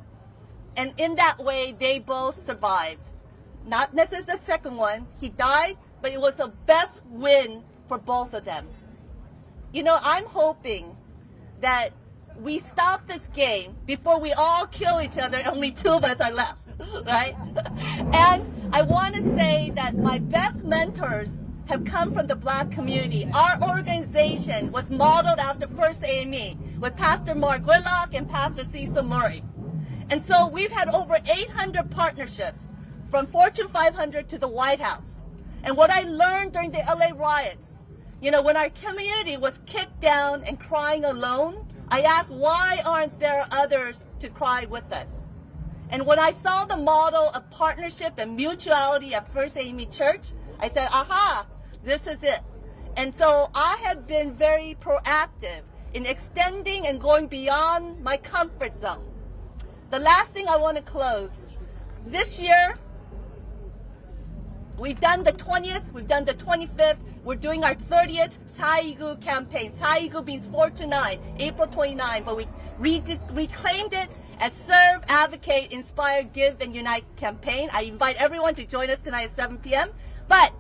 and in that way, they both survived. Not necessarily the second one. He died, but it was a best win for both of them. You know, I'm hoping that we stop this game before we all kill each other and only 2 of us are left, right? And I want to say that my best mentors have come from the black community. Our organization was modeled after First AME with Pastor Mark Whitlock and Pastor Cecil Murray. And so we've had over 800 partnerships from Fortune 500 to the White House. And what I learned during the LA riots, you know, when our community was kicked down and crying alone, I asked, why aren't there others to cry with us? And when I saw the model of partnership and mutuality at First AME Church, I said, aha, this is it. And so I have been very proactive in extending and going beyond my comfort zone. The last thing I want to close. This year, we've done the 20th, we've done the 25th, we're doing our 30th Saigu campaign. Saigu means 4 to 9, April 29, but we reclaimed it as Serve, Advocate, Inspire, Give, and Unite campaign. I invite everyone to join us tonight at 7 p.m. But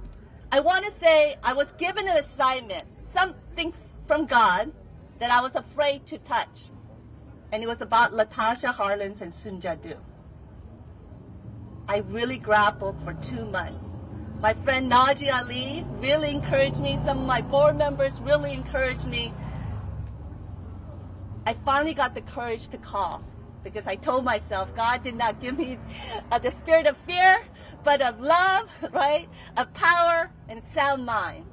I want to say I was given an assignment, something from God that I was afraid to touch. And it was about Latasha Harlins and Sunjadu. I really grappled for 2 months. My friend Naji Ali really encouraged me. Some of my board members really encouraged me. I finally got the courage to call because I told myself God did not give me the spirit of fear, but of love, right? Of power and sound mind.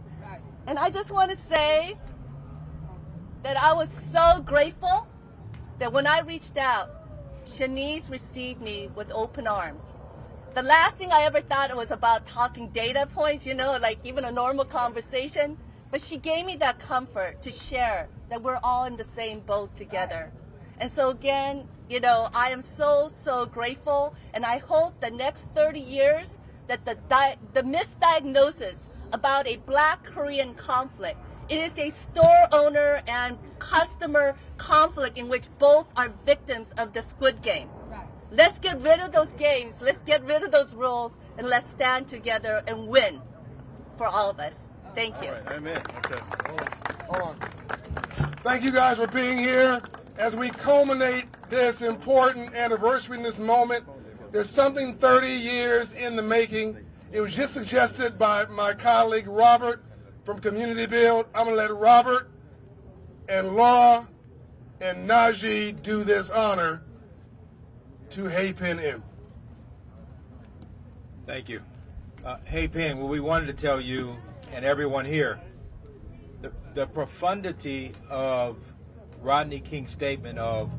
And I just want to say that I was so grateful that when I reached out, Shanice received me with open arms. The last thing I ever thought was about talking data points, like even a normal conversation. But she gave me that comfort to share that we're all in the same boat together. And so again, I am so, so grateful. And I hope the next 30 years that the misdiagnosis about a Black Korean conflict, it is a store owner and customer conflict in which both are victims of the Squid Game. Let's get rid of those games, let's get rid of those rules, and let's stand together and win for all of us. Thank you. All right, amen. Okay. Hold on. Thank you guys for being here. As we culminate this important anniversary in this moment, there's something 30 years in the making. It was just suggested by my colleague Robert from Community Build. I'm going to let Robert and Laura and Najee do this honor to Hey Pen M. Thank you. Hey Pen, well, we wanted to tell you and everyone here the profundity of Rodney King's statement of,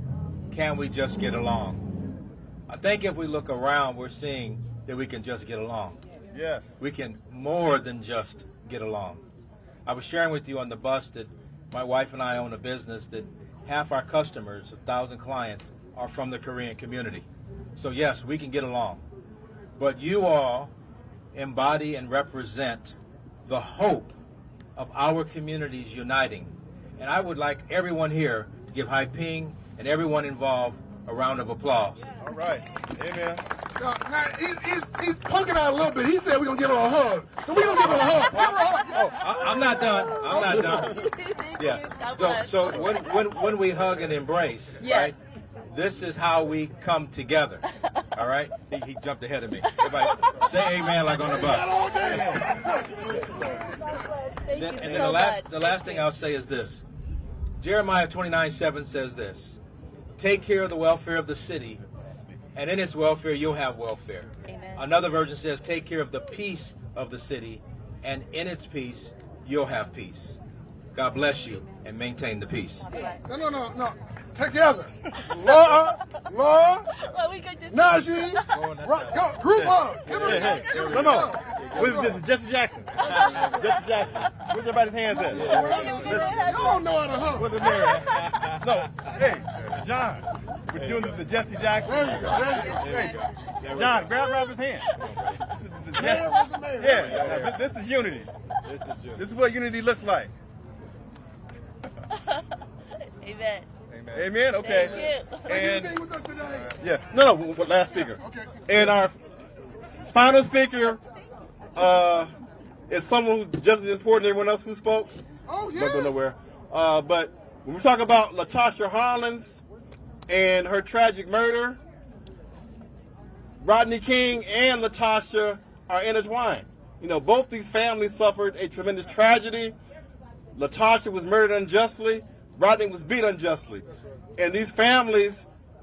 can we just get along? I think if we look around, we're seeing that we can just get along. Yes. We can more than just get along. I was sharing with you on the bus that my wife and I own a business that half our customers, 1,000 clients, are from the Korean community. So yes, we can get along. But you all embody and represent the hope of our communities uniting. And I would like everyone here to give Hai Ping and everyone involved a round of applause. All right. Amen. Now, he's poking out a little bit. He said we're going to give her a hug. So we're going to give her a hug. Give her a hug. Oh, I'm not done. I'm not done. Yeah. So when we hug and embrace, right? This is how we come together. All right? He jumped ahead of me. Everybody say amen like on the bus. And then the last thing I'll say is this. Jeremiah 29:7 says this. Take care of the welfare of the city, and in its welfare you'll have welfare. Amen. Another version says take care of the peace of the city, and in its peace you'll have peace. God bless you, and maintain the peace. No. Together. Laura, Najee, go, group hug. Give her a hug. Come on. Where's Jesse Jackson? Jesse Jackson. Where's everybody's hands at? You don't know how to hug. Where's the mirror? No. Hey, John. We're doing the Jesse Jackson. There you go. John, grab Robert's hand. Yeah, this is unity. This is what unity looks like. Amen. Amen. Okay. Thank you. And Thank you for being with us today. yeah, no, last speaker. Okay. And our final speaker is someone who's just as important as everyone else who spoke. Oh, yes. Don't go nowhere. But when we talk about Latasha Harlins and her tragic murder, Rodney King and Latasha are intertwined. Both these families suffered a tremendous tragedy. Latasha was murdered unjustly. Rodney was beat unjustly. And these families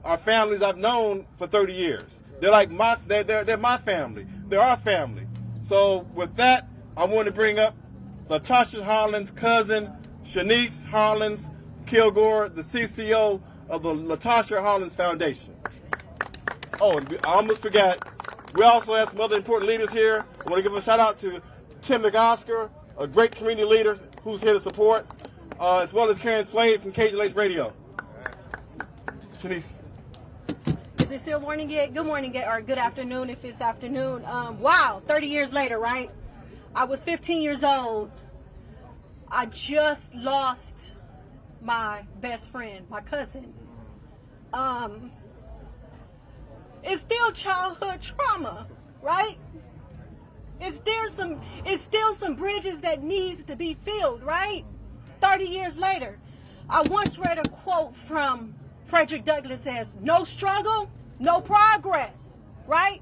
are families I've known for 30 years. They're like they're my family. They're our family. So with that, I want to bring up Latasha Harlins' cousin, Shanice Harlins Kilgore, the CCO of the Latasha Harlins Foundation. Oh, and I almost forgot, we also have some other important leaders here. I want to give a shout out to Tim McOsker, a great community leader who's here to support. as well as Karen Slade from Cajun Lakes Radio. Shanice. Is it still morning yet? Good morning yet, or good afternoon if it's afternoon. Wow, 30 years later, right? I was 15 years old. I just lost my best friend, my cousin. It's still childhood trauma, right? It's still some bridges that needs to be filled, right? 30 years later. I once read a quote from Frederick Douglass says, no struggle, no progress, right?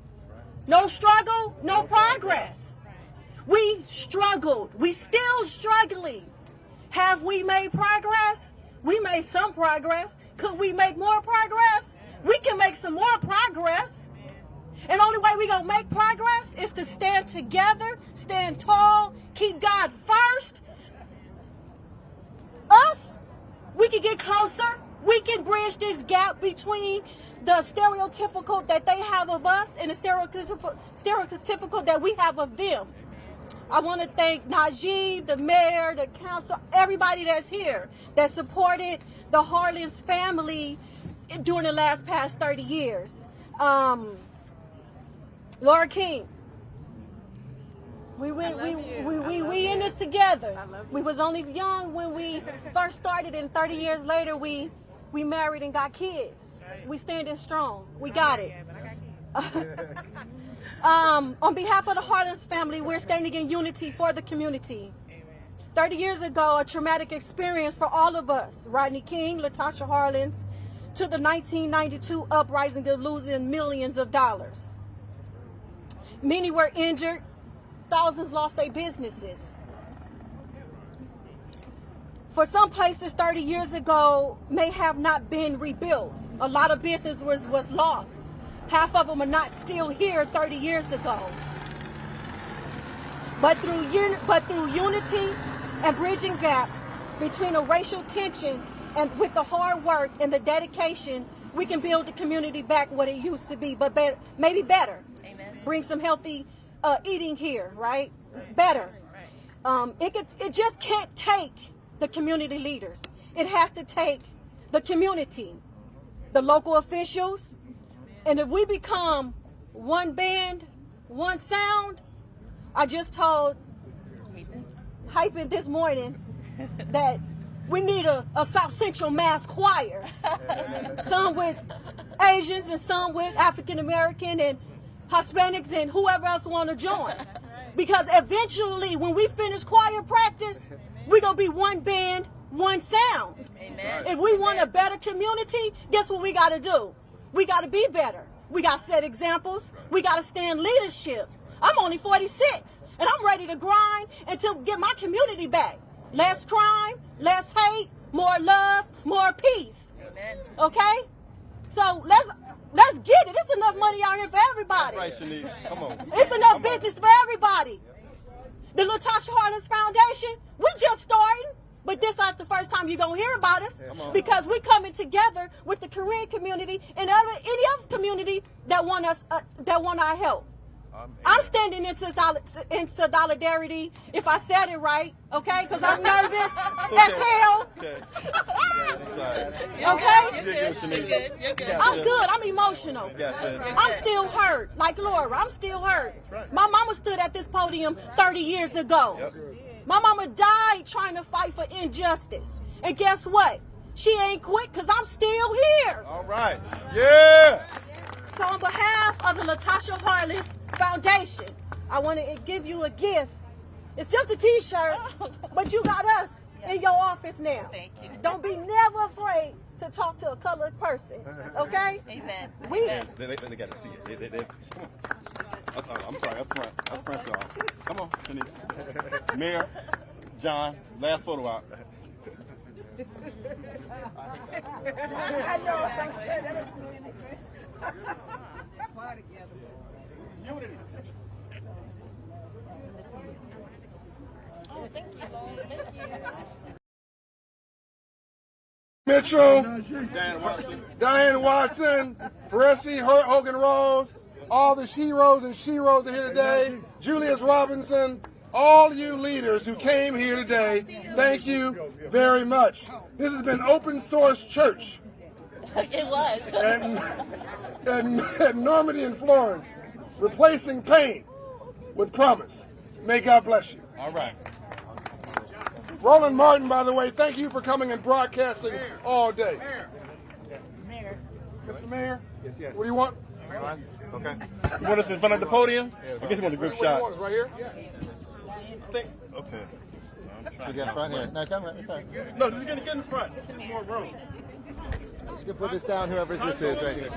No struggle, no progress. We struggled. We still struggling. Have we made progress? We made some progress. Could we make more progress? We can make some more progress. And the only way we gonna make progress is to stand together, stand tall, keep God first. Us, we can get closer. We can bridge this gap between the stereotypical that they have of us and the stereotypical that we have of them. I want to thank Najee, the mayor, the council, everybody that's here that supported the Harlan's family during the past 30 years. Laura King, we in this together. We was only young when we first started, and 30 years later we married and got kids. We standing strong. We got it. On behalf of the Harlan's family, we're standing in unity for the community. 30 years ago, a traumatic experience for all of us. Rodney King, LaTosha Harlan's, to the 1992 uprising of losing millions of dollars. Many were injured. Thousands lost their businesses. For some places 30 years ago may have not been rebuilt. A lot of business was lost. Half of them are not still here 30 years ago. But through unity and bridging gaps between the racial tension and with the hard work and the dedication, we can build the community back what it used to be, but better, maybe better. Amen. Bring some healthy eating here, right? Better. It just can't take the community leaders. It has to take the community, the local officials, and if we become one band, one sound. I just told Hyping this morning that we need a South Central mass choir. Some with Asians and some with African American and Hispanics and whoever else want to join. Because eventually when we finish choir practice, we're going to be one band, one sound. Amen. If we want a better community, guess what we got to do? We got to be better. We got to set examples. We got to stand leadership. I'm only 46 and I'm ready to grind and to get my community back. Less crime, less hate, more love, more peace. Amen. Okay? So let's get it. There's enough money out here for everybody. That's right, Shanice. Come on. It's enough business for everybody. The LaTosha Harlan's Foundation, we just starting, but this ain't the first time you're going to hear about us because we're coming together with the Korean community and any other community that want us, that want our help. I'm standing in solidarity, if I said it right, okay? Because I'm nervous as hell. Okay? I'm good. I'm emotional. I'm still hurt. Like Laura, I'm still hurt. My mama stood at this podium 30 years ago. My mama died trying to fight for injustice. And guess what? She ain't quit because I'm still here. All right. Yeah. So on behalf of the LaTosha Harlan's Foundation, I want to give you a gift. It's just a t-shirt, but you got us in your office now. Thank you. Don't be never afraid to talk to a colored person, okay? Amen. They got to see it. I'm sorry, up front, y'all. Come on, Shanice. Mayor, John, last photo out. I know, I'm saying that. Unity. Oh, thank you, Lord. Thank you. Mitchell, Diane Watson, Peresi, Hogan Rose, all the Sheroes and Sheroes are here today. Julius Robinson, all you leaders who came here today, thank you very much. This has been open source church. It was. And Normandy and Florence, replacing pain with promise. May God bless you. All right. Roland Martin, by the way, thank you for coming and broadcasting all day. Mayor. Mr. Mayor? Yes, yes. What do you want? Okay. You want us in front of the podium? I guess you want the group shot. Right here? Okay. You get front here. No, come on. Sorry. No, just get in front. More room. I'm just gonna put this down. Whoever's this is right here.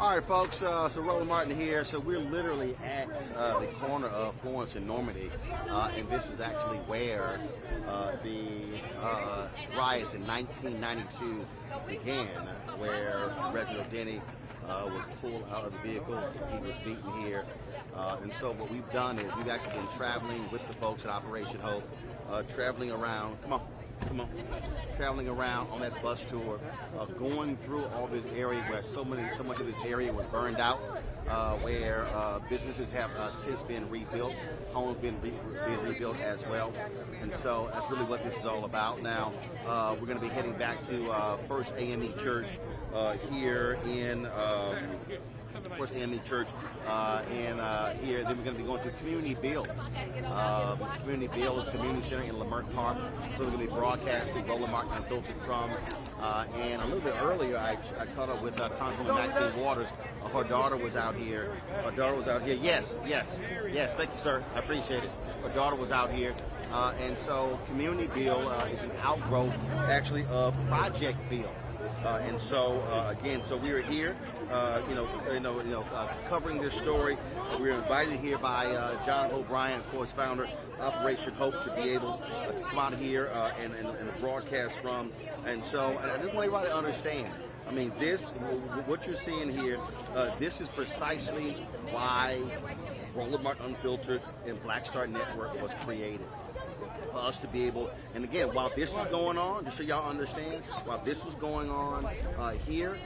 All right, folks, so Roland Martin here. So we're literally at the corner of Florence and Normandy, and this is actually where the riots in 1992 began, where Reginald Denny was pulled out of the vehicle. He was beaten here. And so what we've done is we've actually been traveling with the folks at Operation Hope, traveling around. Come on. Traveling around on that bus tour, going through all this area where so much of this area was burned out, where businesses have since been rebuilt, homes being rebuilt as well, and so that's really what this is all about. Now we're going to be heading back to First AME Church here in. First AME Church, and here, then we're going to be going to Community Build. Community Build is a community center in Leimert Park, so we're going to be broadcasting Roland Martin Unfiltered from. And a little bit earlier, I caught up with Councilwoman Maxine Waters. Her daughter was out here. Yes, thank you, sir. I appreciate it. Her daughter was out here. And so Community Build is an outgrowth, actually, of Project Build. And so again, so we are here, covering this story. We were invited here by John O'Brien, of course, founder of Operation Hope, to be able to come out here and broadcast from. And so I just want everybody to understand. I mean, what you're seeing here, this is precisely why Roland Martin Unfiltered and Black Star Network was created. For us to be able, and again, while this is going on, just so y'all understand, while this was going on here,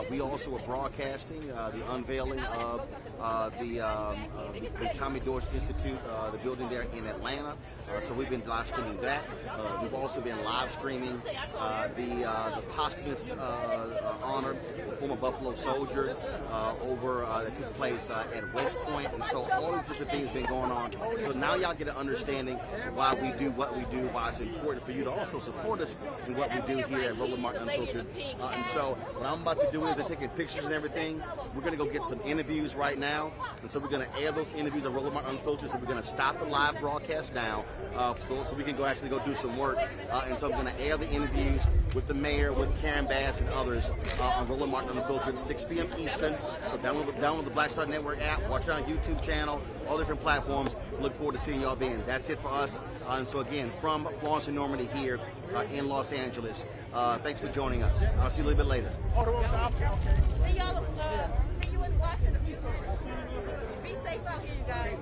we also were broadcasting the unveiling of the Tommy Dorsey Institute, the building there in Atlanta. So we've been live streaming that. We've also been live streaming the posthumous honor of former Buffalo soldier that took place at West Point. And so all these different things have been going on. So now y'all get an understanding why we do what we do, why it's important for you to also support us in what we do here at Roland Martin Unfiltered. And so what I'm about to do is they're taking pictures and everything. We're going to go get some interviews right now. And so we're going to air those interviews at Roland Martin Unfiltered. So we're going to stop the live broadcast now so we can actually go do some work. And so I'm going to air the interviews with the mayor, with Karen Bass and others on Roland Martin Unfiltered, 6 p.m. Eastern. So download the Black Star Network app, watch it on YouTube channel, all different platforms. Look forward to seeing y'all then. That's it for us. And so again, from Florence and Normandy here in Los Angeles, thanks for joining us. I'll see you a little bit later. See y'all. See you in Washington. Be safe out here, you guys.